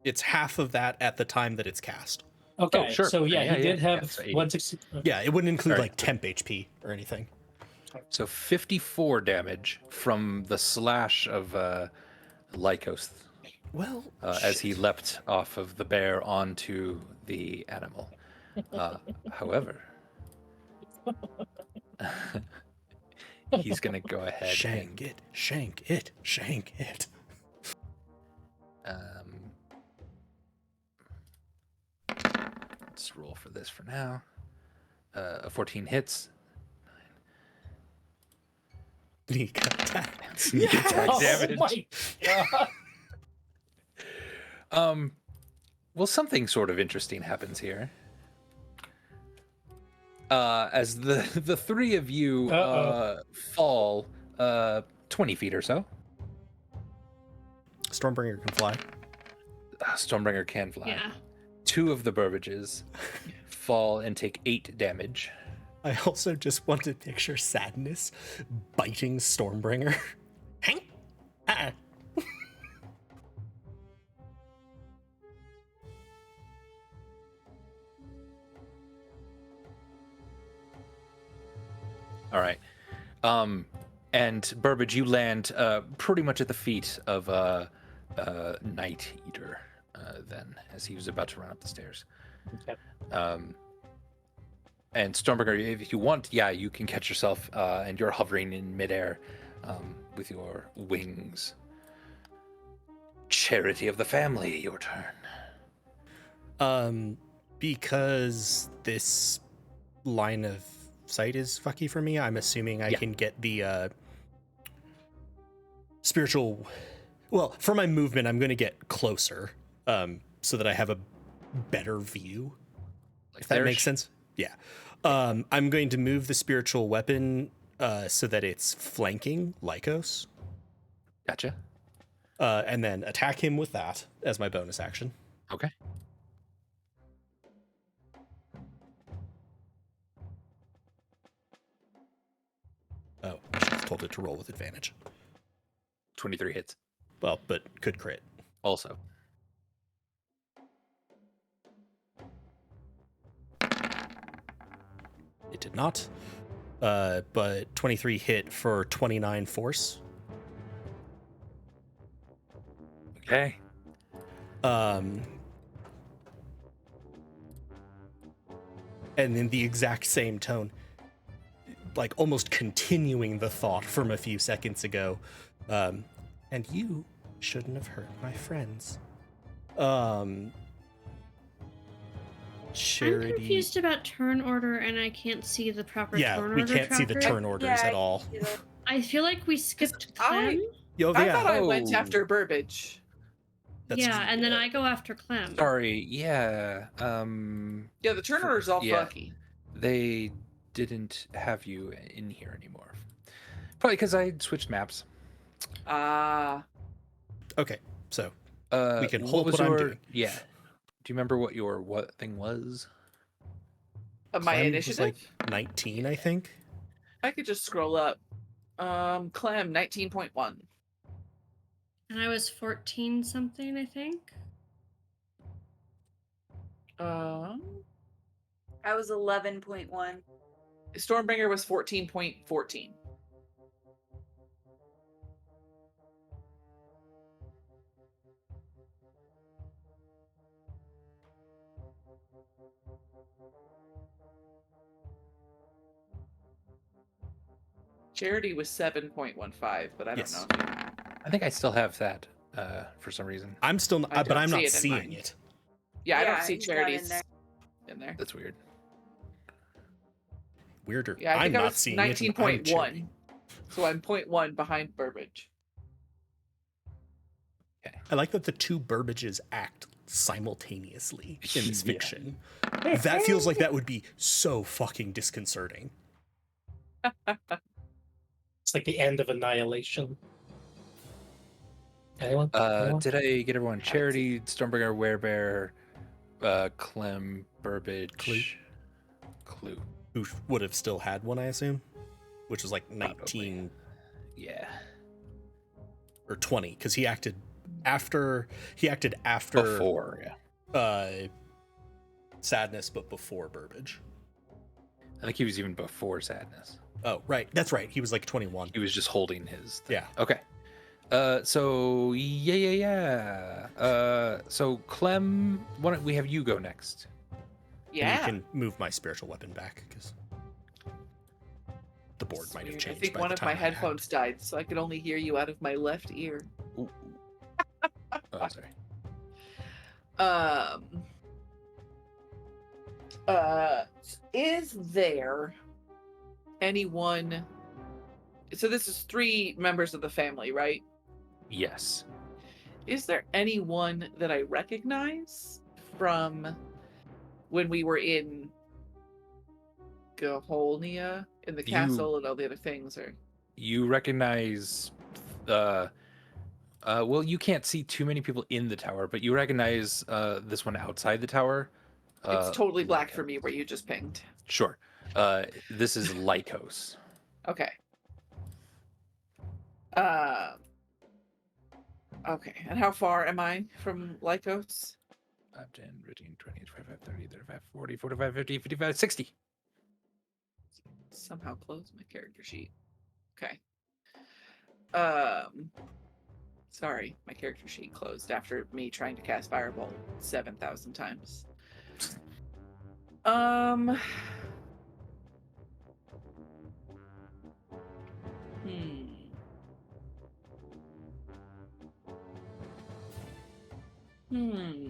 It's half of that at the time that it's cast. Okay, Oh, sure. so he did have so 160. Yeah, it wouldn't include All like temp HP or anything. So 54 damage from the slash of Lycos Well, as he leapt off of the bear onto the animal. However, he's going to go ahead shank it, shank it, shank it. Let's roll for this for now. 14 hits. Sneak attack. Sneak attack damage. Oh my god. Well, something sort of interesting happens here. As the three of you fall 20 feet or so. Stormbringer can fly. Stormbringer can fly. Yeah. 2 of the Burbages fall and take 8 damage. I also just want to picture Sadness biting Stormbringer. Hank! All right. And Burbage, you land pretty much at the feet of Night Eater. Then, as he was about to run up the stairs. Okay. And Stormbringer, if you want, yeah, you can catch yourself, and you're hovering in midair with your wings. Charity of the family, your turn. Because this line of sight is fucky for me, I'm assuming I can get the spiritual. Well, for my movement, I'm going to get closer, so that I have a better view. Like If that makes sense. Yeah. I'm going to move the spiritual weapon so that it's flanking Lycos. Gotcha. And then attack him with that as my bonus action. Okay. Oh, I should have told it to roll with advantage. 23 hits. Well, but could crit. Also. It did not. But 23 hit for 29 force. Okay. And in the exact same tone, like almost continuing the thought from a few seconds ago. And you shouldn't have hurt my friends. Charity. I'm confused about turn order, and I can't see the proper turn order. Yeah, we can't see the tracker. turn orders at all. I feel like we skipped Clem. I thought I went after Burbage. Yeah, and then I go after Clem. Sorry, yeah. Yeah, the turn order's all funky. They didn't have you in here anymore. Probably because I switched maps. Okay, so we can what hold was what I'm your- doing. Yeah. Do you remember what your thing was? My Clem was initiative? like 19, I think. I could just scroll up. Clem, 19.1. And I was 14 something, I think. I was 11.1. Stormbringer was 14.14. Charity was 7.15, but I don't know. I think I still have that for some reason. I'm still, I but don't I'm see not it in seeing mine. it. Yeah, I Yeah, don't see he's not in charities there. in there. That's weird. Weirder. Yeah, I I'm think I not was seeing it. and I'm 19.1. checking. So I'm 0.1 behind Burbage. I like that the two Burbages act simultaneously in this Yeah. fiction. That feels like that would be so fucking disconcerting. It's like the end of Annihilation. Anyone? Did I get everyone? Charity, Stormbringer, Werebear, Clem, Burbage, Clue. Who would have still had one, I assume? Which was like 19 Yeah. or 20, because he acted after Before, yeah. Sadness, but before Burbage. I think he was even before Sadness. Oh, right. That's right. He was like 21. He was just holding his thing. Yeah. Okay. So so Clem, why don't we have you go next? Yeah. And you can move my spiritual weapon back because the board might have Weird. changed. I think by one the of my time I headphones died, so I could only hear you out of my left ear. Ooh. Oh, sorry. Is there anyone? So this is 3 members of the family, right? Yes. Is there anyone that I recognize from when we were in Gaholnia in the castle and all the other things? Or You recognize well, you can't see too many people in the tower, but you recognize this one outside the tower. it's totally black for me where you just pinged. Sure. This is Lycos. Okay. Okay. And how far am I from Lycos? 5, 10, 15, 20, 25, 30, 35, 40, 45, 50, 55, 60. somehow close my character sheet. Okay. Sorry, my character sheet closed after me trying to cast Firebolt 7,000 times. Hmm.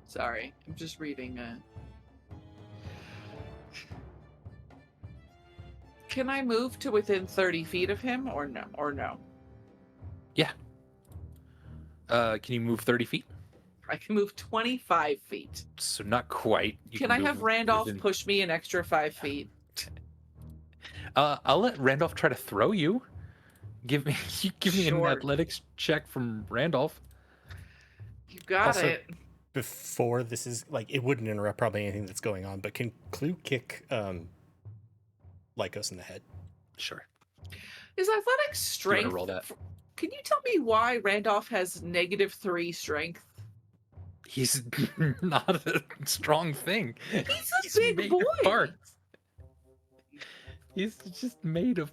Sorry, I'm just reading. Can I move to within 30 feet of him, or no? Yeah. Can you move 30 feet? I can move 25 feet. So not quite. You Can I move have Randolph within- push me an extra 5 feet? I'll let Randolph try to throw you. Give me an Sure. athletics check from Randolph. You got Also- it. Before this is like, it wouldn't interrupt probably anything that's going on, but can Clue kick Lycos in the head? Sure. Is athletics You wanna strength? roll that? Can you tell me why Randolph has -3 strength? He's not a strong thing. He's a big made boy. of parts. He's just made of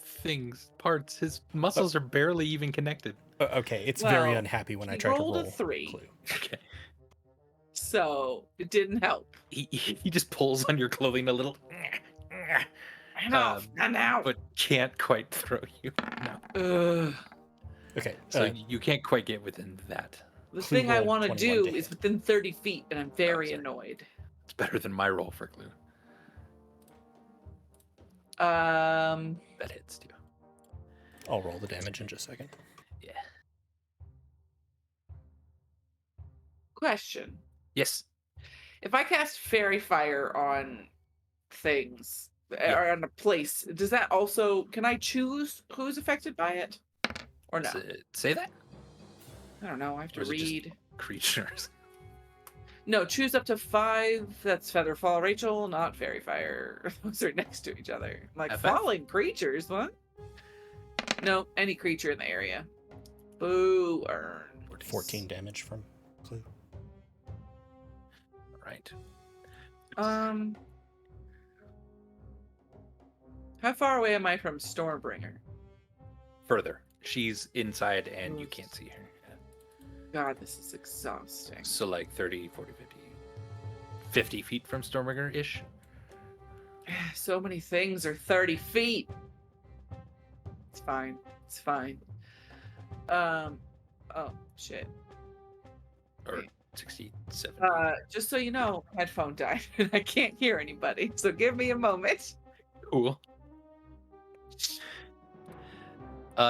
things, parts. His muscles are barely even connected. Okay, it's very Well, unhappy when I he try to rolled a roll 3. Clue. Okay. So it didn't help. He just pulls on your clothing a little. Randolph, not now. But can't quite throw you. No. Ugh. Okay, So you can't quite get within that. The Clue thing I rolled want to 21 do to is hit. within 30 feet, and I'm very sorry. annoyed. It's better than my roll for Clue. That hits too. I'll roll the damage in just a second. Yeah. Question. Yes. If I cast Fairy Fire on things, or on a place, does that also, can I choose who's affected by it? Or no? Say that? I don't know, I have Or to is it just read. creatures. No, choose up to 5. That's Featherfall Rachel, not Fairy Fire. Those are next to each other. I'm like, FF? falling creatures, what? No, any creature in the area. Boo, earn. 14 damage from Clue. Right. How far away am I from Stormbringer? Further. She's inside and you can't see her. God, this is exhausting. So like 30, 40, 50. 50 feet from Stormbringer-ish. So many things are 30 feet. It's fine. It's fine. Oh, shit. Or Okay. 60, 70. Just so you know, headphone died and I can't hear anybody. So give me a moment. Cool.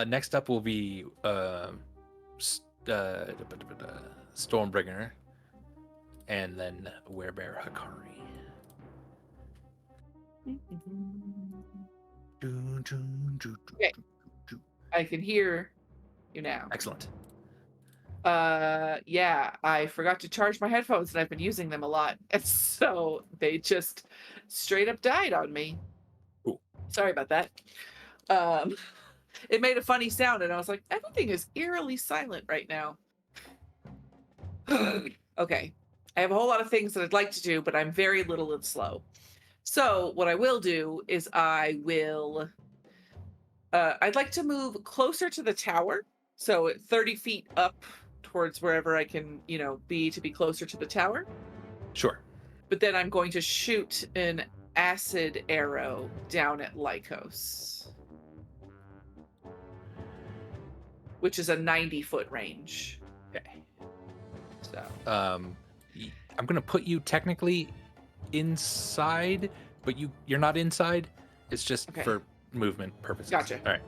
Next up will be Stormbringer, and then Werebear Hakari. Okay. I can hear you now. Excellent. Yeah, I forgot to charge my headphones and I've been using them a lot. And so they just straight up died on me. Cool. Sorry about that. It made a funny sound and I was like, everything is eerily silent right now. Okay. I have a whole lot of things that I'd like to do, but I'm very little and slow. So what I will do is I'd like to move closer to the tower. So 30 feet up towards wherever I can, be to be closer to the tower. Sure. But then I'm going to shoot an acid arrow down at Lycos, which is a 90-foot range. Okay. So I'm gonna put you technically inside, but you're not inside. It's just Okay. for movement purposes. Gotcha. All right.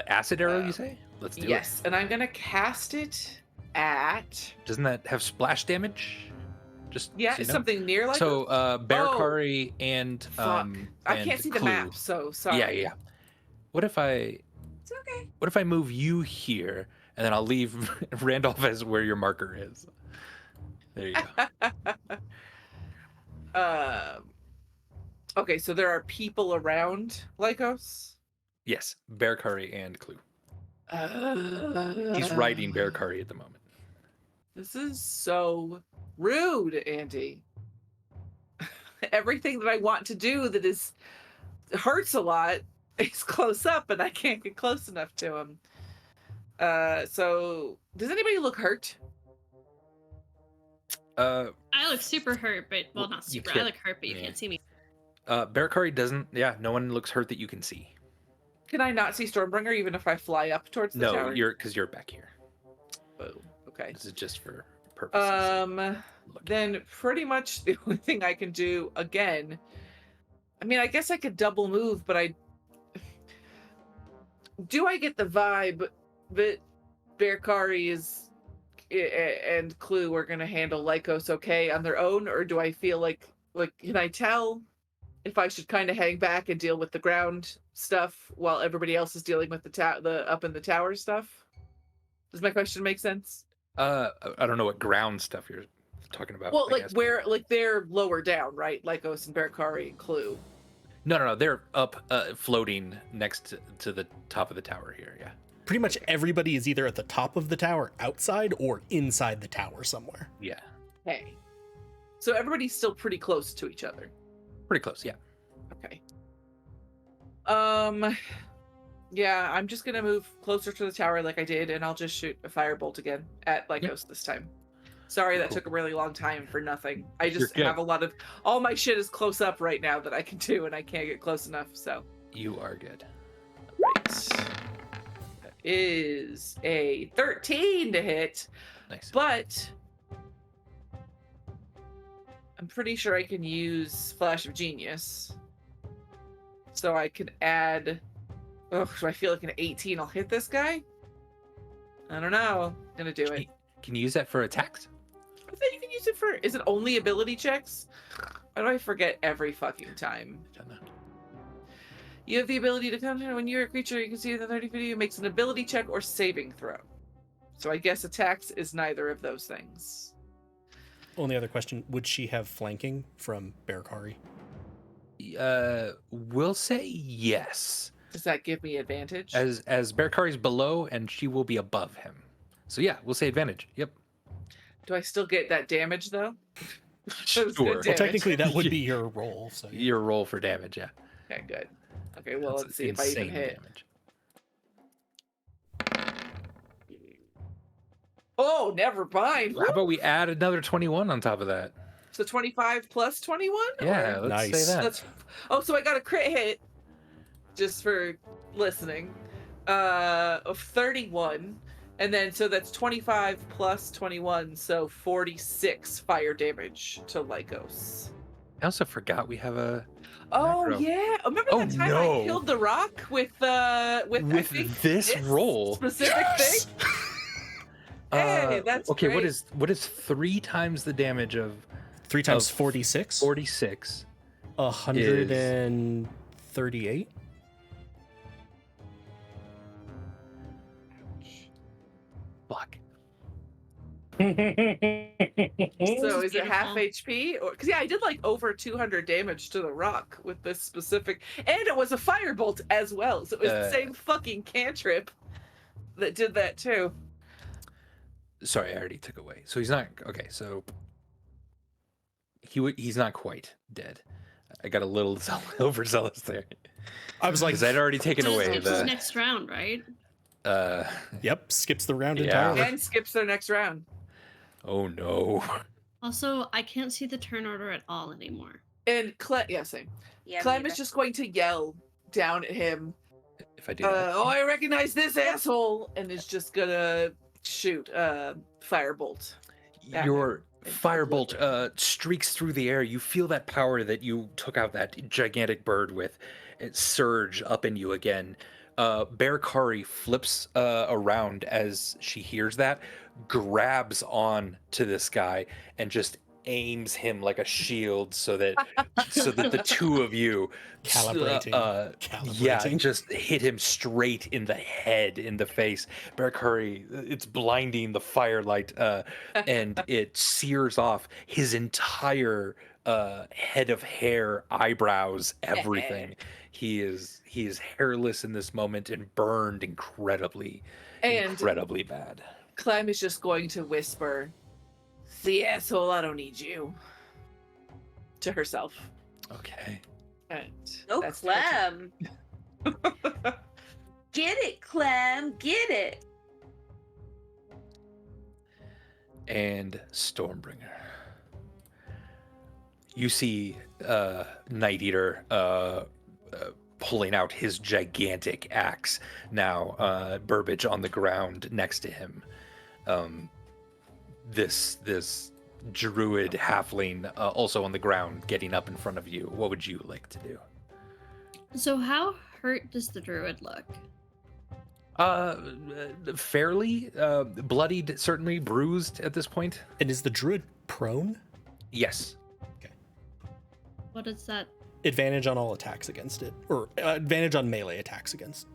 Acid arrow, you say? Let's do it. yes, and I'm gonna cast it at Doesn't that have splash damage? Just yeah, so you know? something near Lycos. So Bearcari and Fuck. I and can't see the Clue. map, so sorry. Yeah. What if I It's okay. What if I move you here and then I'll leave Randolph as where your marker is? There you go. Okay, so there are people around Lycos. Yes, Bearcari and Clue. He's riding Bearcari at the moment. This is so rude, Andy. Everything that I want to do that hurts a lot is close up, and I can't get close enough to him. So does anybody look hurt? Uh, I look super hurt, but well, not You super. I can't- look hurt, but you yeah. can't see me. Bearcari doesn't. Yeah, no one looks hurt that you can see. Can I not see Stormbringer even if I fly up towards the No, tower? because you're back here. Oh, okay. This is just for purposes. Then pretty much the only thing I can do again. I mean, I guess I could double move, but I get the vibe that Bearcari and Clue are gonna handle Lycos okay on their own, or do I feel like can I tell if I should kind of hang back and deal with the ground stuff while everybody else is dealing with the up in the tower stuff? Does my question make sense? I don't know what ground stuff you're talking about. Well, I guess. where they're lower down, right? Lycos and Bearcari and Clue. No, they're up, floating next to the top of the tower here. Yeah. Pretty much everybody is either at the top of the tower outside or inside the tower somewhere. Yeah. Hey. So everybody's still pretty close to each other. Pretty close. Yeah. Okay. Yeah, I'm just gonna move closer to the tower like I did, and I'll just shoot a firebolt again at Lycos this time. Sorry that Cool. took a really long time for nothing. I You're just good. have all my shit is close up right now that I can do, and I can't get close enough, so. You are good. Right. That is a 13 to hit, Nice. but I'm pretty sure I can use Flash of Genius. So I can add... Oh, do I feel like an 18 I'll hit this guy? I don't know. I'm gonna do it. Can you use that for attacks? I think you can use it for... Is it only ability checks? Why do I forget every fucking time? I don't know. You have the ability to counter when you're a creature you can see in the 30 video makes an ability check or saving throw. So I guess attacks is neither of those things. Only other question, would she have flanking from Bearcari? We'll say yes. Does that give me advantage? As Bearcari's below, and she will be above him. So yeah, we'll say advantage. Yep. Do I still get that damage though? Sure. Damage. Well, technically that would be your roll. So yeah. Your roll for damage, yeah. Okay, good. Okay, well, That's let's see if I even insane hit. damage. Oh, never mind. How about we add another 21 on top of that? So 25 plus 21? Yeah, let's Nice. say that. So I got a crit hit, just for listening, of 31. And then, so that's 25 plus 21, so 46 fire damage to Lycos. I also forgot we have a Oh, macro. yeah. Remember Oh, that time no. I killed the rock with I think, this roll. specific thing? Hey, that's okay. great. What is 3 times the damage of 3 times Of 46? 46? 138? Fuck. So is it half Beautiful. HP? Or because yeah, I did like over 200 damage to the rock with this specific, and it was a firebolt as well. So it was the same fucking cantrip that did that too. Sorry, I already took away. So he's not okay. So he's not quite dead. I got a little overzealous there I was like, because I'd already taken So away this is the. next round, right? yep, skips the round Yeah. entirely. And skips their next round. Oh no. Also, I can't see the turn order at all anymore. And yeah, same. Yeah, Clem me is just going to yell down at him. If I do that. Oh, I recognize this asshole, and is just gonna shoot firebolt. at Your him and firebolt streaks through the air. You feel that power that you took out that gigantic bird with. It surge up in you again. Bearcari flips around as she hears that, grabs on to this guy, and just aims him like a shield so that the two of you Calibrating. yeah, Calibrating. just hit him straight in the head, in the face. Bearcari, it's blinding the firelight, and it sears off his entire head of hair, eyebrows, everything. He is hairless in this moment and burned incredibly bad. Clem is just going to whisper, "The asshole, I don't need you," to herself. Okay. And Oh, that's Clem. Get it, Clem. Get it. And Stormbringer. You see Night Eater pulling out his gigantic axe. Now Burbage on the ground next to him. This druid halfling also on the ground, getting up in front of you. What would you like to do? So how hurt does the druid look? Fairly bloodied, certainly bruised at this point. And is the druid prone? Yes. What is that? Advantage on all attacks against it, or advantage on melee attacks against.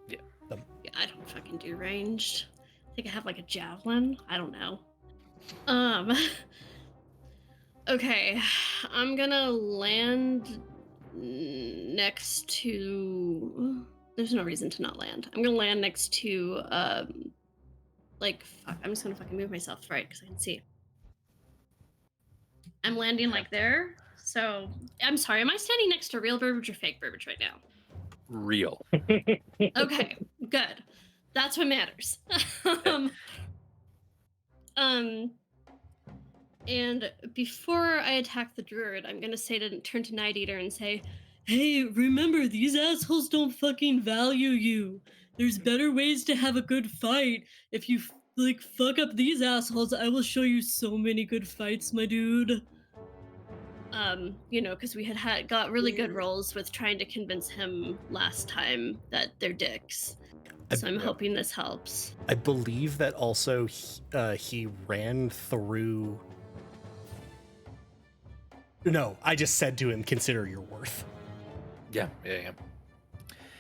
Yeah. Them. Yeah, I don't fucking do ranged. I think I have like a javelin. I don't know. Okay, I'm gonna land next to. There's no reason to not land. I'm gonna land next to like fuck. I'm just gonna fucking move myself right because I can see. I'm landing like there. So I'm sorry. Am I standing next to real Burbage or fake Burbage right now? Real. Okay, good. That's what matters. And before I attack the druid, I'm gonna turn to Night Eater and say, "Hey, remember these assholes don't fucking value you. There's better ways to have a good fight. If you like fuck up these assholes, I will show you so many good fights, my dude." You know, because we had got really good rolls with trying to convince him last time that they're dicks. So I'm hoping this helps. I believe that also he ran through. No, I just said to him, "Consider your worth." Yeah. And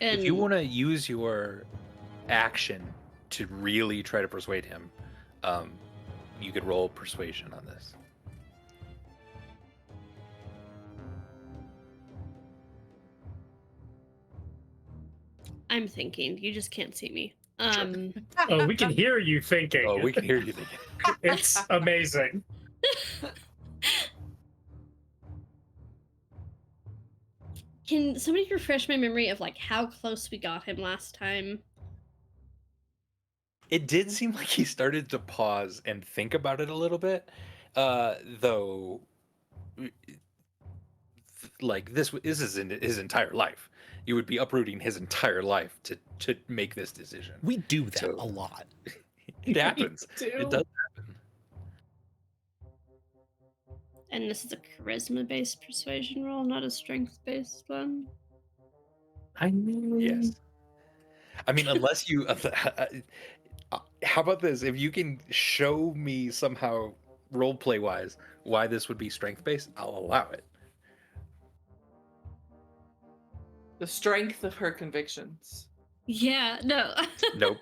If you want to use your action to really try to persuade him, you could roll persuasion on this. I'm thinking. You just can't see me. Oh, we can hear you thinking. Oh, we can hear you thinking. It's amazing. Can somebody refresh my memory of like how close we got him last time? It did seem like he started to pause and think about it a little bit, though. Like this is in his entire life. You would be uprooting his entire life to make this decision. We do that So- a lot. It happens. It does happen. And this is a charisma-based persuasion roll, not a strength-based one. I mean, Yes. I mean, unless you. How about this? If you can show me somehow, roleplay wise, why this would be strength based, I'll allow it. The strength of her convictions. Yeah, no. Nope.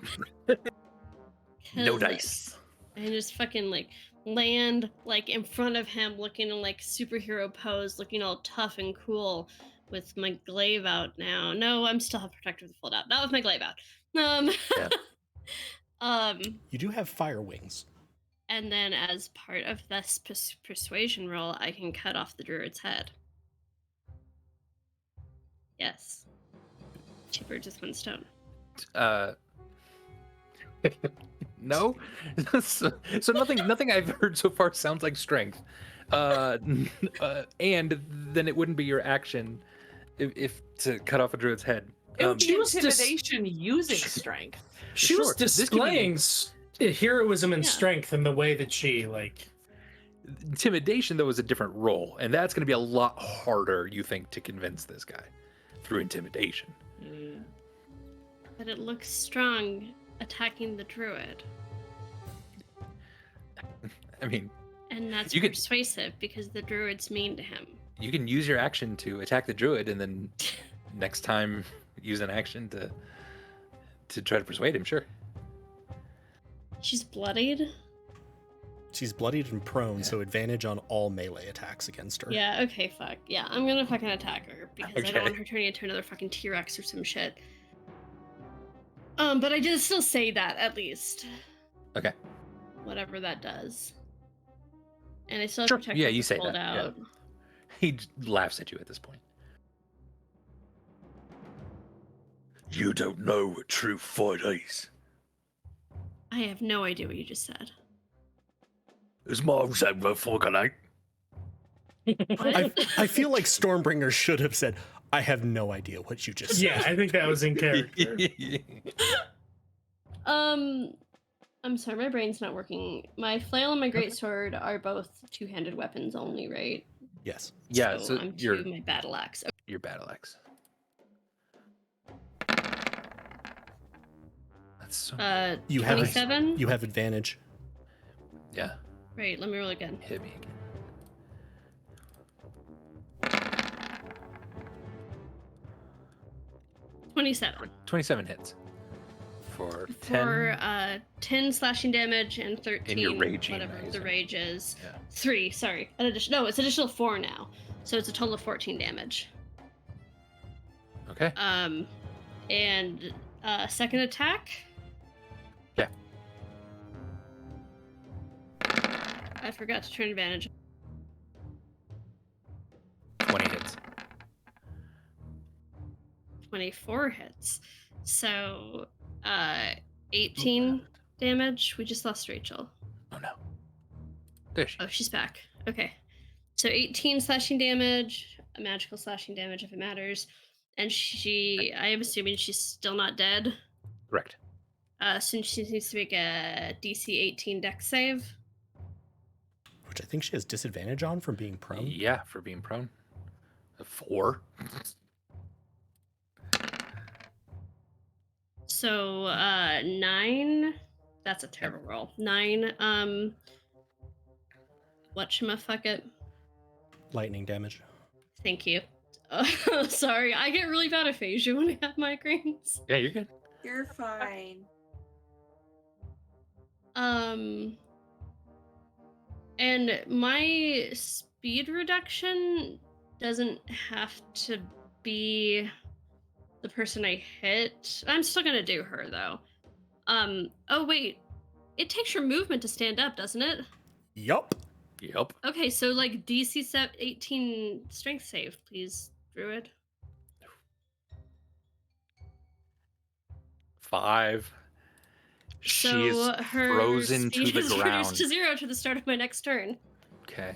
No 'Cause, dice. And just fucking like land like in front of him, looking in like superhero pose, looking all tough and cool with my glaive out now. No, I'm still have protector of the fold out. Not with my glaive out. Yeah. You do have fire wings. And then as part of this persuasion roll, I can cut off the druid's head. Yes. 2 birds with 1 stone. No. So nothing I've heard so far sounds like strength. And then it wouldn't be your action if to cut off a druid's head. It would She be was intimidation using strength. she was Sure, this could be- displaying heroism and Yeah. strength in the way that she like. Intimidation, though, is a different role, and that's going to be a lot harder, you think, to convince this guy through intimidation. Yeah. But it looks strong attacking the druid. I mean, And that's You could- persuasive because the druid's mean to him. you can use your action to attack the druid, and then next time use an action to try to persuade him. Sure. She's bloodied. She's bloodied and prone, so advantage on all melee attacks against her. Yeah, okay, fuck. Yeah, I'm gonna fucking attack her because I Okay. don't want her turning into another fucking T-Rex or some shit. But I did still say that, at least. Okay. Whatever that does. And I still have Sure. protect. Yeah, you say hold that, yeah. out. He laughs at you at this point. You don't know what true fight is. I have no idea what you just said. His mom said no fucking ain't. I feel like Stormbringer should have said, I have no idea what you just said. Yeah, I think that was in character. I'm sorry, my brain's not working. My flail and my greatsword are both two-handed weapons only, right? Yes. Yeah, so so I'm your to my battle axe. Okay. your battle axe. That's so You have 27? you have advantage. yeah. Right, let me roll again. Hit me again. 27. 27 hits. For 10. For 10 slashing damage and 13 And you're raging, whatever I the assume. rage is. Yeah. 3, sorry. No, it's additional 4 now. So it's a total of 14 damage. Okay. And second attack. Yeah. I forgot to turn advantage. 20 hits. 24 hits. So 18 damage. We just lost Rachel. Oh no. There she Oh, she's back. Okay. So 18 slashing damage, a magical slashing damage if it matters. And I am assuming she's still not dead. Correct. So she needs to make a DC 18 dex save. Which I think she has disadvantage on from being prone. Yeah, for being prone. A 4. So 9. That's a terrible roll. 9. Whatchamafuck. Lightning damage. Thank you. Sorry, I get really bad aphasia when I have migraines. Yeah, you're good. You're fine. And my speed reduction doesn't have to be the person I hit. I'm still gonna do her though. Oh wait, it takes your movement to stand up, doesn't it? Yup. Yep. Okay, so like DC 18 strength save, please, Druid. 5. So She is her frozen to speed the is ground. reduced to 0 to the start of my next turn. Okay.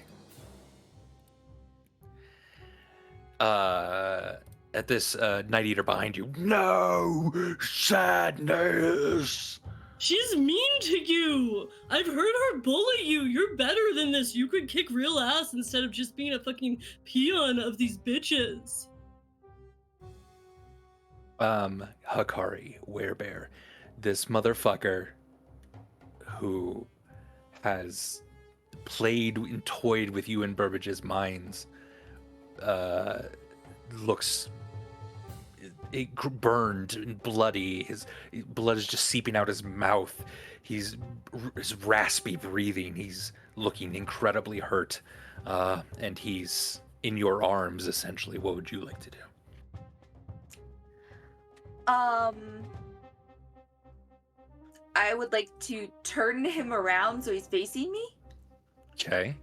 At this Night Eater behind you. No sadness. She's mean to you. I've heard her bully you. You're better than this. You could kick real ass instead of just being a fucking peon of these bitches. Hakari, Werebear, this motherfucker who has played and toyed with you in Burbage's minds, looks burned and bloody. His blood is just seeping out his mouth. He's raspy breathing. He's looking incredibly hurt, and he's in your arms essentially. What would you like to do? I would like to turn him around so he's facing me. Okay.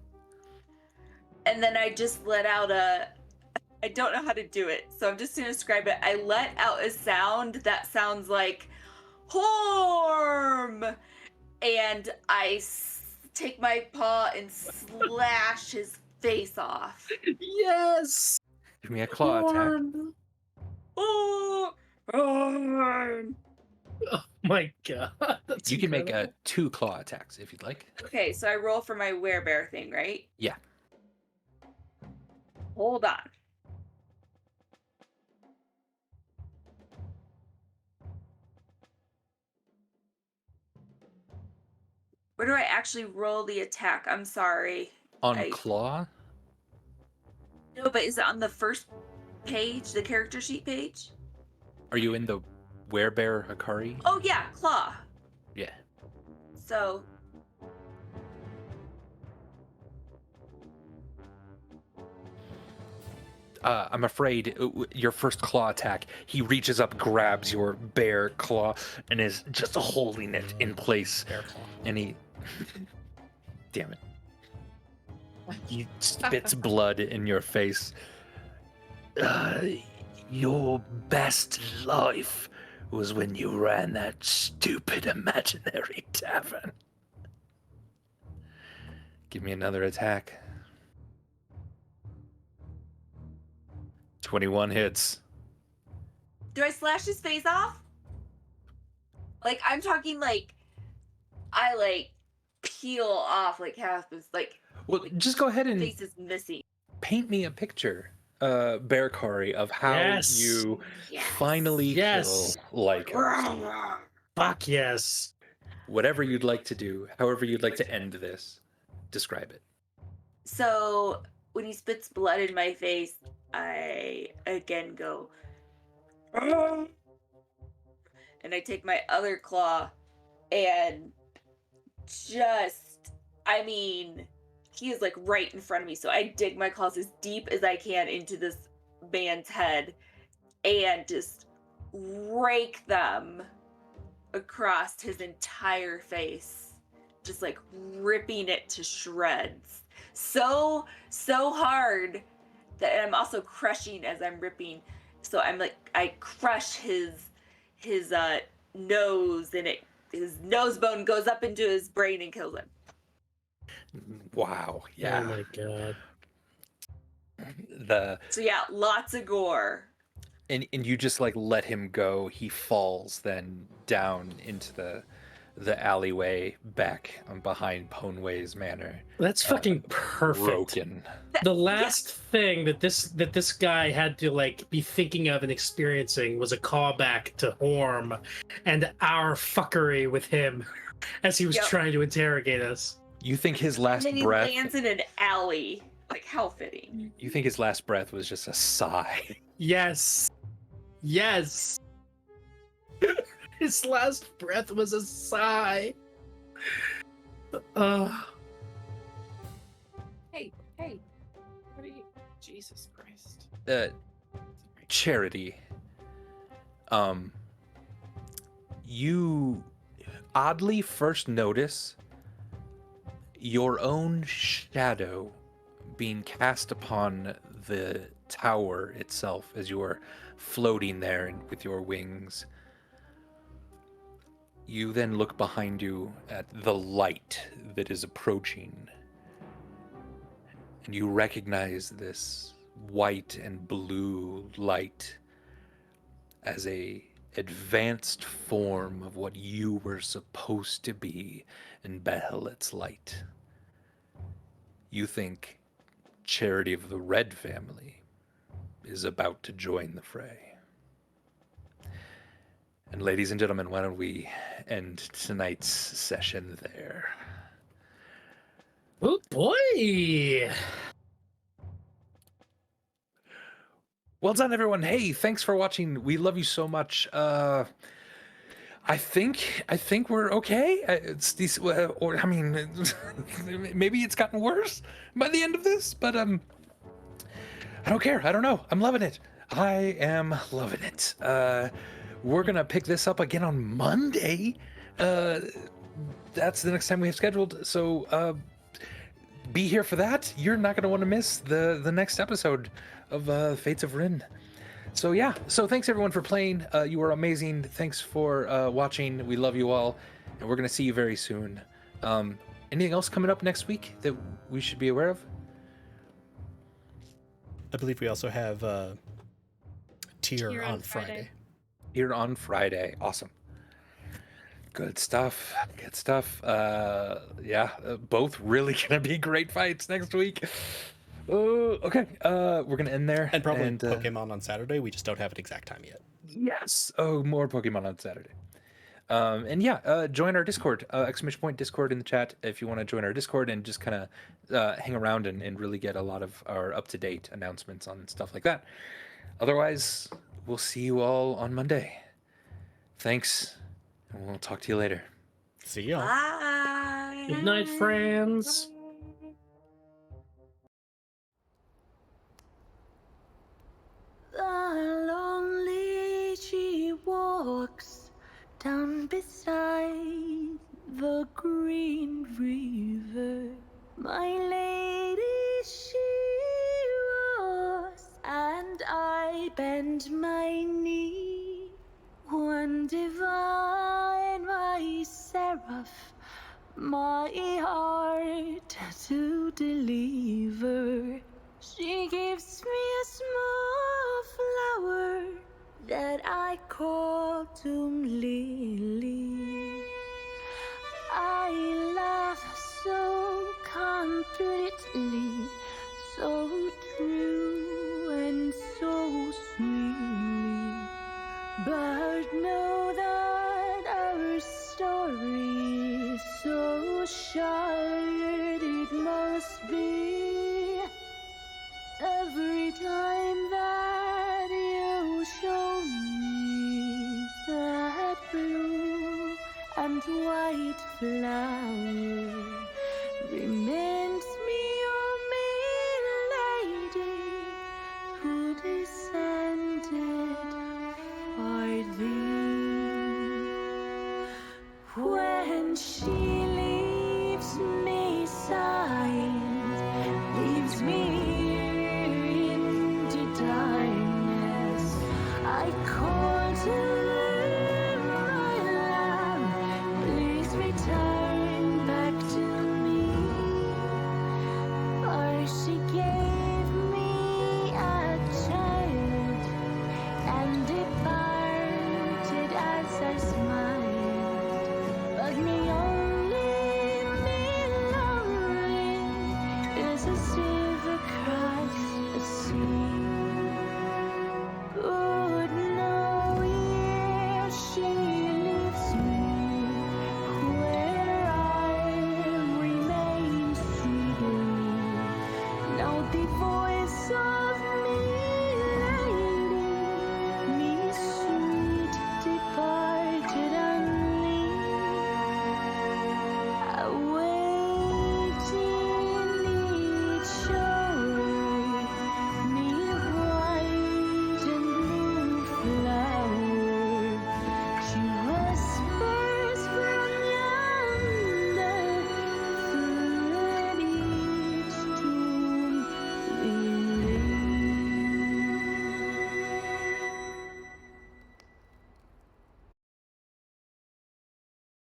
And then I just let out I don't know how to do it, so I'm just gonna describe it. I let out a sound that sounds like Horm! And I take my paw and slash his face off. Yes. Give me a claw attack. Oh! Horm! Oh my god. That's You can make incredible. 2 claw attacks if you'd like. Okay, so I roll for my werebear thing, right? Yeah. Hold on. Where do I actually roll the attack? I'm sorry. On I- claw? No, but is it on the first page, the character sheet page? Are you in the Werebear Hakari? Oh yeah, claw. Yeah. So I'm afraid your first claw attack, he reaches up, grabs your bear claw, and is just holding it in place. Bear claw. And he, damn it, he spits blood in your face. Your best life was when you ran that stupid imaginary tavern. Give me another attack. 21 hits. Do I slash his face off? Like, I'm talking like, I like peel off like half his, like, Well, just go ahead and face is missing. paint me a picture, Bear Kari, of how Yes. you Yes. finally Yes. kill Lycos. Fuck yes. Whatever you'd like to do, however you'd like to end this, describe it. So when he spits blood in my face, I again go, and I take my other claw and just, I mean, he is like right in front of me. So I dig my claws as deep as I can into this man's head and just rake them across his entire face, just like ripping it to shreds. So hard that I'm also crushing as I'm ripping. So I'm like, I crush his nose, and his nose bone goes up into his brain and kills him. Wow. Yeah. Oh my god. So yeah, lots of gore. And you just like let him go. He falls then down into the alleyway back behind Ponway's manor. That's fucking perfect. Broken. The last thing that this guy had to like be thinking of and experiencing was a callback to Orm and our fuckery with him as he was Yep. trying to interrogate us. You think his last And then he breath? lands in an alley. Like, how fitting. You think his last breath was just a sigh? Yes. Yes. His last breath was a sigh. Hey, what are you? Jesus Christ. Charity. You oddly first notice your own shadow being cast upon the tower itself as you are floating there and with your wings. You then look behind you at the light that is approaching, and you recognize this white and blue light as a advanced form of what you were supposed to be in Behelet's light. You think Charity of the Red family is about to join the fray. And ladies and gentlemen, why don't we end tonight's session there? Oh boy. Well done, everyone. Hey, thanks for watching. We love you so much. I think we're okay. It's these, or I mean, maybe it's gotten worse by the end of this, but I don't care. I don't know. I'm loving it. I am loving it. We're gonna pick this up again on Monday. That's the next time we have scheduled. So be here for that. You're not gonna want to miss the next episode of Fates of Ryn. So yeah, so thanks everyone for playing. You were amazing. Thanks for watching. We love you all, and we're gonna see you very soon. Anything else coming up next week that we should be aware of? I believe we also have tier on Friday. Here on Friday. Awesome. Good stuff. Good stuff. Both really gonna be great fights next week. Okay. We're gonna end there. And probably Pokemon on Saturday. We just don't have an exact time yet. Yes. Oh, more Pokemon on Saturday. Join our Discord, ! Discord in the chat if you want to join our Discord and just kind of hang around and really get a lot of our up-to-date announcements on stuff like that. Otherwise, we'll see you all on Monday. Thanks, and we'll talk to you later. See y'all. Bye. Good night, friends. lonely she walks down beside the green river. My lady she was, and I bend my knee. One divine, my seraph, my heart to deliver. She gives me a small flower that I call Doom Lily. I love so completely, so true and so sweetly. But know that our story is so short it must be. Every time that you show me that blue and white flower, reminds me of me lady who descended for thee. When she leaves me sighing, leaves me